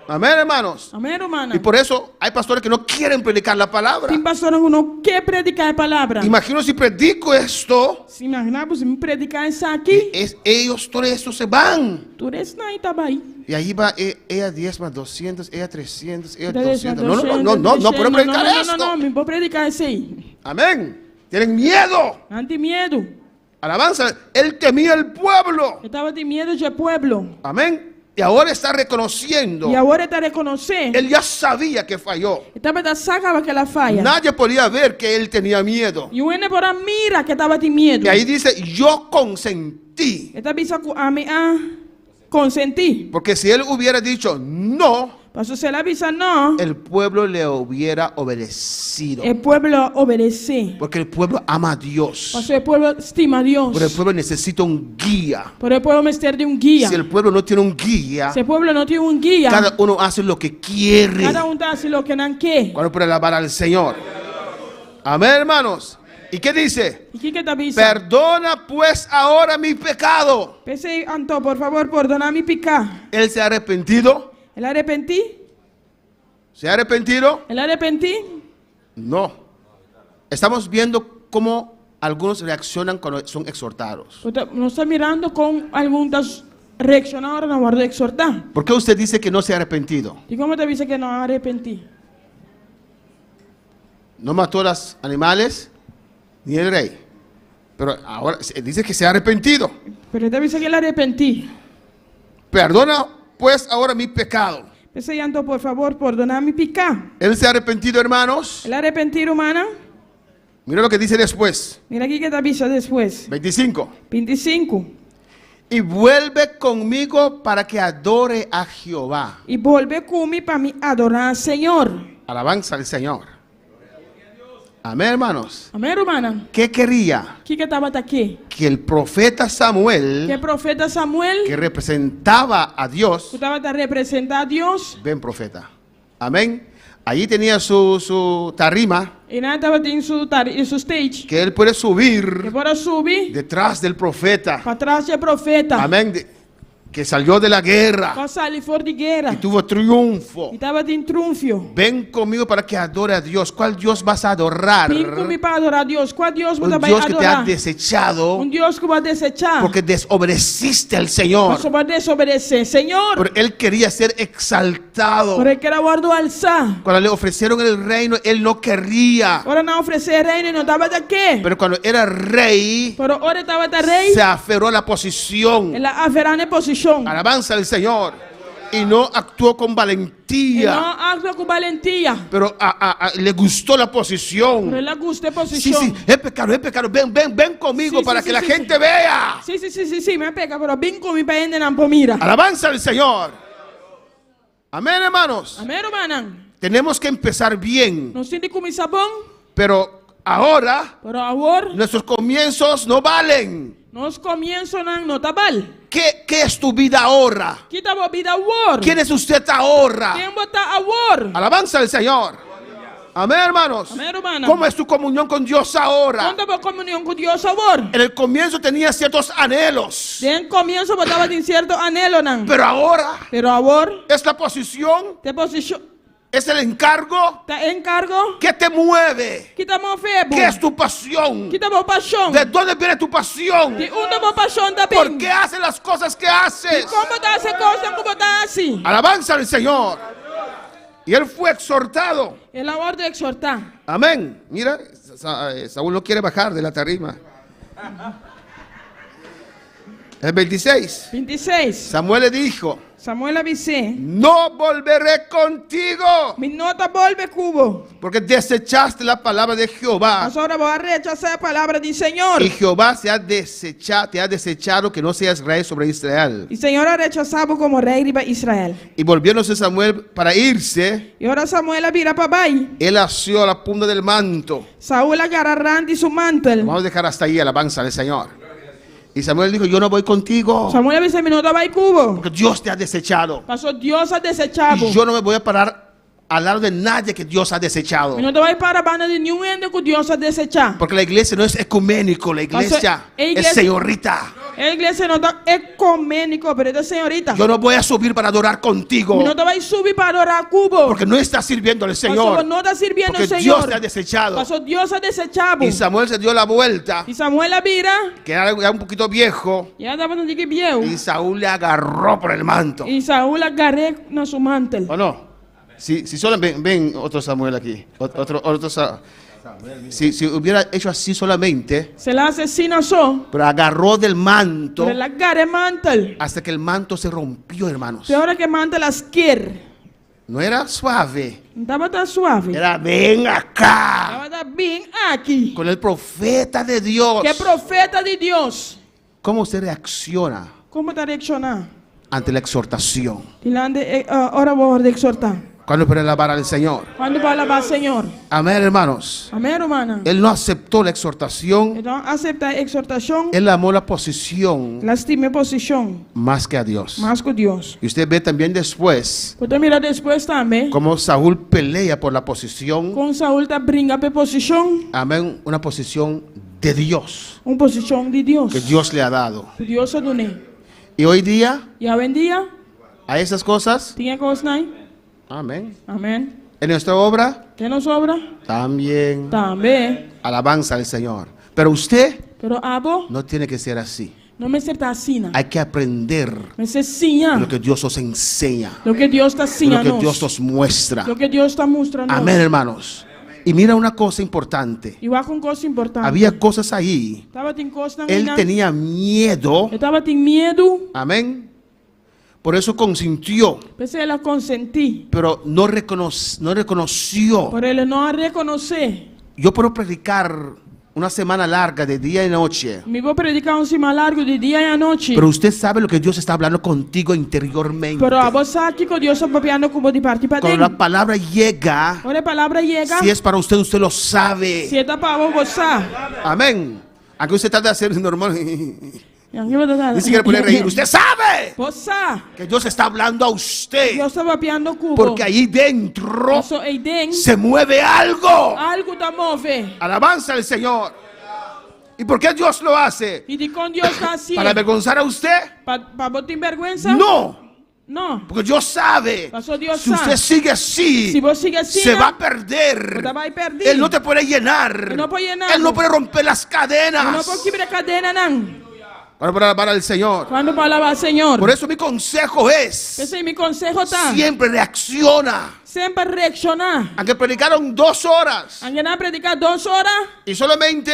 Amén, hermanos. Amém, hermana. Y por eso hay pastores que no quieren predicar la palabra. Tem pastores que não quer predicar a palavra. Imagino si predico esto, Se imaginamos me predicar isso aqui, ellos todos estos se van. tudo isso não estava aí. Y ahí va ella 10 más 200, ella 300, ella Entonces, 200. No puedo predicar esto. Não, me vou predicar isso aí. Amén. Tienen miedo. Ante medo. Alabanza. Él temía el pueblo. Eu estava de medo do pueblo. Amén. Y ahora está reconociendo. E agora está reconhecendo. Él ya sabía que falló. Estava da sacava aquela falha. Nadie podía ver que él tenía miedo. E o ene por a mira que estava de medo. Y ahí dice, yo consentí. Estava bisa com a me a consentir. Porque si él hubiera dicho no, Pastor, se ela avisa não, el pueblo le hubiera obedecido. o pueblo obedece. Porque el pueblo ama a Dios. Pastor, o pueblo estima a Deus. Porque el pueblo necesita un guía. Por o pueblo mestre de um guia. Si el pueblo no tiene un guía, Se o pueblo não tem um guia, cada uno hace lo que quiere. cada um está lo que não quer. Cuando puede alabar al Señor. Amén, hermanos. ¿Y qué dice? E que está avisa? Perdona pues ahora mi pecado. Pensei, Antô, por favor, perdona mi pecado. Él se ha arrepentido. El arrepentí? ¿Se ha arrepentido? El arrepentí? No. Estamos viendo cómo algunos reaccionan cuando son exhortados. Nos está mirando con algunas reaccionadas na hora de exhortar. ¿Por qué usted dice que no se ha arrepentido? E como te avisa que não arrepentí? No mató a los animales ni el rey. Pero ahora dice que se ha arrepentido. Pero te avisa que el arrepentí. Perdona pues ahora mi pecado. Pensei, Antô, por favor, perdona mi pecado. Él se ha arrepentido, hermanos. El arrepentir, humana. Mira lo que dice después. Mira aquí que te avisa después. 25. 25. Y vuelve conmigo para que adore a Jehová. E volve comigo para me adorar al Señor. Alabanza al Señor. Amén, hermanos. Amém, humana? ¿Qué quería? Que estava aqui? Que el profeta Que Samuel, profeta Samuel, que representaba a Dios, que estava a representar a Deus, ven profeta. Amén. Allí tenía su tarima, e nada estava em seu stage. que él puede Que subir para subir detrás del profeta. para trás do profeta. Amén. Que salió de la guerra Para sair fora de guerra. y tuvo triunfo. E estava em triunfo. Ven conmigo para que adore a Dios. ¿Cuál Dios vas a adorar? Vem comigo para adorar a Deus. Qual Deus você Un vai Dios que te ha adorar? desechado Deus que vai desechar. porque desobedeciste al Señor. Você vai desobedecer. Senhor, Porque él quería ser exaltado. porque era guardo alçar. Cuando le ofrecieron el reino, él no quería. Agora não oferecer reino, não estava daqui. Pero cuando era rey, Pero agora estava da rei. se aferró a la posición. Ela haverá na posição. Alabanza al Señor. Y no actuó con E valentía. não atua com valentia. Pero le gustó la Pero posición. ela gusta de Sí, posição. sí, es pecado. Ven conmigo Sí, para sí, que sí, la sí, gente sí. vea. Sí, me pega, pero vem comigo para gente não mira. Alabanza al Señor. Amén, hermanos. Amém, hermana? Tenemos que empezar bien. Nós temos que começar bom, Pero ahora pero agora nuestros comienzos no valen. nós começamos não tá bal. ¿Qué es tu vida ahora? Que tá a vida agora? ¿Quién es usted ahora? Quem botar agora? Alabanza al Señor. Amén, hermanos. Amém, hermana? ¿Cómo es tu comunión con Dios ahora? Quando a comunhão com Deus agora? En el comienzo tenía ciertos anhelos, Desde começo botava em certo anelo não. pero ahora Pero agora es la posición, te posição es el encargo. tá encargo. ¿Qué te mueve? Que tá mó febo. ¿Qué es tu pasión? Que tá mó paixão. ¿De dónde viene tu pasión? De onde mó paixão tá ¿Por bem? qué haces las cosas que haces? Como tá essa coisa como tá assim? Alabanza al Señor. Y él fue exhortado. É a hora de exortar. Amén. Mira, Saúl no quiere bajar de la tarima. El 26. 26. Samuel le dijo, Samuel avisé. no volveré contigo, Mi nota volve cubo. porque desechaste la palabra de Jehová. Mas ahora voy a rechazar la palabra del Señor. Y Jehová te ha desechado que no seas rey sobre Israel. Y Señor ha rechazado como rey de Israel. Y volviéndose Samuel para irse, Y ahora Samuel vira para Bai. él asió la punta del manto. Saúl agarrarán de su mantel. Vamos a dejar hasta ahí, alabanza del Señor. Y Samuel dijo, yo no voy contigo, Samuel avise mi nota vai cubo. porque Dios te ha desechado. Pastor Dios ha desechado. Y yo no me voy a parar al lado de nadie que Dios ha desechado. Mi nota vai para banda de nenhum ende que Dios ha desechado. Porque la iglesia no es ecuménico, la iglesia es señorita. A igreja não está ecumênico, pero esta senhorita. Yo no voy a subir para adorar contigo, Mi nota vai subir para adorar cubo. porque no estás sirviendo al Pastor, Señor, no está sirviendo porque al Dios Señor. te ha desechado. Pastor, Dios ha desechado. Y Samuel se dio la vuelta, Y Samuel la vira. que era ya un poquito viejo, Ya estaba no diga viejo. y Saúl le agarró por el manto. Y Saúl agarré na su mantel. ¿O no? Si solo ven otro Samuel aquí, si hubiera hecho así solamente, Se la asesina so. pero agarró del manto Pero la agarré mantel. hasta que el manto se rompió, hermanos. Peor que mantel las quiere. No era suave, Não estava tão suave. era ven acá, Estava tá bem aqui. con el profeta de Dios. Que é profeta de Deus. ¿Cómo usted reacciona Como está reaccionar? ante la exhortación? Dilante, ora vou de exortar. Cuando puede alabar al Señor. Quando vai alabar Senhor. Amén, hermanos. Amém, hermana. Él no aceptó la exhortación, Então, acepta a exortação. él amó la posición Lastima a posição. más que a Dios. Mais que Deus. Y usted ve también después Quando mira depois também. cómo Saúl pelea por la posición, Com Saúl tá brinca pe posição. amén, una posición de Dios Posição de Deus. que Dios le ha dado. Que Deus adone. Y hoy día, E a vendia. a esas cosas, Tinha coisa aí. amén, Amém. en nuestra obra Que nos sobra? también Também. alabanza al Señor. Pero usted Pero abo, no tiene que ser así. não me acerta assim. Hay que aprender Me se sinha. lo que Dios os enseña, Lo que Deus está lo ensinando. que Dios os muestra. Lo que Deus está mostrando. Amén, hermanos. Y mira una cosa importante. Igual com coisa importante. Había cosas ahí. Tava tem coisa Él tenía miedo. Eu tava tem medo. Amén. Por eso consintió, Pensei ela consenti. pero no reconoció. Por ele não a reconhecer. Yo puedo predicar una semana larga de día y noche, Me vou predicar cima largo de dia e a noite. pero usted sabe lo que Dios está hablando contigo interiormente. Pero a você aqui que Deus está papiando como de parte para Cuando la dentro. palabra llega, Ora a palavra chega. si es para usted, usted lo sabe. Se está para você. Amén. Aunque usted trate de hacer normal, E aqui vai dar. ni siquiera puede reír. Usted sabe Você. que Dios está hablando a usted, Deus está papiando cubo. porque ahí dentro Isso aí dentro. se mueve algo. Algo está move. Alabanza al Señor. ¿Y por qué Dios lo hace? E de quando Deus está assim. ¿Para avergonzar a usted? Para botar vergüenza? No, Não. porque Dios sabe, Pastor, Dios si sabe. usted sigue así, Se você sigue assim, se va a perder. Você vai perder. Él no te puede llenar. Él no puede llenar. Él no puede romper las não cadenas. pode quebrar cadena, não. Para alabar al Señor. Quando para alabar Senhor. Por eso mi consejo es, Esse é meu conselho, tá? siempre reacciona. Sempre reaccionar. Aunque predicaron 2 horas Alguém vai predicar 2 horas y solamente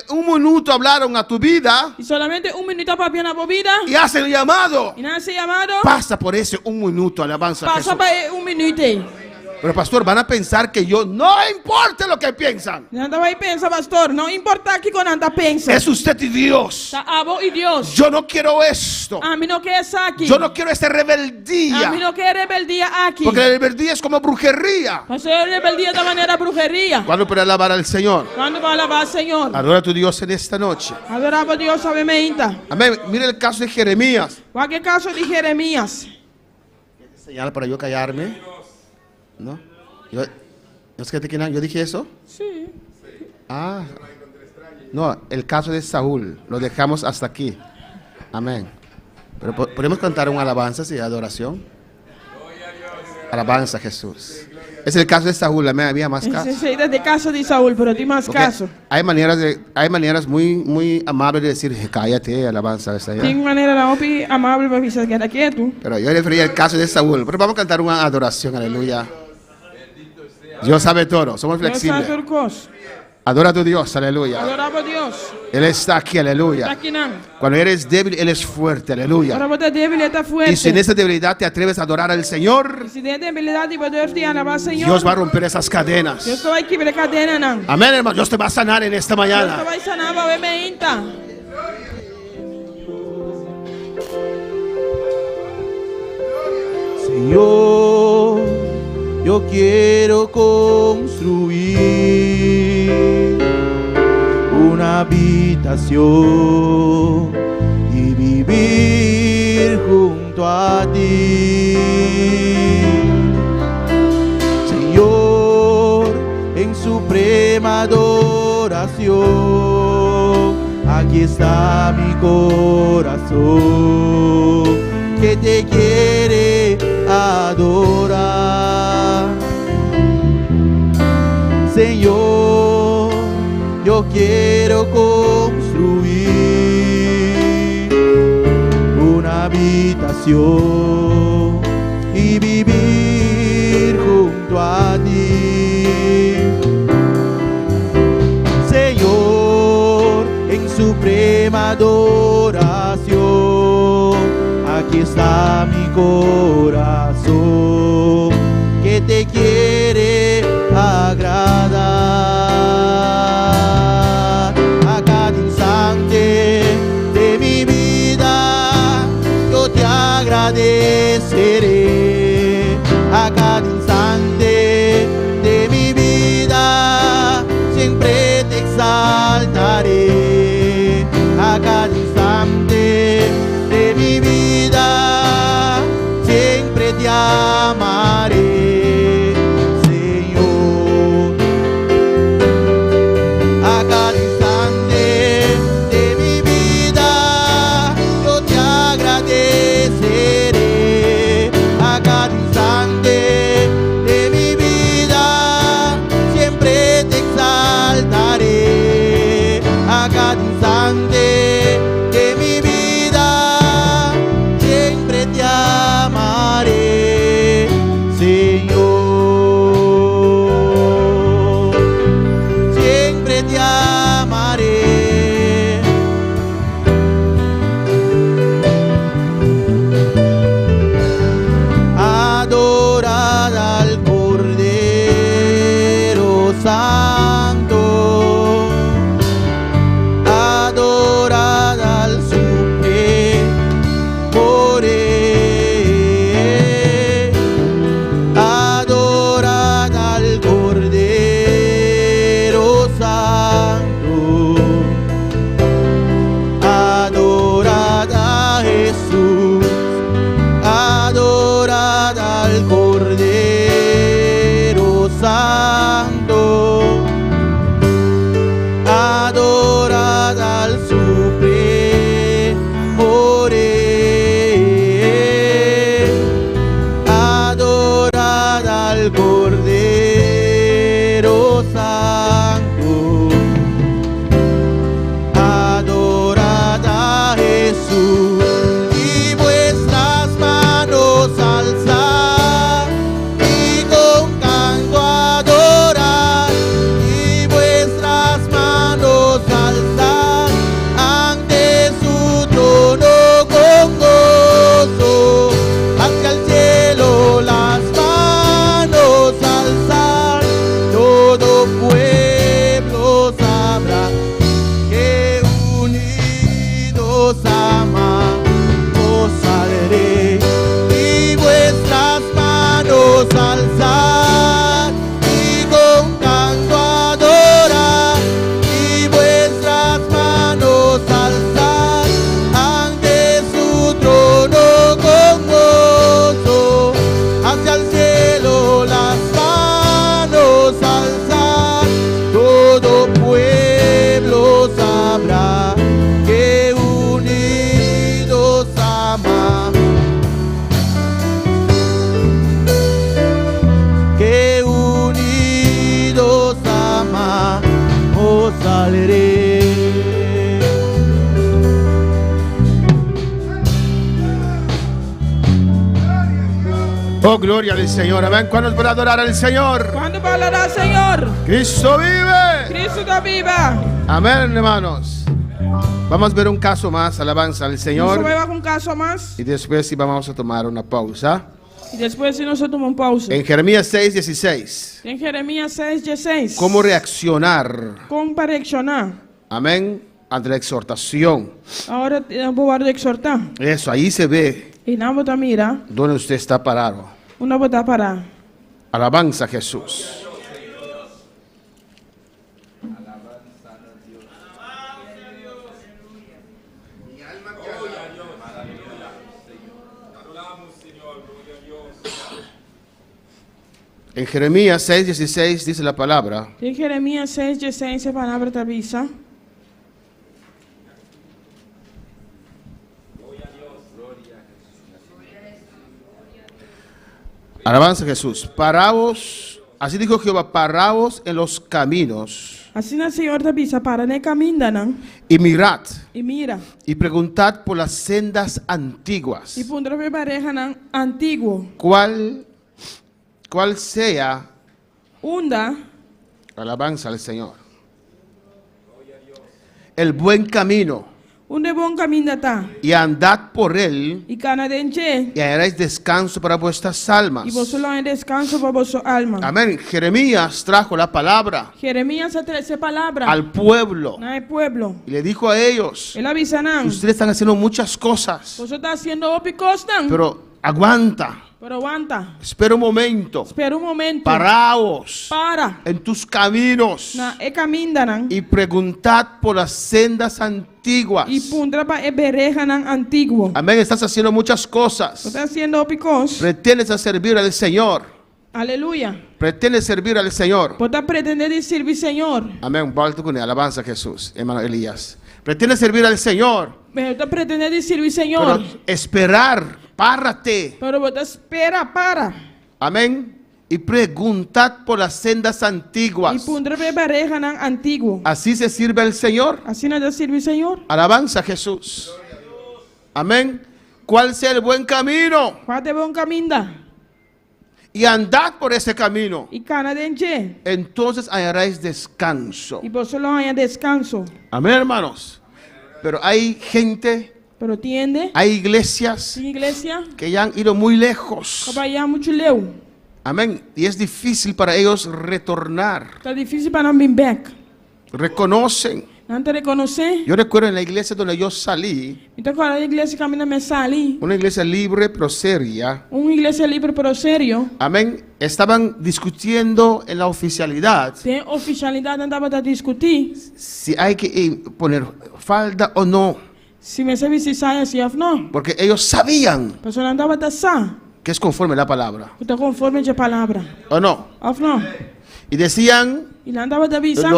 1 minuto hablaron a tu vida e solamente minuto para piar na bebida. y hacen el llamado, E nada se chamado. pasa por ese 1 minuto, alabanza a Passa Jesús. para minuto aí. Pero pastor, van a pensar que yo, no importa lo que piensan, Nada vai pensar, pastor. Não importa aqui com nada pensa. es usted y Dios. Tá abo e Deus. Yo no quiero esto, A mim não quer essa aqui. yo no quiero esta A mim rebeldía, não quer rebeldia aqui. porque la rebeldía es como brujería. Pastor, rebeldia da maneira brujeria. ¿Cuándo puede alabar al Señor? Quando vai alabar Senhor. Adora a tu Dios en esta noche. Adorava Deus suavemente. Amén. Mire el caso de Jeremías. Qualquer caso de Jeremias. Señal para yo callarme. ¿No? ¿Yo dije eso? Sí. Ah. No, el caso de Saúl. Lo dejamos hasta aquí. Amén. Pero podemos cantar una alabanza, sí, adoración. Alabanza a Jesús. Es el caso de Saúl. Amén. Había más casos. Esse é de caso de Saúl, pero tem mais Porque caso. hay maneras muy amables de decir cállate, alabanza a Tem maneira não amável para você quedar quieto. Pero yo refería al caso de Saúl. Pero vamos a cantar una adoración, aleluya. Dios sabe todo, somos Deus sabe flexibles. tudo coisa. Adora a tu Dios, aleluya. Adorava Deus. Él está aquí, Está aleluya. aqui não. Cuando eres débil, Él es fuerte, Para aleluya. você débil, ele está fuerte. Y si en esa debilidad te atreves a adorar al Señor, Se tem debilidade, você deve alabar Senhor. Dios va a romper esas cadenas. Deus não vai quebrar cadena, não. Amén, hermano. Dios te va a sanar en esta Deus não mañana. vai sanar, vai meinta. Señor, yo quiero construir una habitación vivir junto a ti. Señor, en suprema adoración, aquí está mi corazón que te quiere adorar. Señor, yo quiero construir una habitación y vivir junto a ti. Señor, en suprema adoración, aquí está mi corazón que te quiere agradar. A cada instante de mi vida yo te agradeceré. A cada instante de mi vida siempre te exaltaré. A cada instante de mi vida siempre te amaré, Señor. A cada instante de mi vida yo te agradeceré. A cada instante de mi vida siempre te exaltaré. A cada instante de mi vida siempre te amaré, Señor. Siempre te amaré. Adorad al Cordero Santo, adorad al Supremo Rey, adorad al Cordero Santo, adorad a Jesús, adorad al Cordero Santo, adorad al Supremo Rey, adorad al Cordero Santo, adorad a Jesús y vuestras manos alzad y con canto adorar y vuestras manos alzad ante su trono con gozo. Hacia el cielo las manos alzar, todo pueblo sabrá que unidos amamos al Rey. Y vuestras manos alzad y con canto adorar y vuestras manos alzad ante su trono con gozo. Hacia el cielo las manos alzad, todo pueblo sabrá que unidos amamos, que unidos amamos al Rey. Oh, gloria al Señor. Amén. ¿Cuándo para adorar al Señor? ¿Cuándo hablará, Señor? Cristo vive. Cristo está viva. Amén, hermanos. Vamos a ver un caso más, alabanza al Vamos a Señor. ver un caso más. Y después sí vamos a tomar una pausa. Y después si nosotros tomamos pausa. En Jeremías 6:16. En Jeremías 6:16. ¿Cómo reaccionar? ¿Cómo para reaccionar? Amén. Ante la exhortación. Ahora vou exhortar. Eso, ahí se ve E na bota mira, donde usted está parado. una bota parar. Alabanza a Jesús. En Jeremías 6:16 dice la palabra: En Jeremías 6:16 a palavra te avisa. alabanza a Jesús. Paraos, así dijo Jehová, paraos en los caminos Assim o Senhor te avisa, para no caminho danão y mirad e mira. y preguntad por las sendas antiguas, E pondrá bebareja nan antigo. cuál sea, Unda, alabanza al Señor, el buen camino, onde bom caminho tá. y andad por él E cana denche. y haréis descanso para vuestras almas. E você lá em descanso para vossa alma. Amén. Jeremías trajo la palabra Jeremías a 13 palavras. al pueblo Na pueblo. y le dijo a ellos: Ele avisa nan. ustedes están haciendo muchas cosas, Você está haciendo opicos nan. pero aguanta, Pero aguanta. espera un momento, Espera um momento. paraos Para. en tus caminos Na caminho nan. y preguntad por las sendas antiguas. E pondrá para bereja nan antigo. Amén. Estás haciendo muchas Você cosas. está haciendo opicos. Pretendes a servir al Señor. Aleluia. Pretendes servir al Señor. Você está pretendendo servir Senhor. Amén. Volto con él. Alabanza a Jesús, hermano Elías. Pretendes servir al Señor, Mas eu estou pretendendo servir Senhor. pero esperar, párate. Pero você espera, para. Amén. Y preguntad por las sendas E antiguas. pondrá bebareja nan antigo. Así se sirve al Señor. Assim não dá servir Senhor. Alabanza a Jesús. Amén. ¿Cuál sea el buen camino? Qual é bom caminho? Y andad por ese camino. E cana denche. Entonces hallaréis descanso. E você lá em descanso. Amén, hermanos. Pero hay gente, Pero tiende. hay iglesias Sim, igreja. que ya han ido muy lejos. Trabalhar muito leu. Amén. Y es difícil para ellos retornar. Está difícil para não vir back. Reconocen. Não te reconhecer. Yo recuerdo en la iglesia donde yo salí, Então, quando a igreja caminha me ali, una iglesia libre pero seria. uma igreja livre, pero sério, Amén. Estaban discutiendo en la oficialidad tem oficialidade, andava a discutir si hay que poner falda o no. se me serve se saia, se ou não. Porque ellos sabían A pessoa andava a sa, que es conforme la palabra. está conforme a palavra. ¿O no? Ou não? Y decían, E lá andava a avisar.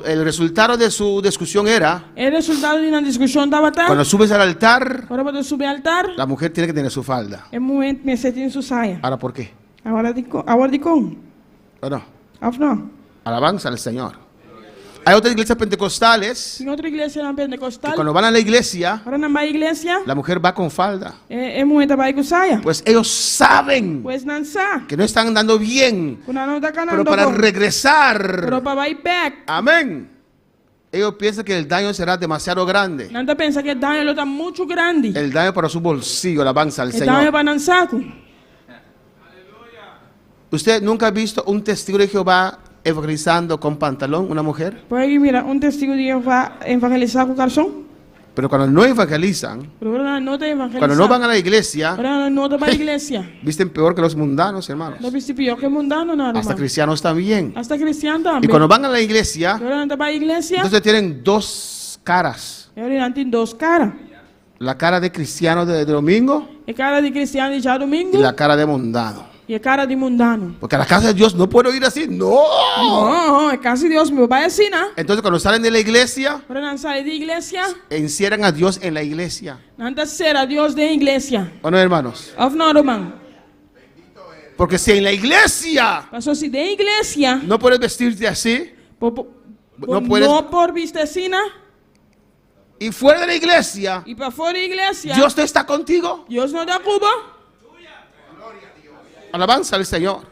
el resultado de su discusión era: O resultado de uma discussão andava a cuando subes al altar, Agora para subir ao altar, la mujer tiene que tener su falda. é momento me sentir em sua saia. ¿Ahora por qué? Agora de com. ¿O no? Ou não? Alabanza al Señor. Hay otras iglesias pentecostales Em outra igreja na que pentecostal, cuando van a la iglesia, agora na minha igreja, la mujer va con falda. é momento para ir com saia. Pues ellos saben Pois não sa. que no están andando bien, Quando não está pero canando para bom. regresar, Pero para ir back. amén, ellos piensan que el daño será demasiado grande. Não pensa que o dano está muito grande. El daño para su bolsillo, alabanza al O dano é Señor. para não saco. ¿Usted nunca ha visto un testigo de Jehová evangelizando con pantalón, una mujer? Pode mira, testigo de Jeová evangelizar com calção. Pero cuando no evangelizan, Pero agora não está evangelizando. cuando no van a la iglesia, Agora não está para a igreja. visten peor que los mundanos, hermanos. Não viste pior que mundano, não, Hasta irmão. cristianos también. Hasta cristiano também. Y cuando van a la iglesia, Agora não está para a igreja. entonces tienen dos caras. Agora não tem dois caras. La cara de cristiano de domingo É cara de cristiano de já domingo y la cara de mundano. e é cara de mundano. Porque a la casa de Dios no puedo ir así, no. Não, é casa de Deus, meu pai assim, né? Entonces cuando salen de la iglesia, Agora não sai de igreja, encierran a Dios en la iglesia. não está ser a Deus de igreja. ¿O no, hermanos? Ou não, irmão? Porque si en la iglesia Passou se de igreja, no puedes vestirte así, No puedes- não por vistecina y fuera de la iglesia, e para fora da igreja, Dios no está contigo. Deus não dá Cuba. Alabanza al Señor.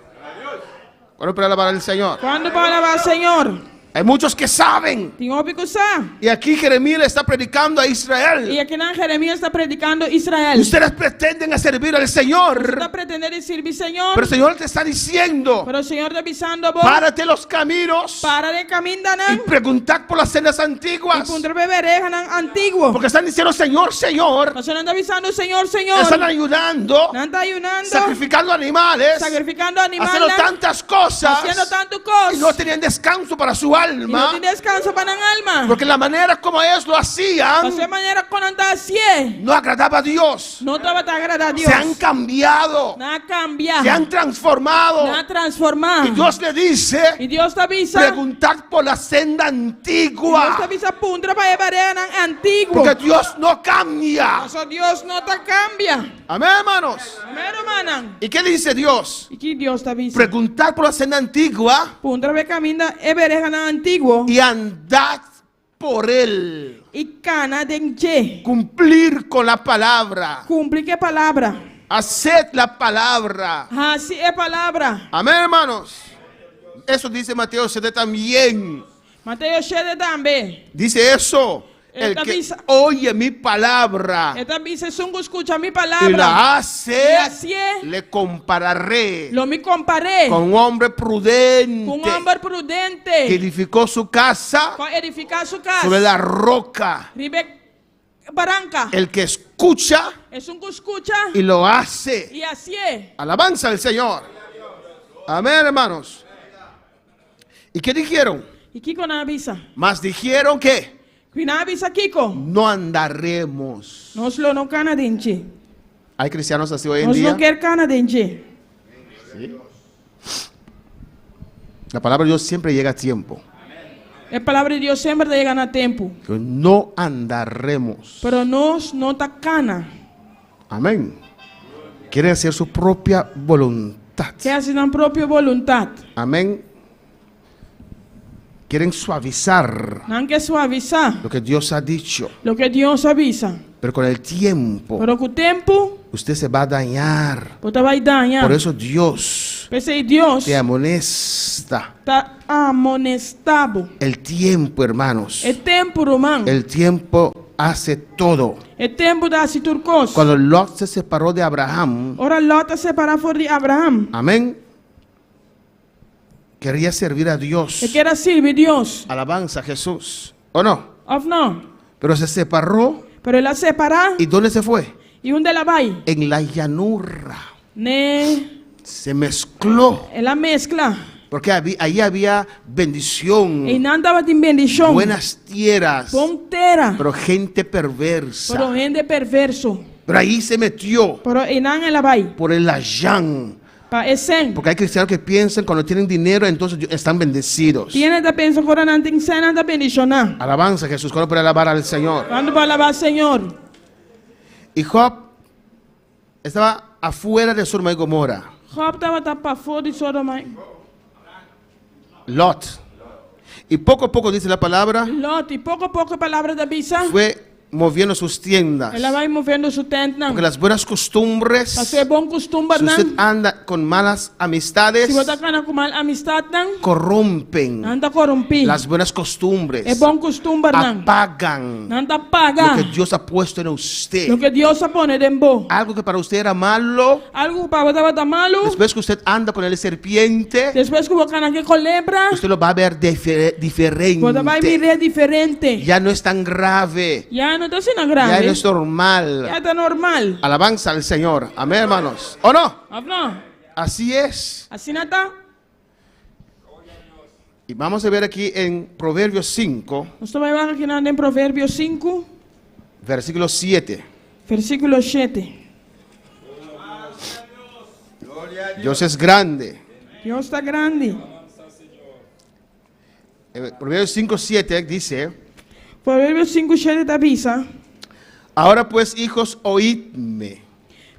¿Cuándo para alabar al Señor? Quando para lavar Senhor, Hay muchos que saben. tem óbico sa. Y aquí Jeremías le está predicando a E Israel. aqui na Jeremias está predicando Israel. Ustedes pretenden a servir al Señor, Está pretendendo servir Senhor, pero el Señor te está diciendo: pero o Senhor está avisando a vos, párate en los caminos para de caminho y nan, preguntad por las sendas e antiguas. pondrá bebereja nan antigo. Porque están diciendo: Señor, Señor. Mas não está avisando Senhor, Senhor. Están ayudando, Não está ayunando, sacrificando animales, sacrificando animales, haciendo tantas cosas haciendo tanto y cosas. no tenían descanso para su alma. Y no alma, tem descanso para a alma. porque la manera como ellos lo hacían Essa maneira quando anda assim, no agradaba a Dios. não estava a agradar a Deus. Se han cambiado, Não cambia. se han transformado. Não transformar. Y Dios le dice, E Deus te avisa. preguntad por la senda Deus te antigua, avisa puntra para ir antigo. porque Dios no cambia. Nosso Deus não te cambia. Amén, hermanos. Amém, hermana. ¿Y qué dice Dios? E que Deus te avisa. Preguntad por la senda antigua Puntra para caminhar e verega na antigo. y andad por él. E cana denche. Cumplir con la palabra. Cumpre que palavra. Haced la palabra. Assim é palavra. Amén, hermanos. Eso dice Mateo 7 también. Mateus 7 também. Dice eso. El Esta que avisa. oye mi palabra Ele avisa se um escuta minha y palavra. la hace, Y así es. le compararé Lo me comparei con un hombre prudente com homem que prudente. edificó su casa Para edificar sua casa. sobre la roca. Ribe barranca. El que escucha É um que escuta. y lo hace. E assim é. Alabanza al Señor. Amén, hermanos. ¿Y qué dijeron? E Kiko na avisa. Más dijeron que Que na avisa Kiko. no andaremos. Nós lo não cana denche. Hay cristianos así hoy en Nós não día. quer cana denche. La palabra de Dios siempre llega a tiempo. A palavra de Deus sempre chega a tempo. Que no andaremos. Pero nós não tá cana. Amén. Quiere hacer su propia voluntad. Que é na própria vontade. Amén. Quieren suavizar Não quer suavizar lo que Dios ha dicho. lo que Deus avisa. Pero con el tiempo, Pero com o tempo, usted se va a dañar. você vai danhar. Por eso Dios Pensei, Deus te amonesta. está amonestado. El tiempo, hermanos. É tempo, romano. El tiempo hace todo. É tempo da turcos. Cuando Lot se separó de Abraham, Ora Lot separou de Abraham. amén, quería servir a Dios. E quer servir Deus. Alabanza a Jesús. ¿O no? Of não. Pero se separó. Pero ela separa. ¿Y dónde se fue? E onde ela vai? En la llanura. Ne. Se mezcló. Ela mescla. Porque ahí había bendición, E não dava de bendição. buenas tierras, Bom terra. pero gente perversa. Pero gente perverso. Pero ahí se metió Pero e não ela vai. por el Layán. Pa esen. Porque hay cristianos que piensan cuando tienen dinero entonces están bendecidos. Tiene da pensa que não tem cena da bendição. Alabanza a Jesús, cuando para alabar al Señor. Quando para alabar Senhor. Y Job estaba afuera de Sodoma y Gomorra. Job estava para fora de Sodoma. Lot. Y poco a poco dice la palabra, Lot, e pouco a pouco a palavra da bisa. fue moviendo sus tiendas. Ela vai movendo sua tenda. Porque las buenas costumbres, Passou bom costume si usted não. anda con malas amistades, Se você cana com mal amistade não. corrompen Anda corrompido. las buenas costumbres, É bom costume não. apagan Não tá lo paga. que Dios ha puesto en Lo usted. que Deus pone dentro. Algo que para usted era malo, Algo para você tá malo. después que usted anda con el serpiente, Depois que você cana que colebra, usted lo va a ver diferente. você vai viver diferente. Ya no es tan grave, Já não está sendo ya grave. no es normal. Já está normal. Alabanza al Señor. Amén, hermanos. ¿O no? Não? Así es. Assim não está. Y vamos a ver aquí en Proverbios 5, Nós também vamos aqui em Provérbios 5, versículo 7. versículo 7. Dios es grande. Deus está grande. Proverbios 5, 7 dice: Provérbios 5, 7 da bisa. Ahora pues, hijos, oídme,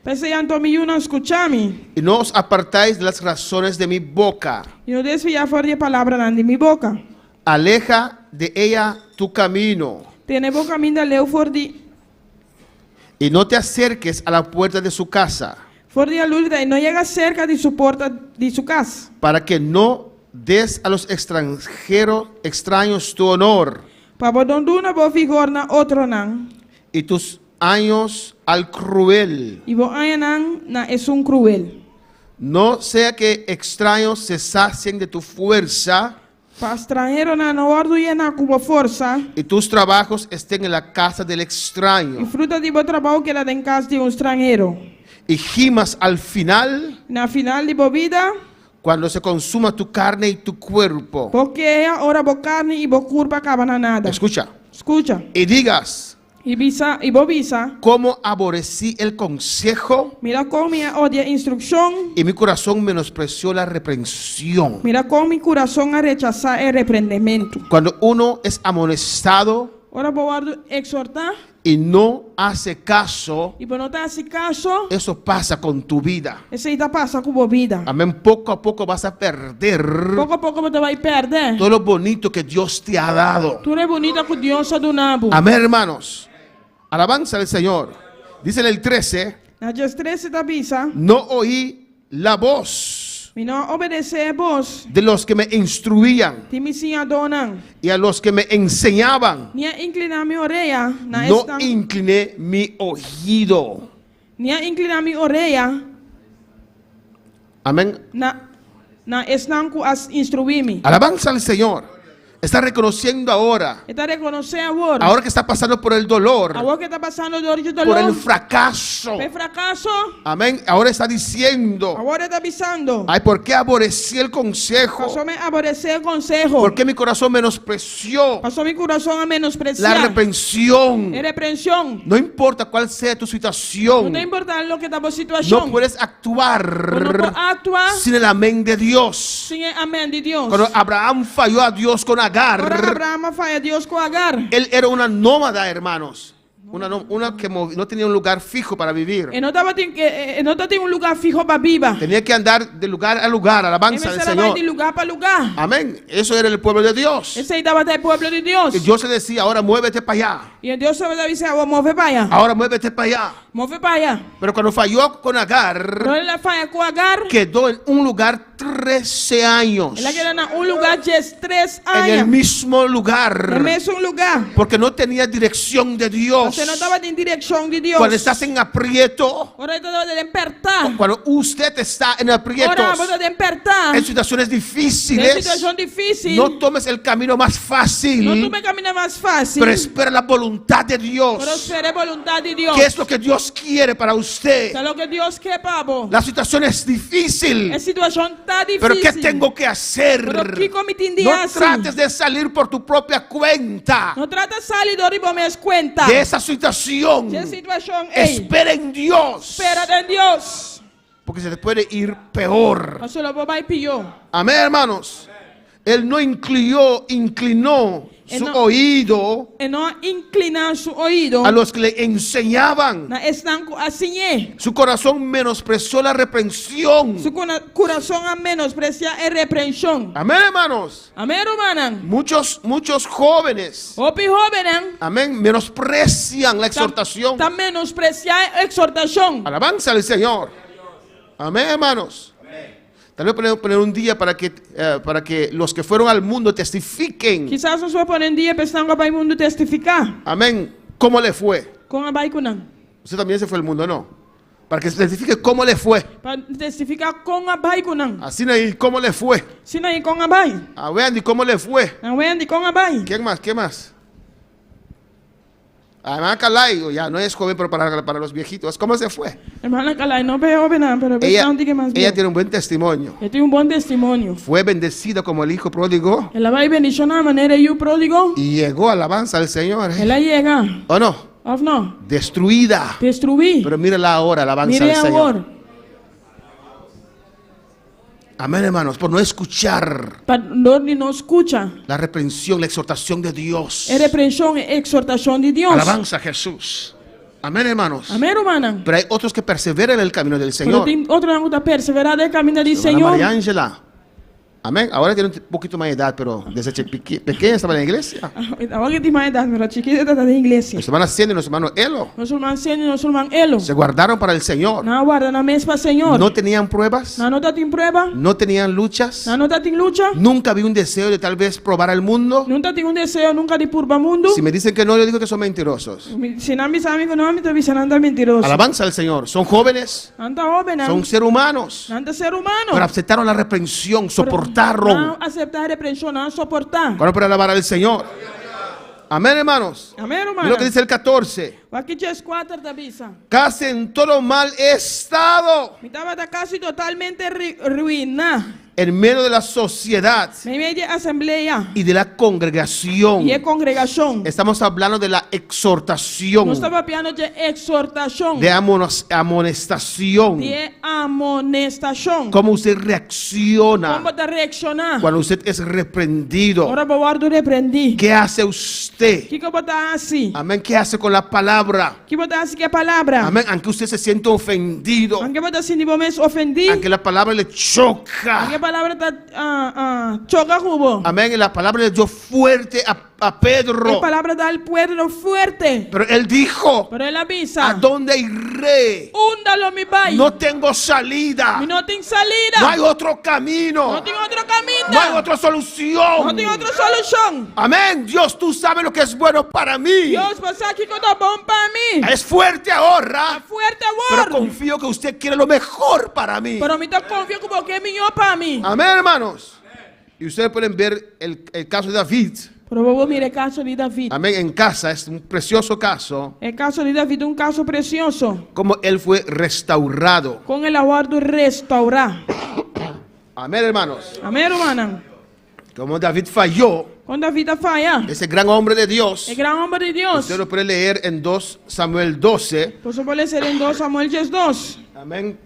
Pensei em tomar e não escuchar-me. y no os apartáis de las razones de mi boca. E não desviar fora de palavra de minha boca. Aleja de ella tu camino, Tem boca caminho leu fora de y no te acerques a la puerta de su casa, a luz e não chega cerca de sua porta de sua casa. para que no des a los extraños tu honor, Para não dar boa vigor na outro não. y tus años al cruel. E vou não na é cruel. No sea que extraños se sacien de tu fuerza, Para estrangeiro não ordem na cuba força. y tus trabajos estén en la casa del E extraño, fruta de bom trabalho que ela tem em casa de estrangeiro. y gimas al final Na final de boa vida, cuando se consuma tu carne y tu cuerpo. Porque ora bo carne e bo curva cabana nada. Escucha. Escucha. Y digas, E bo visa. cómo aborrecí el consejo Mira como me odia instrucción. y mi corazón menospreció la reprensión. Mira como mi corazón a rechazar el reprendimiento. Cuando uno es amonestado Ora bo guardo exhortar. y no hace caso, E por não dar esse caso, eso pasa con tu vida. esse aí tá passa com a vida. Amén. Poco a poco vas a perder Pouco a pouco você vai perder. todo lo bonito que Dios te ha dado. Tudo é bonito com Deus do nabo. Amén, hermanos. Alabanza al Señor. Dice en el 13, Na dias 13 da bisa, no oí la voz me não obedecer a voz. de los que me instruían Ti me sim adonan. y a los que me enseñaban. Ni a inclinar minha orelha. Na No estan, incliné mi oído. ni a inclinar minha orelha. Amén. Na estanco as instruir-me. Alabanza al Señor. Está reconociendo ahora, Está reconhecer agora. ahora que está pasando por el dolor, Agora que está passando dor de por dolor. el fracaso. Pe fracasso. Amén. Ahora está diciendo, Agora está avisando. ay, ¿por qué aborrecí el consejo? Passou me aborrecer o consejo. ¿Por qué mi corazón menospreció Passou meu coração a la menospreciar. reprensión? É repreensão. No importa cuál sea tu Não situación, tem importância o que está a no situação. puedes Não actuar pode atuar sin el amén de Dios. sem o amém de Deus. Cuando Abraham falló a Dios con Agora Agar, Abraão faz Deus com Agar. él era una nómada, hermanos. Una que no tenía un lugar fijo para vivir. E não tem um lugar fijo para viver. Tenía que andar de lugar a lugar, Ele alabanza del se vai de Señor. lugar para lugar. Amén. Eso era el pueblo de Dios. Esse aí estava até o povo de Deus. Y Dios le decía, ahora muévete para allá. E Deus só vai dizer, move para allá. Ahora muévete para allá. Move para allá. Pero cuando falló con Agar, Quando ele faz com Agar, quedó en un lugar 13 años. ele queda em lugar de 3 En el anos. mismo No lugar. mesmo lugar. Porque no tenía dirección de Dios. Você não estava em direção de Deus. Cuando estás en aprieto, Ora, você deve despertar. cuando usted está en Ora, aprietos, você deve despertar. en situaciones Em difíciles, situação difícil. no tomes el camino más Não fácil, tome caminho mais fácil. pero espera la voluntad de Pero Dios. espere a vontade de Deus. ¿Qué es lo que Dios quiere para usted? É o que Deus quer, Pablo. La situación es difícil, A situação está difícil. pero ¿qué tengo que hacer? Pero que como entendi No assim? trates de salir por tu propia cuenta Não trata de sair do por minhas contas. de esa situación. De situação, ei. Espera en Dios, Espera em Deus. porque se te puede ir peor. Mas o lobo vai pior. Amén, hermanos. Él no inclinó Él su no- oído E não inclinar seu ouvido. a los que le enseñaban. Na estanco assim é. Su corazón menospreció la reprensión. Seu coração a menospreciar é repreensão. Amén, hermanos. Amém, hermana? Muchos jóvenes, Opi jovem, amén, menosprecian la exhortación. tá menospreciar a exortação. Alabanza al Señor. Amén, hermanos. Tal vez podemos poner un día para que los que fueron al mundo testifiquen. Quizás nós vamos poner dia pensando para o mundo testificar. Amén. ¿Cómo le fue? Com a baicunan. Usted también se fue al mundo, ¿no? Para que se testifique cómo le fue. Para testificar com a baicunan. Así ahí, ¿cómo le fue? Se não é com a bai. A Wendy, ¿cómo le fue? Não é de com a bai. ¿Quién más? ¿Qué más? Hermana Calay, ya no es joven, pero para los viejitos. ¿Cómo se fue? Hermana Calai, não é jovem, não, pero Ella, pensando que mais ella tiene un buen testimonio. Eu tenho bom testemunho. Fue bendecida como el hijo pródigo Ela vai bendicionar a maneira e o pródigo. y llegó a alabanza al Señor. Ela chega. ¿O no? Ou não? Destruida. Destruir. Pero mírala ahora, alabanza Mire al Señor. agora. Amén, hermanos, por no escuchar Para não escuta. la reprensión, la exhortación de Dios. É repreensão e exortação de Deus. Alabanza a Jesús. Amén, hermanos. Amém, hermana? Pero hay otros que perseveran en el camino del Pero Señor. tem outro que está perseverando no caminho do Hermana Senhor. María Ángela. Amén. Ahora tiene un poquito más de edad, pero desde pequeña estaba en la iglesia. Agora que tem mais idade, mas a chiquita está na igreja. Nuestra hermana Cienda y nuestro hermano Elo Nosso irmão Sênio e nosso irmão Elo. se guardaron para el Señor. Na guarda na mesa para Senhor. No tenían pruebas, Na nota tem prova. no tenían luchas. Na nota tem luta. Nunca vi un deseo de tal vez probar al mundo. Nunca tem desejo, nunca de purba mundo. Si me dicen que no, yo digo que son mentirosos. Se não me sabe que não me está avisando, anda mentiroso. Alabanza al Señor. Son jóvenes, Anda jovem, son não. seres humanos, Anda ser humano. pero aceptaron la reprensión, soportaron. Não aceitar a repreensão, não suportar. Bueno, para alabar al Señor. Amén, hermanos. Amém, Mira irmão? lo que dice el 14. Aqui diz 4 da bisa. Casi en todo mal estado. Me estava casi totalmente ruinado. en medio de la sociedad Me meio de assembleia. y de la congregación. E a congregação. Estamos hablando de la exhortación, Nós estamos falando de exortação. de amonestación. De amonestação. Cómo usted reacciona Como está reaccionar? cuando usted es reprendido. Ora, eu vou repreender. ¿Qué hace usted? O que eu vou estar assim? Amén. ¿Qué hace con la palabra? O que eu vou estar assim que a palavra? Amén. Aunque usted se siente ofendido, Aunque eu vou estar assim de momento ofendido. aunque la palabra le Aunque choca. a palavra está choca cubo. Amén. Y la palabra le dio fuerte a A Pedro. palavra dá al pueblo fuerte. Pero él dijo, Pero ele ¿a avisa. dónde iré? Úndalo mi pai. No tengo salida. E não tem salida. No hay otro camino. Não tem outro caminho. No hay otra solución. Não tem outra solução. Amén. Dios, tú sabes lo que es bueno para mí. Deus, você aqui que eu tô bom para mim. Es fuerte ahora, Fuerte pero agora. confío que usted quiere lo mejor para mí. Pero me confio que porque é melhor para mim. Amén, hermanos. Y ustedes pueden ver el caso de David. Pero eu vou mirar o caso de David. Amén. En casa es un precioso caso. O caso de David é caso precioso. Como él fue restaurado. Com ele aguardo restaurar. Amén, hermanos. Amém, irmã? Como David falló, Quando David falha, ese gran hombre de Dios. é grande homem de Deus. Usted lo puede leer en 2 Samuel 12. Por isso pode ser em 2 Samuel 2. Amén.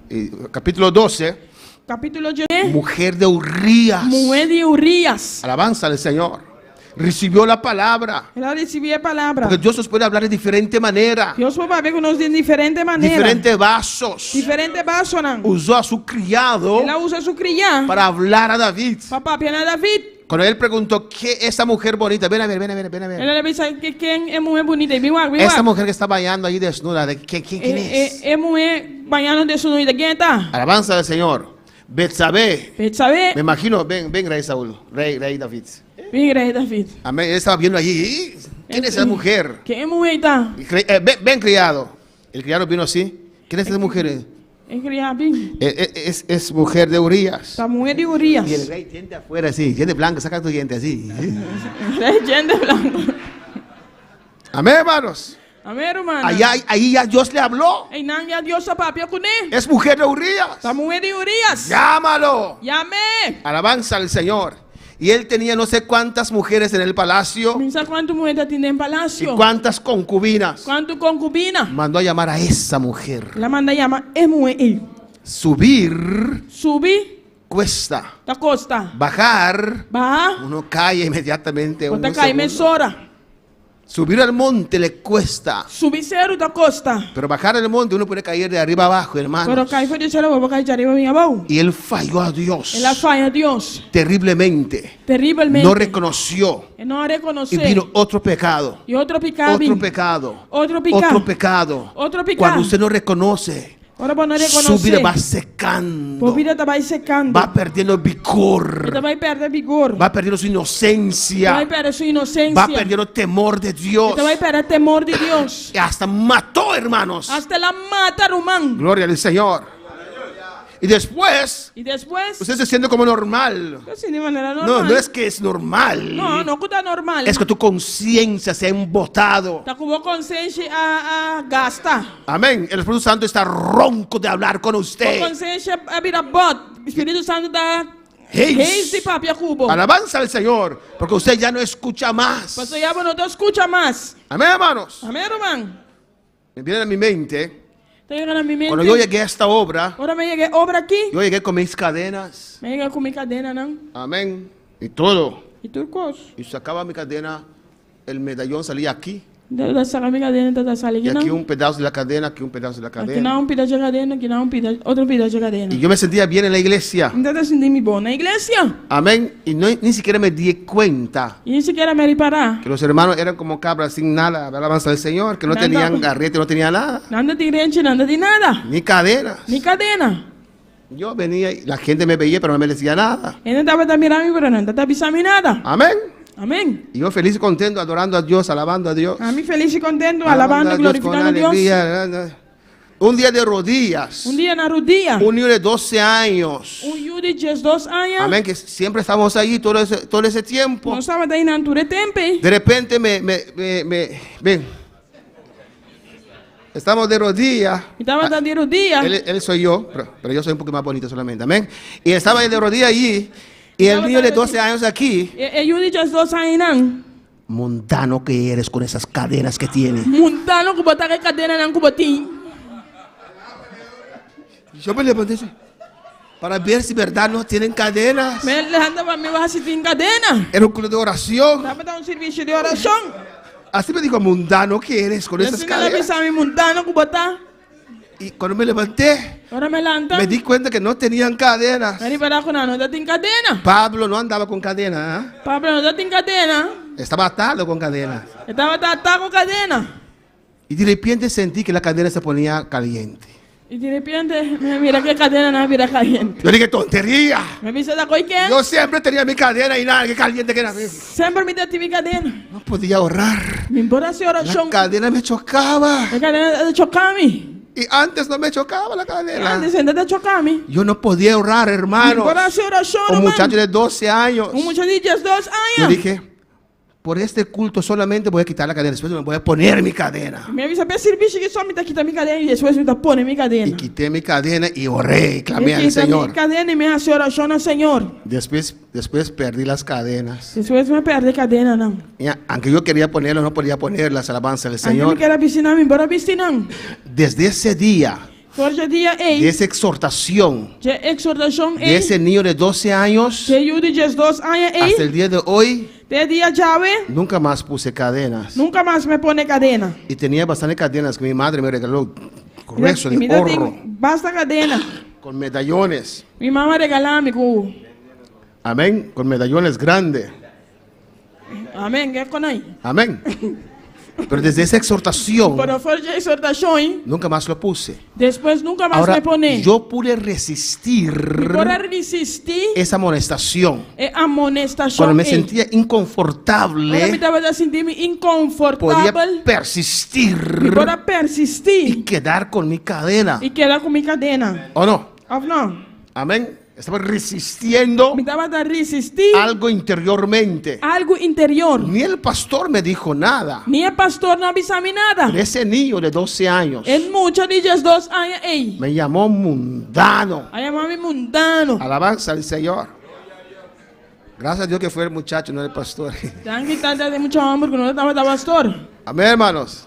Y capítulo 12. Capítulo 10. Mujer de Urías. Mulher de Urias. Alabanza al Señor. Recibió la palabra. Ela recebia a palavra. Porque Dios nos puede hablar de diferente manera. Deus pode ver conosco de diferente maneira. Diferentes vasos. Diferente vaso, não. Usó a su criado Ela usa su criar. para hablar a David. Papá, piana David. Cuando él preguntó, ¿qué esa mujer bonita? Ven a ver, ven a ver, ven a ver. Ela le dice que quem é mulher bonita. E viu Esa mujer que está bailando ahí desnuda, ¿quién es? É mulher banhando de su noite. Quem está? Alabanza del Señor. Betsabé. Sabe? Me imagino, ven rey Saúl, rey David. Mira aí, David. Amén. Él estaba viendo allí. ¿Quién es esa mujer? Quem é mulher está? Ven, criado. El criado vino así. ¿Quién es esa mujer? É criar bem. Es mujer de Urías. Tá mulher de Y el Urias. rey diente afuera así, diente blanco, saca tu diente así. Legenda blanco. Amén, hermanos. Amém, irmã? Ahí ya Dios le habló. Ei, não, já Deus sa papia com ele. Es mujer de Urías. Tá mulher de Urias. Llámalo. Llame. Alabanza al Señor. Y él tenía no sé cuántas mujeres en el palacio Pensa quanto mulher tá tendo em y palácio. cuántas concubinas. Quanto concubina. Mandó a llamar a esa mujer. Ela manda chamar é mulher. Subir Subir cuesta. da costa. Bajar, Barra. uno cae inmediatamente. Quando un cai segundo. mesora. Subir al monte le cuesta. Subir cero da costa. Pero bajar el monte uno puede caer de arriba abajo, hermano. Pero cai foi de cero, vou cair de arriba bem abaixo. Y él falló a Dios Ela falha a Deus. terriblemente. Terrivelmente. No reconoció. E não a Y reconhecer. vino otro pecado. E outro pecado. Otro pecado. Outro pecado. Otro pecado. Otro pecado. Cuando usted no reconoce, Ora para não su vida reconhecer. va secando. Tua vida vai secando. Va perdiendo E vigor. vai perder vigor. Va perdiendo su Vai inocencia. perder sua inocência. Va perdiendo temor de Dios. E vai perder temor de Deus. Y hasta mató, hermanos. Hasta ela mata Román. Gloria al Señor. Y después, E depois, usted se siente como normal. assim de maneira No, normal. no es que es normal. Não, não que tá normal. Es que tu conciencia se ha embotado. Tá com a consciência a gastar. Amén. El Espíritu Santo está ronco de hablar con A usted. consciência a virar bot. O Espírito Santo dá Reis. reis de papia cubo. Alabanza al Señor. Porque usted ya no escucha más. Pastor Yabo não te escuta mais. Amén, hermanos. Amém, irmão? Me viene a mi mente, Tá chegando a minha mente. cuando yo llegué a esta obra, Agora me cheguei obra aqui. yo llegué con mis cadenas. Me cheguei com minha cadena, não? Amén. Y todo. E turcos. Y sacaba mi cadena, el medallón salía aquí. Da sacar minha cadena, tá sali Y aqui, aquí não? un pedazo de la cadena, aquí un pedazo de la Aqui cadena. não, pedaço de cadena, aqui não, outro pedaço de cadena. Y yo me sentía bien en la iglesia. Então tá sentindo-me bom na igreja. Amén. Y ni siquiera me di cuenta E nem sequer me reparar. que los hermanos eran como cabras sin nada. Alabanza del Señor. Que no Nada. tenían garrete, no tenían nada. Nada de crente, nada de nada. Ni cadenas. Ni cadena. Yo venía y la gente me veía, pero no me decía nada. Ele estava tá mirando, pero não tá avisando nada. Amén. Amém. Y yo feliz y contento, adorando a Dios, alabando a Dios. A mim feliz e contente, Alabando alabando a e Dios con glorificando a Deus. alegría. Un día de rodillas. Dia na rodia, Un niño de 12 años. Yuri de 2 anos, Amén. Que siempre estamos ahí todo ese tiempo. nós estava daí na altura tempo. De repente ven. Estamos de rodillas. Estaba tan de rodillas. Él soy yo, pero yo soy un poco más bonito solamente. Amén. Y estaba de rodillas allí. Y el niño de 12 años aquí. Eu disse 12 anos. Mundano que eres con esas cadenas que tienes. Mundano que botar a cadeira não cubatim. Yo me levanté para ver si verdad no tienen cadenas. Me levanta para mim vai se tem cadeira. Era un culto de oración. Dá para dar serviço de oração. Así me dijo, mundano que eres con esas cadenas. Mundano que botar. Y cuando me levanté, Agora me levanta. me di cuenta que no tenían cadenas. Aí para com não tem cadeira. Pablo no andaba con cadena, ¿eh? Pablo não tem cadeira. Estaba atado con cadenas. Estava atado com cadeira. Y de repente sentí que la cadena se ponía caliente. E de repente, mira que cadeira não vira caliente. Yo dije, tontería. Me viste da coisa que? Yo siempre tenía mi cadena y nada, que caliente que era. Sempre me tive cadeira. No podía ahorrar. Me embora se La oração. cadena me chocaba. A cadeira chocame. Y antes no me chocaba la cadena. Antes ainda de chocame. Yo no podía ahorrar, hermano. Embora se oração, Un irmão. muchacho de 12 años. Muchacho de 12 Yo anos. dije, por este culto solamente voy a quitar la cadena. Después me voy a poner mi cadena. Me avisa para serviço que só me tá quitando minha cadeira e depois me tá pondo minha cadeira. Y quité mi cadena y oré y clamé al Minha Señor. cadeira e me hace oração ao Senhor. Después perdí las cadenas. Depois me perde cadeira não. Y aunque yo quería ponerlas, no podía ponerlas. Alabanza del Aí me Señor. quero piscinar, me embora piscinar. Desde ese día, Forja dia de ei. esa exhortación, De exortação de ei. ese niño de 12 años, De Yudi de 12 anos hasta el ei. día de hoy, De dia Yahweh. nunca más puse cadenas. Nunca mais me pone cadeira. Y tenía bastantes cadenas que mi madre me regaló, grueso E me de dá oro, basta cadeira. con medallones. Minha mamãe regalava-me com. Amén. Con medallones grandes. Amém, que é com aí. Amén. Pero desde esa exhortación, Para forja exortação, nunca más lo puse. depois nunca mais Ahora, me pone. yo pude resistir Para resistir esa amonestación. é amonestação. Cuando me ei. sentía Agora me inconfortable, estava a sentir-me podía inconfortável. persistir E para y persistir quedar con mi cadena. e quedar com minha cadeira. ¿O no? Ou não? Amén. Estaba resistiendo Me estava a resistir algo interiormente. algo interior. Ni el pastor me dijo nada. Nem o pastor não avisava nada. Pero ese niño de 12 años É muito de 12 anos ei. me llamó mundano. Aí chamava-me mundano. Alabanza al Señor. Gracias a Dios que fue el muchacho, no el pastor. Tem que estar de muito amor, porque não estava da pastor. Amén, hermanos.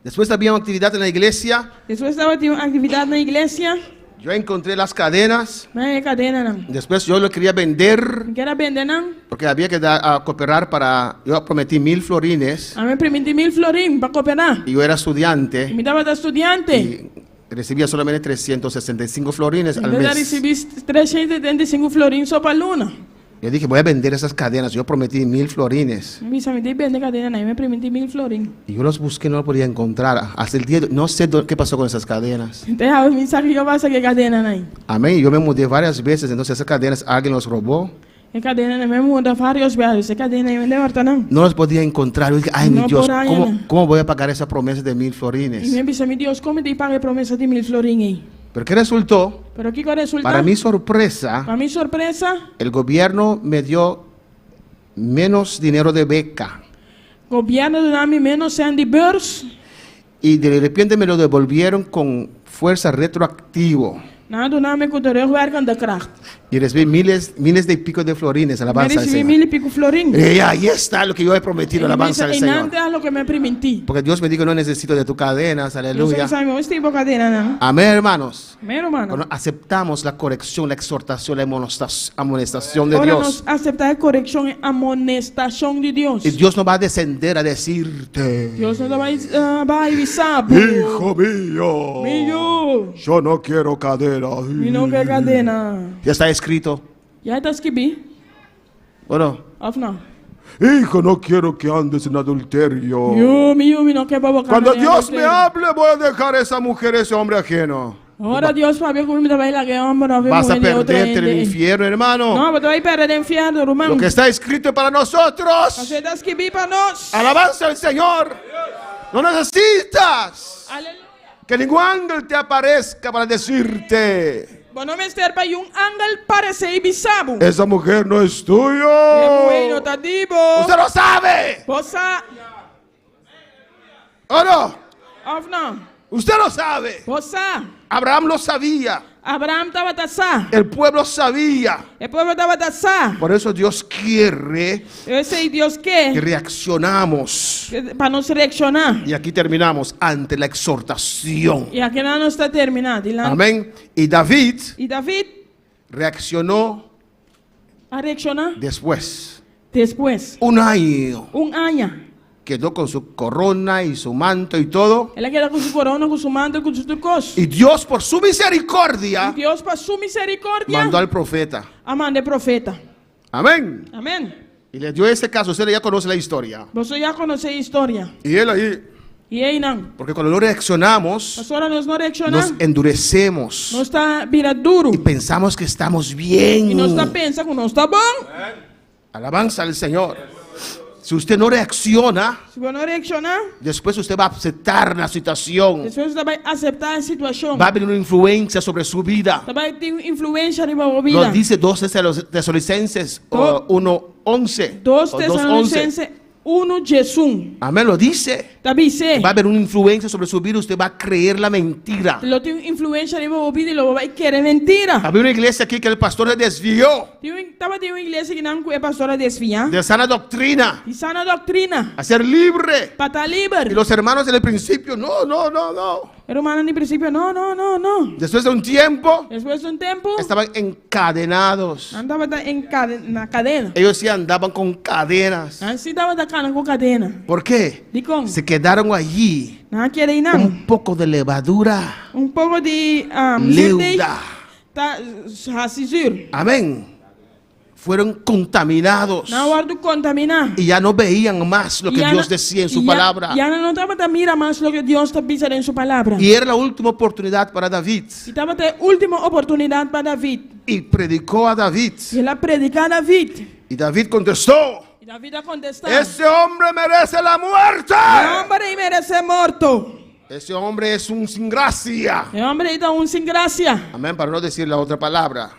Después había una actividad en la iglesia. Depois estava tinha atividade na igreja. Yo encontré las cadenas. Não é cadeira não. Después yo lo quería vender Não quero vender não. porque había que cooperar para... Yo prometí 1000 florines A mim permiti 1000 florim para cooperar. y yo era estudiante Me estava de estudante. y recibía solamente 365 florines al Então eu mes. recebi 375 florim só para luna. Yo dije, voy a vender esas cadenas. Yo prometí 1000 florines. Me disse, me dei vender cadeira não. Eu me permiti 1000 florim. Y yo los busqué, no los podía encontrar. Hasta el día de... No sé qué pasó con esas cadenas. Então eu me sabe que eu vou sair cadeira não. Amén. Y yo me mudé varias veces. Entonces esas cadenas alguien los robó. E cadeira não me muda vários vezes. E cadeira não me devorta não. No los podía encontrar. Yo dije, ay, mi No Dios, por ahí, ¿cómo, no. cómo voy a pagar esa promesa de 1000 E florines? me disse, meu Deus, como te paguei promessa de 1000 florim aí? Pero ¿qué resultó? Pero que resulta? Para mi sorpresa, Para minha surpresa, el gobierno me dio menos dinero de beca. o governo deu-me menos 100 de beurs. Y de repente me lo devolvieron con fuerza retroactivo. Nada, não me culturou werkende kracht. Y recibí miles de pico de florines. Me Alabanza al recebi Señor. 1000 e pico florim. Y ahí está lo que yo he prometido. Alabanza al E Señor. nada é o que me permiti. Porque Dios me dijo, no necesito de tus cadenas. Eu sei Aleluya. que sabe, mas tipo cadeira não. Amén, hermanos. Meu mano. Cuando aceptamos la corrección, la exhortación, la amonestación de Agora Dios. nós aceitar a correção e amonestação de Deus. Y Dios no va a descender a decirte, Deus não vai avisar. Hijo mío, Meu, yo no quiero cadera. me não quer cadeira. ya está escrito. Já está escrito? Bueno, Ou não? Hijo, no quiero que andes en adulterio. Meu, me não quer babocar. Cuando Dios me hable, voy a dejar a esa mujer, ese hombre ajeno. Ora Deus para ver como me vai lá que homem não vas a perderte en el infierno, hermano. Não, mas tu vai perder o inferno, irmão. Lo que está escrito para nosotros. Você está escrito para nós. Alabanza al Señor. No necesitas Aleluia. que ningún ángel te aparezca para decirte, Bom, não me ester para um ángel parecer e bisabo. Esa mujer no es tuyo. Bueno, tá dibo. usted lo sabe. Posa. ¿O no? Of no? Usted lo sabe. Você. Abraham lo sabía. Abraham estava taçá. El pueblo sabía. O povo estava taçá. Por eso Dios quiere Eu sei Deus que quer reaccionamos. para nós reaccionar. Y aquí terminamos ante la exhortación. E aqui não está terminado. Amén. Y David E David reaccionó a reaccionar después. depois. Un año. Ano. Quedó con su corona y su manto y todo. Ela queda com sua corona, com seu manto, com suas coisas. Y Dios, por su misericordia, Deus, para sua misericórdia, mandó al profeta. manda profeta. Amén. Amém. Y le dio ese caso. Usted ya conoce la historia. Você já conhece a história. Y él ahí, E aí não. porque cuando no reaccionamos, Pastora, nós não nos reaccionamos. endurecemos Nós está vira duro. y pensamos que estamos E bien. nós está pensando que nós está bom. Alabanza al Señor. Si usted no reacciona, Se você não reaccionar, después usted va a aceptar la situación. depois você vai aceitar a situação. Va a haber una influencia sobre su vida. Você vai ter influência na sua Lo vida. dice 2 Tesalonicenses Do- 1:11. 2 o 2:11. Tessalonicenses 1:11. Amén, lo dice. Também sei. Va a haber una influencia sobre su vida. Usted va a creer la mentira. Lo tem influência na sua vida e lo vai querer mentira. Había una iglesia aquí que el pastor se desvió Estava tem uma igreja que não é pastora desviar. de sana doctrina E sana doutrina. a ser libre. Para estar Y livre. los hermanos en el principio, no. Hermano, no princípio, não. Después de un tiempo, Depois de um tempo, estaban encadenados. andava na cadena. Ellos sí andaban con cadenas. Assim estava da cana com cadena. ¿Por qué? De como? Se quedaron allí. Não queria ir não. Un poco de levadura. Pouco de Leuda. tá racisir. Amén. Fueron contaminados. Na hora de contaminar. Y ya no veían más lo que Dios decía en su palabra. Já não estava a mirar mais o que Deus está dizendo em sua palavra. Y era la última oportunidad para David. E estava a última oportunidade para David. Y predicó a David. E ela predicar a David. Y David contestó: E David a contestar. ese hombre merece la muerte. O homem merece morto. Ese hombre es un sin gracia. O homem está sem graça. Amén, para no decir la otra palabra.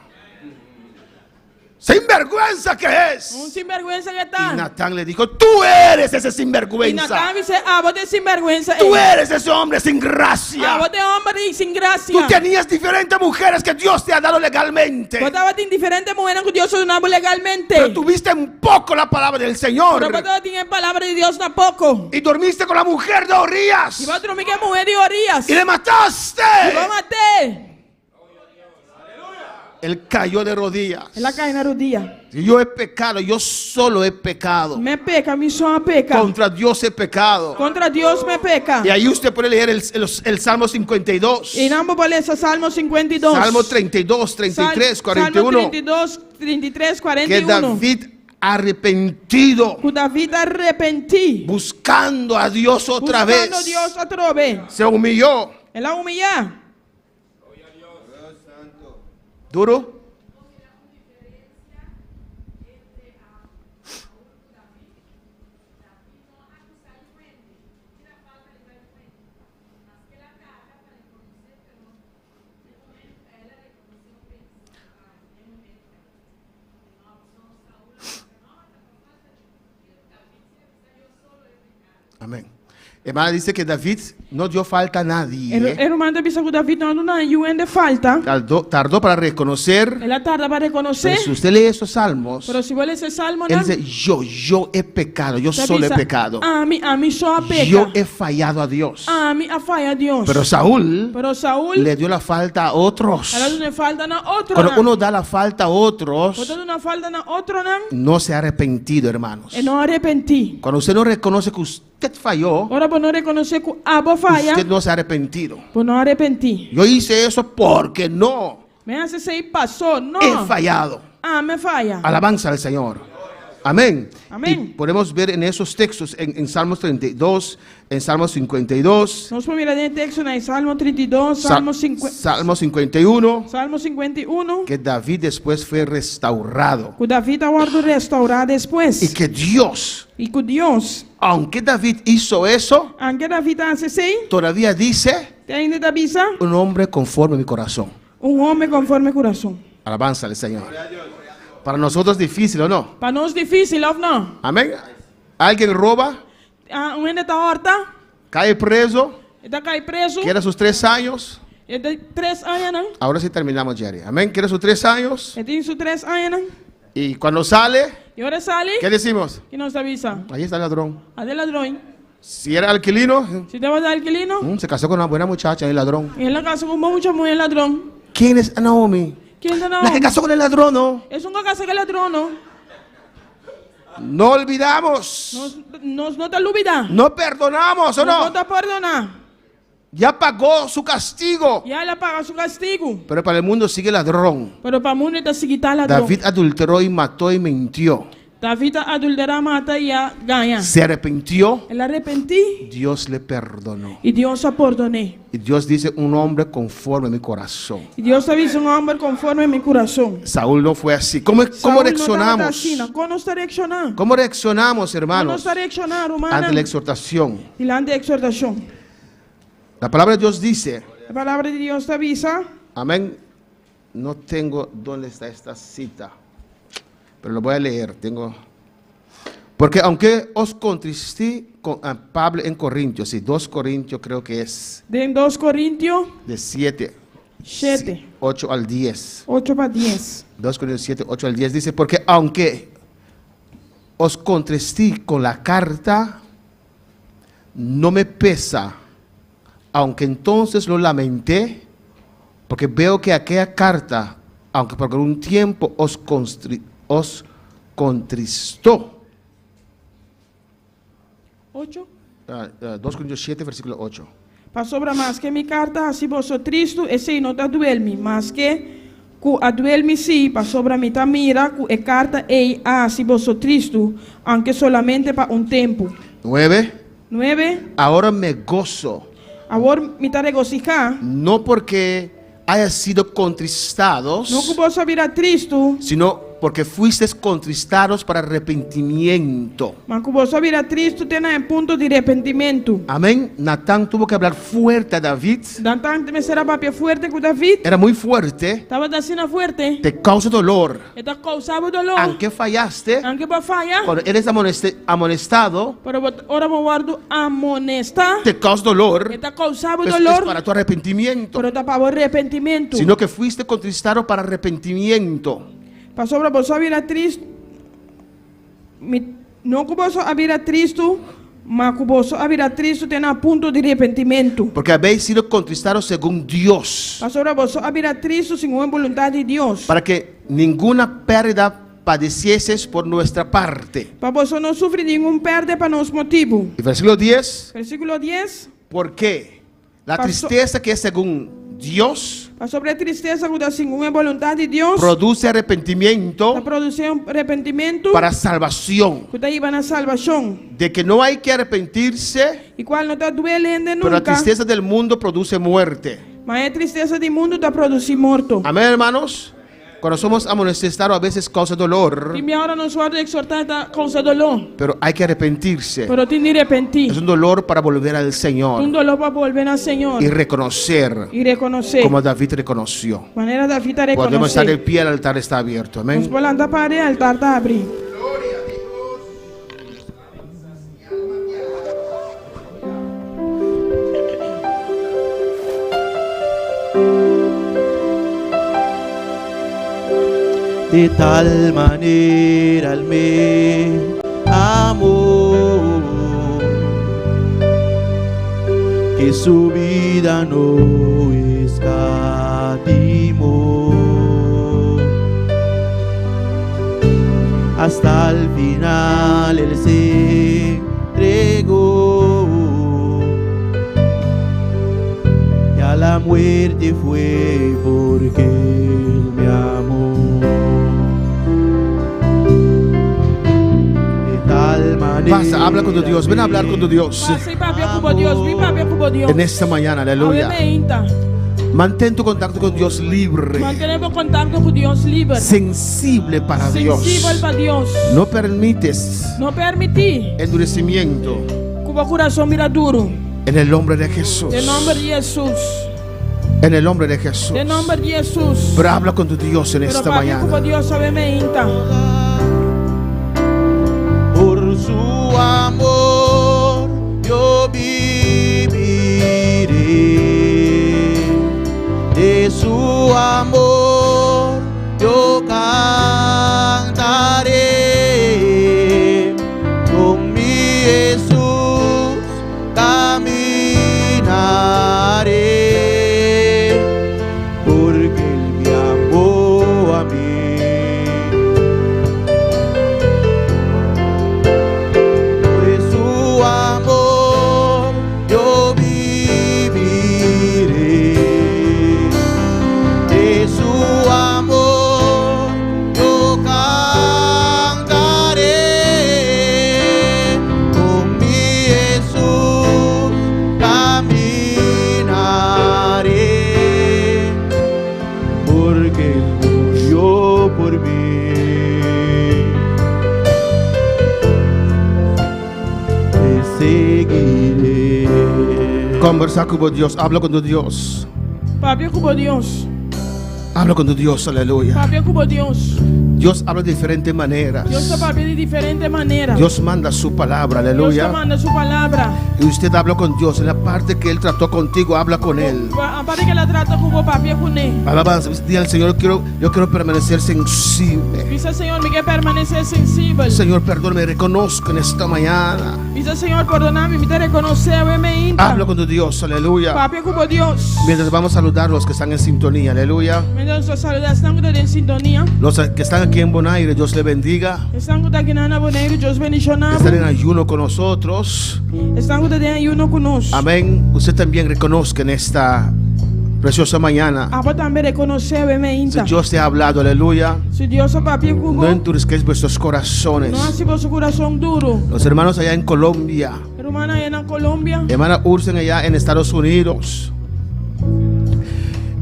Sinvergüenza que es. Sinvergüenza que Y está. Natán le dijo: tú eres ese E sinvergüenza. Natan disse, você é sinvergüenza. Tú eres ese hombre sin gracia. Você é homem sem graça. Tú tenías diferentes mujeres que Dios te ha dado legalmente. Você estava em diferentes mulheres que Deus ordenava legalmente. Pero tuviste un poco la palabra del Señor. Pero você tinha a palavra de Deus na pouco. Y dormiste con la mujer de Orías. E você dormir com a mulher de Orias. Y le mataste. E vou matar. Él cayó de rodillas. Ela cai na rodilha. Yo he pecado, yo solo he pecado. Me peca, me só peca. Contra Dios he pecado. Contra Deus me peca. Y ahí usted puede leer el Salmo 52. E não vou ler Salmo 52. Salmo 32, 33, Salmo 41. 32, 33, Que 41. David arrepentido, Que David arrepenti. buscando a Dios otra Buscando vez, Deus outra vez. se humilló. Ela humilhar. Duro. Amén. Hermana dice que David no dio falta a nadie. Hermano, bisa que David não ainda falta. Tardó para reconocer. Ela tarda para reconhecer. Pero si usted lee esos salmos, Pero si vuelve ese salmo, él ¿no? dice: yo he pecado, yo solo he pecado. A mí só peca. Yo he fallado a Dios. A mí a falla a Dios. Pero Saúl Pero Saúl, le dio la falta a otros. ela não falta na outro. Cuando uno da la falta a otros, Quando não falta na outro, não. no se ha arrepentido, hermanos. E não arrepenti. Cuando usted no reconoce que usted falló, Ora, por não reconhecer que a boa falha, usted no se ha arrepentido. por não arrepenti. Yo hice eso porque no Me hace se passou, não. he fallado. Me falla. Alabanza al Señor. Amén. Amén. Y podemos ver en esos textos, en Salmos 32, en Salmos 52, Nós vamos mirar em texto na Salmo 32, Salmo 50, Salmo 51, Salmo 51, que David después fue restaurado. que David aguardou restaurar depois. Y que Dios, E que Deus, aunque David hizo eso, aunque David hace assim, todavía dice: ainda avisa un hombre conforme a mi corazón. homem conforme o coração. Alabanza al Señor. Para nosotros es difícil, ¿o no? Para nós difícil, ou não? Amén. Alguien roba, Ainda está horta, cae preso, Está acá preso. ¿Quiere sus 3 años? Está 3 años, ¿no? Ahora sí terminamos, Jerry. Amén. ¿Quiere sus 3 años? Tiene sus 3 años, ¿no? Y cuando sale, Y ahora sale. ¿qué decimos? ¿Quién nos avisa? Ahí está el ladrón. A del ladrón. Si era alquilino, Si te vas a dar alquilino, se casó con una buena muchacha, el ladrón. y en la casa con mucho muy el ladrón. ¿Quién es Naomi? ¿Quién te La que casó con el ladrón, ¿no? Es un casa que el ladrón, ¿no? No olvidamos. No te olvidas. No perdonamos, ¿o No no? te perdona. Ya pagó su castigo. Ya le paga su castigo. Pero para el mundo sigue ladrón. Pero para el mundo te sigue tal ladrón. David adulteró y mató y mintió. David adultera, mata y ya gana. Se arrepintió. Él arrepentí Dios le perdonó. y Dios se perdoné. Y Dios dice, un hombre conforme a mi corazón. Y Dios te dice un hombre conforme a mi corazón. Saúl no fue así. ¿Cómo Saúl reaccionamos? No estaba así, ¿cómo nos está reaccionando? ¿Cómo reaccionamos, ¿Cómo hermanos, nos está reaccionando, hermano? ante la exhortación? Y la exhortación. La palabra de Dios dice, La palabra de Dios te avisa. amén. No tengo dónde está esta cita, pero lo voy a leer. Porque aunque os contristé con Pablo en Corintios, y 2 Corintios creo que es De 2 Corintios de 7, 7, 8 al 10. 8 para 10. 2 Corintios 7, 8 al 10 dice, porque aunque os contristé con la carta, no me pesa, aunque entonces lo lamenté, porque veo que aquella carta, aunque por algún tiempo os contristó. 8. 2 Corintios 7, versículo 8. Para sobra más que mi carta, así vos Cristo, ese no te duelme, más que cu a duelme sí, para sobra mi mira, cu e carta ei así vos Cristo, aunque solamente para un tiempo. 9. 9. Ahora me gozo, Ahora mi te regocijar, no porque haya sido contristados, no que vos vir a Cristo, sino porque fuisteis contristados para arrepentimiento. mas que vos vir a Cristo tiene un punto de arrepentimiento. Amén. Natán tuvo que hablar fuerte a David. Dan tanto me será papia fuerte que David, Era muy fuerte. estaba haciendo fuerte, Te causa dolor. está causando dolor, Aunque fallaste, aunque va falla, cuando eres amonestado, pero ahora me guardo amonesta, te causa dolor. está causando Pues es dolor, para tu arrepentimiento. pero está para arrepentimiento. Sino que fuiste contristado para arrepentimiento. Para sobre vos vir a Cristo, no que vos vir a Cristo, mas que vos vir a Cristo tem a punto de arrepentimiento. Porque habéis sido contristados según Dios. Para sobre vos vir a Cristo sin una voluntad de Dios. Para que ninguna pérdida padecieses por nuestra parte. Para vos no sufrir ningún perde para nos motivo. Y versículo 10. Versículo 10. ¿Por qué? La Pasó- tristeza que es según Dios Para sobre a tristeza que sin una voluntad de Dios, produce está arrepentimiento produciendo arrepentimiento para salvación. que está iban a salvación. De que no hay que arrepentirse, Y cual no te duele pero la nunca, tristeza del mundo produce muerte. mas a tristeza do mundo está producindo morto. Amén, hermanos. Cuando somos amonestados a veces causa dolor, E minha hora não sou de exortar da causa dolor, pero hay que arrepentirse. pero tem de arrepentir. Es un dolor para volver al Señor Um dolor para volver ao Senhor y reconocer e reconhecer. como David reconoció. Maneira da vida Podemos estar de reconhecer. pie, el altar está abierto. Nos Amén. podemos andar para o altar está abrindo. De tal manera Él me amó que su vida no escatimó. Hasta el final Él se entregó y a la muerte fue porque Él me amó. Pasa, habla con tu Dios. Ven a hablar con tu Dios. Passa e papel com Deus, vem papel com Deus. En esta mañana, aleluya. Aumenta. Mantén tu contacto con Dios libre, Mantenemos contato com Deus livre. sensible para Dios. Sensível para Deus. No permites Não permitir endurecimiento que o coração mira duro. en el nombre de Jesús. Em nome de Jesus. En el nombre de Jesús. Em nome de Jesus. Pero habla con tu Dios en Pero esta papel com mañana. Deus aumenta. Por su amor yo viví de su amor yo cantaré, con mi Jesús caminaré, porque Él me amó a mí. De su amor yo viviré, de su amor yo cantaré, con mi Jesús caminaré, porque Él murió por mí. Te seguiré. Conversa con Dios, habla con tu Dios. Papi como Dios. Habla con tu Dios, aleluya. Papi como Dios. Dios habla de diferentes maneras. Dios te papi de diferente manera. Dios manda su palabra, Dios te aleluya. manda su palabra. Y usted habla con Dios. En la parte que Él trató contigo, habla con Él. Aparte que la trata como papi con él. Alabanza. Dile al Señor, yo quiero permanecer sensible. Dice Señor, me que permanecer sensible. Señor, perdóname, reconozco en esta mañana. Dice Señor, perdóname, me te reconocer, me inta. Habla con tu Dios, aleluya. Papi como Dios. Mientras vamos a saludar a los que están en sintonía, aleluya. Mientras nos saludas, estamos en sintonía. Los que están aquí en Bonaire, Dios le bendiga. Estamos aquí en Ana Boneiro, Dios bendicionado. Están en ayuno con nosotros. Estamos de ayuno con nosotros. Amén. Usted también reconozca en esta preciosa mañana. Aparte también reconocer, me Si inta. Dios te ha hablado, aleluya. Si Dios es papi No cubo, endurezcáis vuestros corazones. no así por su corazón duro. Los hermanos allá en Colombia, Hermana allá en Colombia. hermana Ursen allá en Estados Unidos,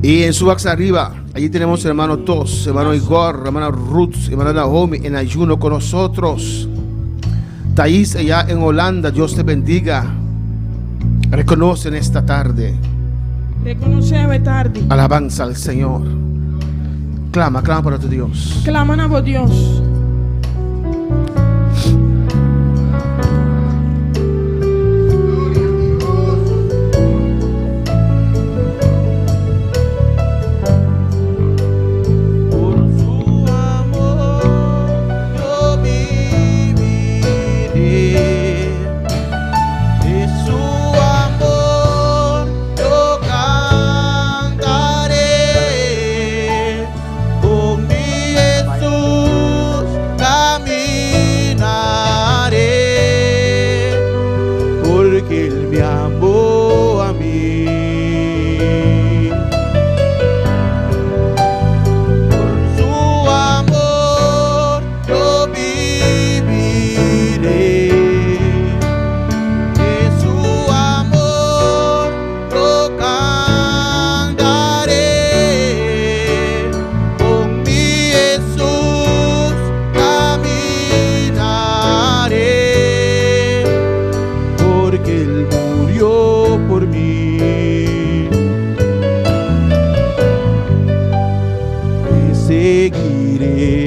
y en Subax arriba, allí tenemos hermano Tos, hermano Igor, hermana Ruth, hermana Naomi en ayuno con nosotros. Thais allá en Holanda, Dios te bendiga. Reconocen esta tarde. Reconocer tarde. Alabanza al Señor. Clama para tu Dios. Claman a Dios. Por su amor yo viviré, de su amor yo cantaré, con mi Jesús caminaré, porque Él me amó a mí. Su amor yo viviré, de su amor yo cantaré, con mi Jesús caminaré, porque Él murió por mí. Te seguiré.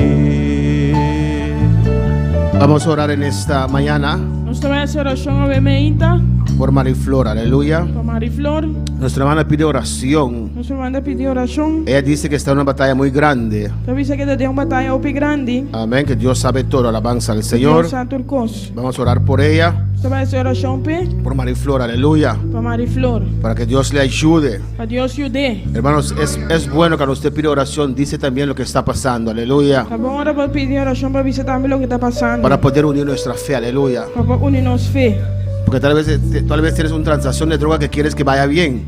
Vamos a orar en esta mañana Nos va a hacer oración, me inta. por Mariflor, aleluya. Para Mariflor. Nuestra hermana pide oración. Nuestra hermana pidió oración. Ella dice que está en una batalla muy grande. Te dice que te dio una batalla opi grande. Amén, que Dios sabe todo, alabanza al Señor. Dios santo el cos. Vamos a orar por ella, Te va a hacer oración, pe. por Mariflor, aleluya, Para Mariflor. para que Dios le ayude. Para Dios ayude. Hermanos, es bueno que cuando usted pide oración, dice también lo que está pasando, aleluya, Está bueno ahora para pedir oración para visitar también lo que está pasando. para poder unir nuestra fe, aleluya. Para unirnos fe. Porque tal vez tienes una transacción de droga que quieres que vaya bien.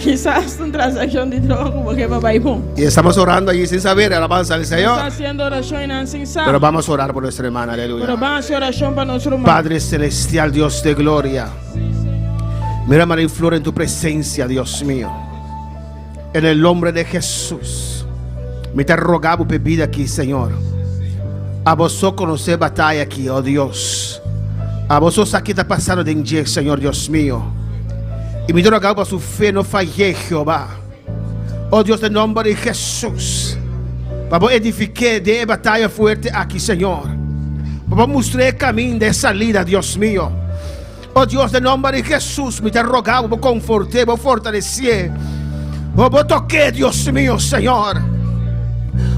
Quizás una transacción de droga como que va a ir bon. Y estamos orando allí sin saber, alabanza al Está Señor. haciendo oración y sin saber. Pero vamos a orar por nuestra hermana, Pero aleluya. vamos a hacer oración para nuestro hermano. Padre celestial, Dios de gloria. Mira a María Flor en tu presencia, Dios mío. En el nombre de Jesús. Me te rogamos vida aquí, Señor. A vos conocer batalla aquí, oh Dios. A vos aquí está pasando de inglés, Señor Dios mío. Y me te rogamos para su fe no falle, Jehová. Oh Dios, en nombre de Jesús. Para edificar de batalla fuerte aquí, Señor. Para mostrar el camino de salida, Dios mío. Oh Dios, en nombre de Jesús, me te rogamos para confortar, para fortalecer. Oh, vos toqué, Dios mío, Señor.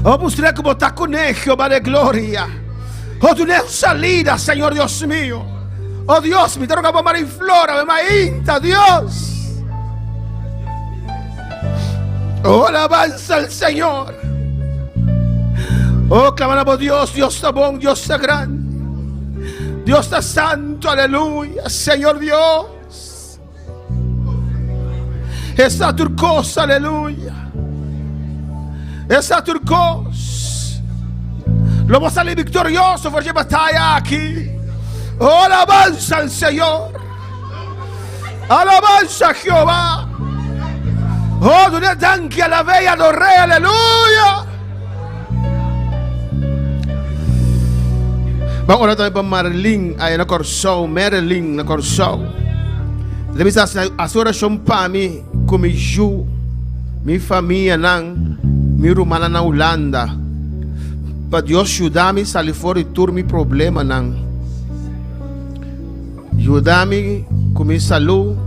Oh, mostré como está con él, Jehová de gloria. Oh, tú tienes salida, Señor Dios mío. Oh, Dios, mi tengo que María Flora, me inta, Dios. Oh, alabanza al Señor. Oh, clamamos Dios, Dios está bon, Dios está grande. Dios está santo, aleluya, Señor Dios. Esa turcosa, aleluya. Esa turcos. Lo vamos a salir victorioso por esta batalla aquí. Oh, alabanza al Señor. Alabanza a Jehová. Oh, tú le dan que a la bella do rey, aleluya. Vamos a orar también para Marilyn, ahí en la Corsou, Marilyn, na Corsou. Deve ser a oração para mim, como eu, minha família, minha irmã na Holanda. Para Deus ajudar-me a sair fora e tur meu problema, Ajudar-me com minha saúde,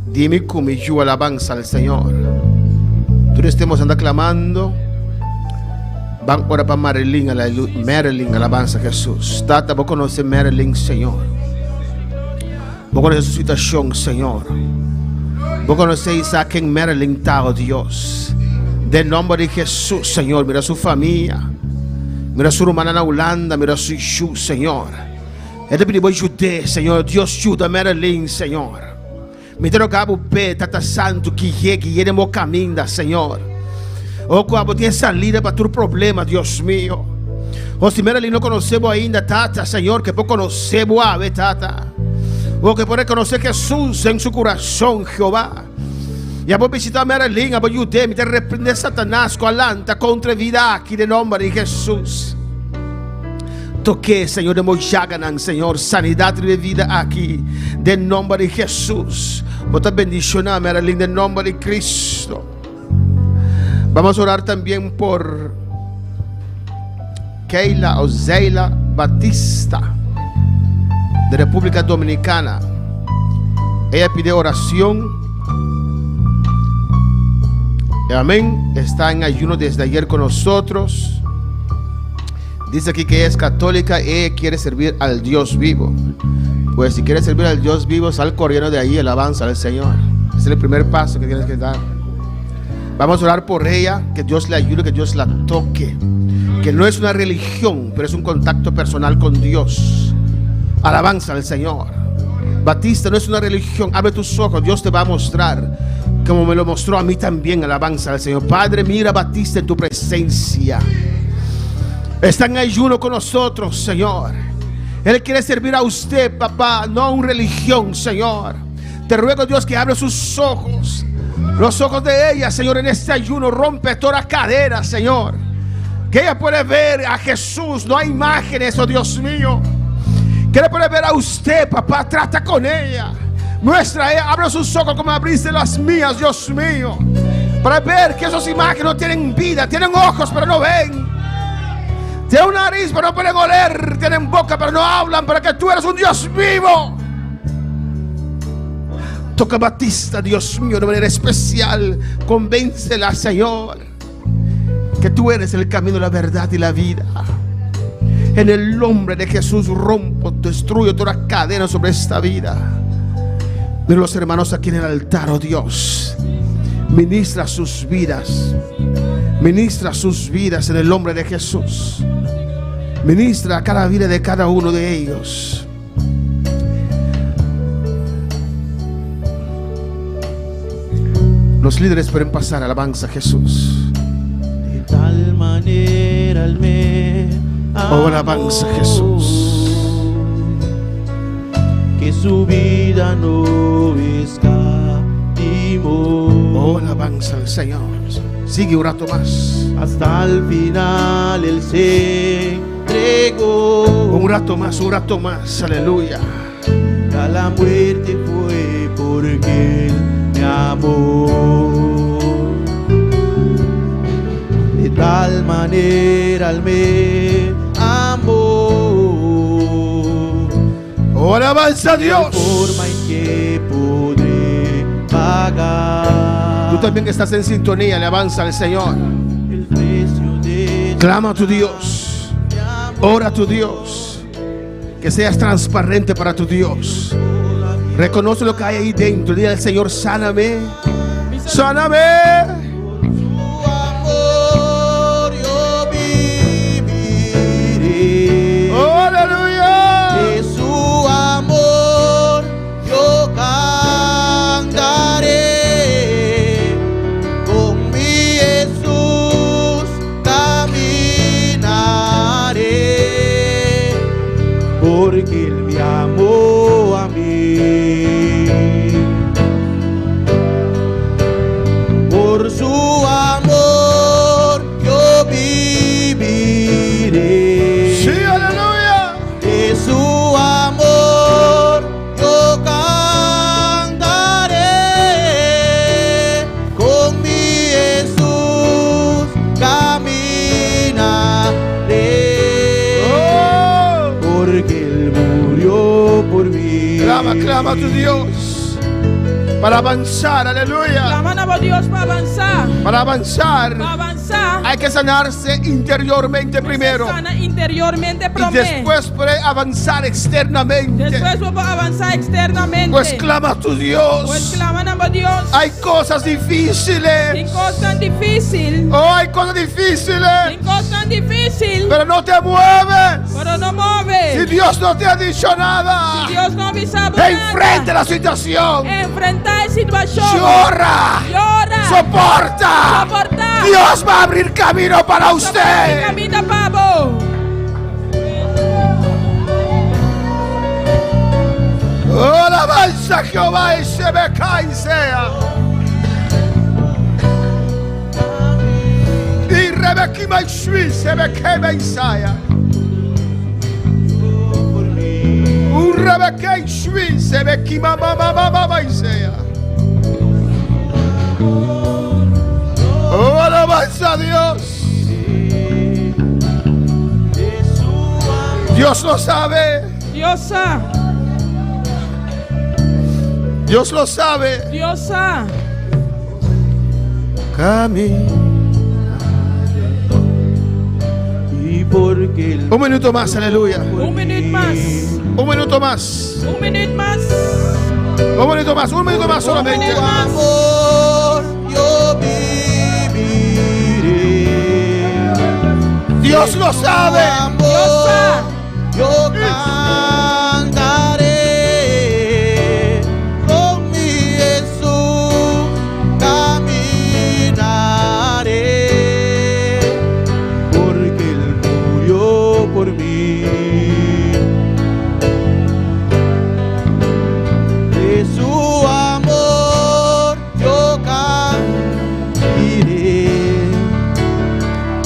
dime como eu alabanza al Senhor. Todos estamos andando clamando. Vamos orar para Marilyn, alabanza a Jesus. Tata, vou conhecer Marilyn, Senhor. Vou conhecer sua situação, Senhor. Vou conhecer Isaac em Marilyn, tal Deus. De nome de Jesus, Senhor. Mira sua família. Mira sua irmã na Holanda. Mira sua filha, Senhor. Eu te pedi para ajudar, Senhor. Deus ajuda Marilyn, Senhor. Me trocava o pé, Tata Santo, que ele é meu caminho, Senhor. Oh, quando tem salida para todo problema, Deus meu. Oh, se Marilyn não conhecemos ainda, Tata, Senhor, que pode conhecer, Tata. Oh, que pode conhecer Jesus em seu coração, Jeová. E a vou visitar Marilyn, a vou ajudar-me a repreender Satanás com a lanta contra a vida aqui, em nome de Jesus. Toque, Senhor, de Mojaganang, Senhor, sanidade de vida aqui, em nome de Jesus. Vou te bendicionar, Marilyn, em nome de Cristo. Vamos a orar también por Keila Ozeila Batista, de República Dominicana. Ella pide oración. Amén. Está en ayuno desde ayer con nosotros. Dice aquí que es católica y ella quiere servir al Dios vivo. Pues si quieres servir al Dios vivo, sal corriendo de ahí, alabanza al Señor. Ese es el primer paso que tienes que dar. Vamos a orar por ella, que Dios le ayude, que Dios la toque. Que no es una religión, pero es un contacto personal con Dios. Alabanza al Señor. Batista, no es una religión. Abre tus ojos, Dios te va a mostrar, como me lo mostró a mí también. Alabanza al Señor. Padre, mira a Batista en tu presencia. Está en ayuno con nosotros, Señor. Él quiere servir a usted, papá, no a una religión, Señor. Te ruego, Dios, que abra sus ojos. Los ojos de ella, Señor, en este ayuno. Rompe toda cadera, Señor. Que ella puede ver a Jesús. No hay imágenes, oh Dios mío. Que ella puede ver a usted, papá. Trata con ella. Muestra a ella. Abre sus ojos como abriste las mías, Dios mío. Para ver que esas imágenes no tienen vida. Tienen ojos, pero no ven. Tienen una nariz, pero no pueden oler. Tienen boca, pero no hablan. Pero que tú eres un Dios vivo. Toca a Batista, Dios mío, de manera especial. Convéncela, Señor, que tú eres el camino, la verdad y la vida. En el nombre de Jesús rompo, destruyo toda cadena sobre esta vida. Mira los hermanos aquí en el altar, oh Dios. Ministra sus vidas. Ministra sus vidas en el nombre de Jesús. Ministra cada vida de cada uno de ellos. Los líderes pueden pasar. Alabanza a Jesús. De tal manera Él me amó, Oh, alabanza a Jesús. que su vida no escatimó. Oh, alabanza al Señor. Sigue un rato más. Hasta el final Él se entregó. Un rato más, un rato más. Aleluya. A la muerte fue porque Él me amó. De tal manera Él me amó. Oh, alabanza a No hay Dios. forma en que podré pagar Tú también que estás en sintonía, alabanza al Señor. el precio de Clama a tu Dios. Ora a tu Dios. Que seas transparente para tu Dios. Reconoce lo que hay ahí dentro. Dile al Señor, sáname. Sáname. tu amor yo viviré. Oh, aleluya. De su amor yo cantaré, con mi Jesús caminaré, porque Él me amó a mí. Por su amor yo viviré. Sí, aleluya. De su amor yo cantaré, con mi Jesús caminaré, Oh. porque Él murió por mí. Clama a tu Dios. Para avanzar, aleluya. Claman a Dios para avanzar. Para avanzar Para avanzar. hay que sanarse interiormente primero. Sana interiormente Y primero. después puede avanzar externamente. Después vamos a avanzar externamente. Pues clama a tu Pues Dios. claman a Dios. Hay cosas Sin difíciles. cosas tan difíciles. Oh, hay cosas difíciles. Sin cosas tan difíciles. Pero no te mueves. Pero no Si mueve. Dios no te ha dicho nada, Dios no avisa enfrente la situación. Enfrentar la situación. Llora. Llora. Soporta. Soporta. Dios va a abrir camino para usted. Camina, pavo. Oh, alabanza a Jehová y se me cae sea. Y Rebequima y Shui se me quema Isaya. Un Rebeca y Shui se me quema mamá Isaya. Oh, alabanza a Dios. Dios lo sabe. Dios sabe. Dios lo sabe. Dios sabe. Y porque Él Un minuto más, aleluya. Un minuto más. Un minuto más. Un minuto más. Un minuto más. Un minuto más solamente. tu amor yo viviré. Dios lo sabe. Dios sabe. Yo cantaré, con mi Jesús caminaré, porque Él murió por mí. De su amor yo cantaré,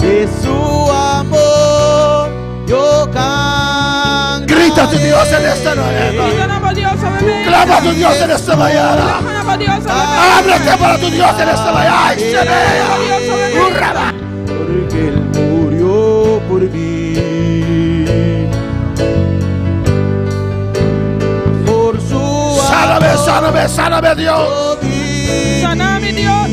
de su amor yo cantaré. Grita a tu Dios en esta mañana. Claman a Dios, amén. Clama a tu Dios en esta mañana. Claman a Dios, amén. Ábrete para tu Dios en esta mañana. ¡Ay, se vea! Un raba. Porque Él murió por mí. Por su Sáname, sáname, sáname, Dios. Saname, Dios.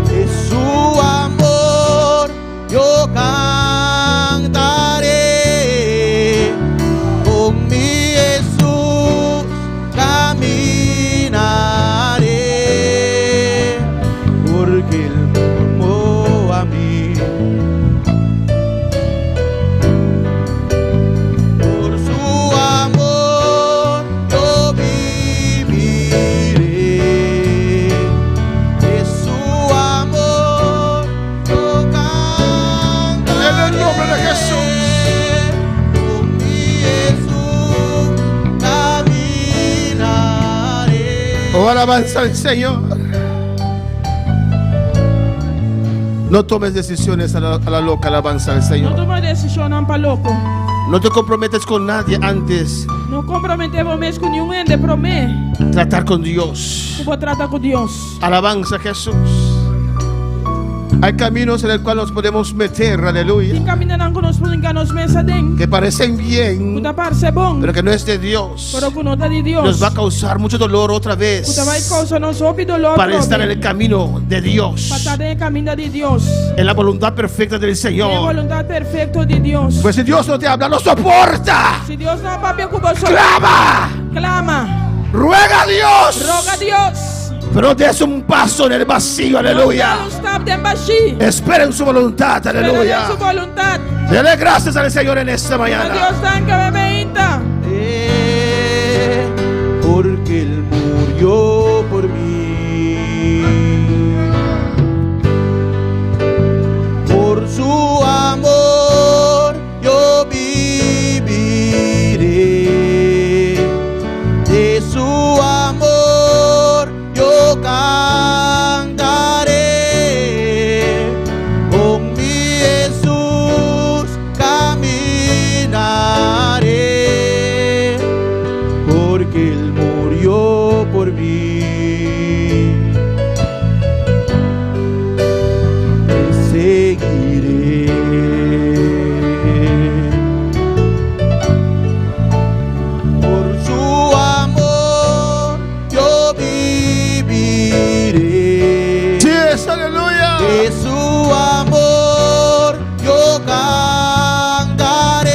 De su amor yo cantaré, con mi Jesús caminaré, porque Él me amó a mí. Por su amor yo viviré, de su amor yo cantaré. En el nombre de Jesús. Con mi Jesús caminaré. Oh, alabanza al Señor. No tomes decisiones a la loca, alabanza al No Señor. toma decisión para loco. No te comprometes con nadie antes. No comprometemos mais com nenhum ende para mim. Tratar con Dios. Eu vou tratar com Deus. Alabanza a Jesús. Hay caminos en el cual nos podemos meter, aleluya, Ting caminarán con nosotros en nos mesa den. que parecen bien, Kuta parse bon. pero que no es de Dios. Pero kunota di Dios. Nos va a causar mucho dolor otra vez Kuta vai causa nos opi dolor. para estar en el camino de Dios, Patada en camino de Dios. en la voluntad perfecta del En Señor. voluntad perfecta de Dios. Pues si Dios no te habla, no soporta. Si Dios no papi ocupa su Clama, clama. ruega a Dios, Roga a Dios. pero des un paso en el vacío, aleluya. No stop den bashi. Espera en su voluntad, aleluya. Su voluntad. Dele gracias al Señor en esta A mañana. Dios tan que me veinta. Porque Él murió por mí. Por su amor yo viviré. De su amor yo cantaré. Con mi Jesús caminaré. Porque Él murió por mí. Le seguiré. Por su amor yo viviré. Sí, es, aleluya. De su amor yo cantaré.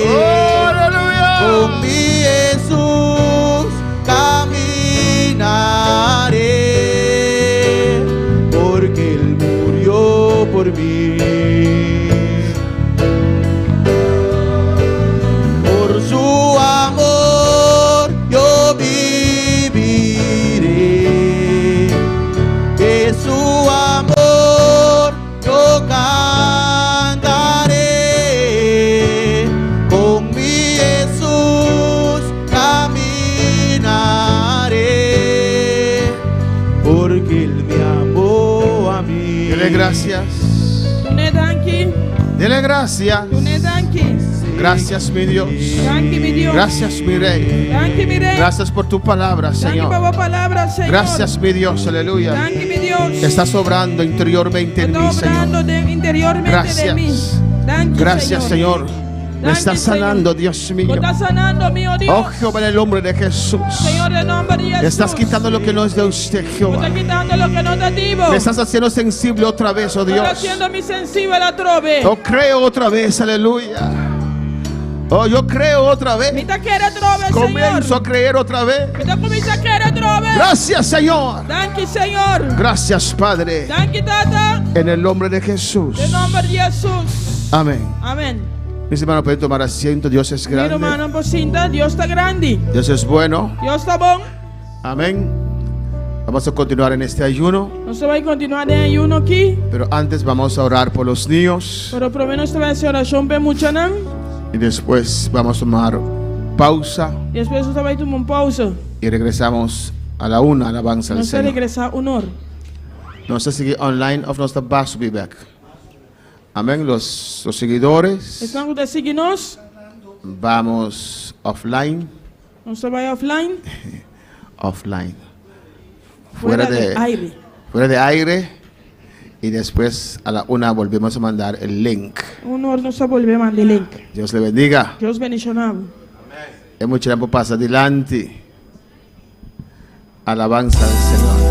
Oh, aleluya. Con mi Jesús caminaré, porque Él murió por mí. Por su amor yo viviré. De su amor yo cantaré. Con mi Jesús caminaré, porque Él me amó a mí. Dele gracias. Tune danki. Dele gracias. Tune danki. Gracias, mi Dios. Danki mi Dios. Gracias, mi Rey. Danki mi rey. Gracias por tu palabra, Danki Señor. por palabra, Señor. Gracias, mi Dios, aleluya. Danki mi Dios. Estás obrando interiormente en Está mí, obrando Señor. interiormente Gracias. de mí. Danki, Gracias, Señor. Me Danki, estás sanando, Dios mío. Lo está sanando, mío Dios. Oh, Jehová, en el nombre de Jesús. Señor, en el nombre de Jesús. Le estás quitando lo que no es de usted, Me Jehová. está quitando lo que no te digo. Me estás haciendo sensible otra vez, oh Me está Dios. haciendo mi sensible la trove. Yo creo otra vez, aleluya. Oh, yo creo otra vez. Me te quiere trove, Comienzo Señor. a creer otra vez. Me te comienza a querer trove. Gracias, Señor. Danki, Señor. Gracias, Padre. Danki, Tata. En el nombre de Jesús. En el nombre de Jesús. Amén. Amén. Mis hermanos, pueden tomar asiento. Dios es Mi hermano grande. en pocinta, Dios está grande. Dios es bueno. Dios está bon. Amén. Vamos a continuar en este ayuno. No se va a continuar en ayuno aquí. Pero antes vamos a orar por los niños. Pero por lo menos te va a hacer oración pe mucho, ¿no? Y después vamos a tomar pausa. Y después usted va a tomar un pausa. Y regresamos a la una alabanza No al se Señor. regresa honor. Nos sigue online of nuestra bus will be back. Amén. Los seguidores Están ustedes síguenos. vamos offline. No se vaya offline. Offline. Fuera de aire. Fuera de aire. Y después a la una volvemos a mandar el link. Honor no se vuelve a mandar link. Dios le bendiga. Dios bendicionado. Es mucho tiempo pasa adelante. Alabanza al Señor.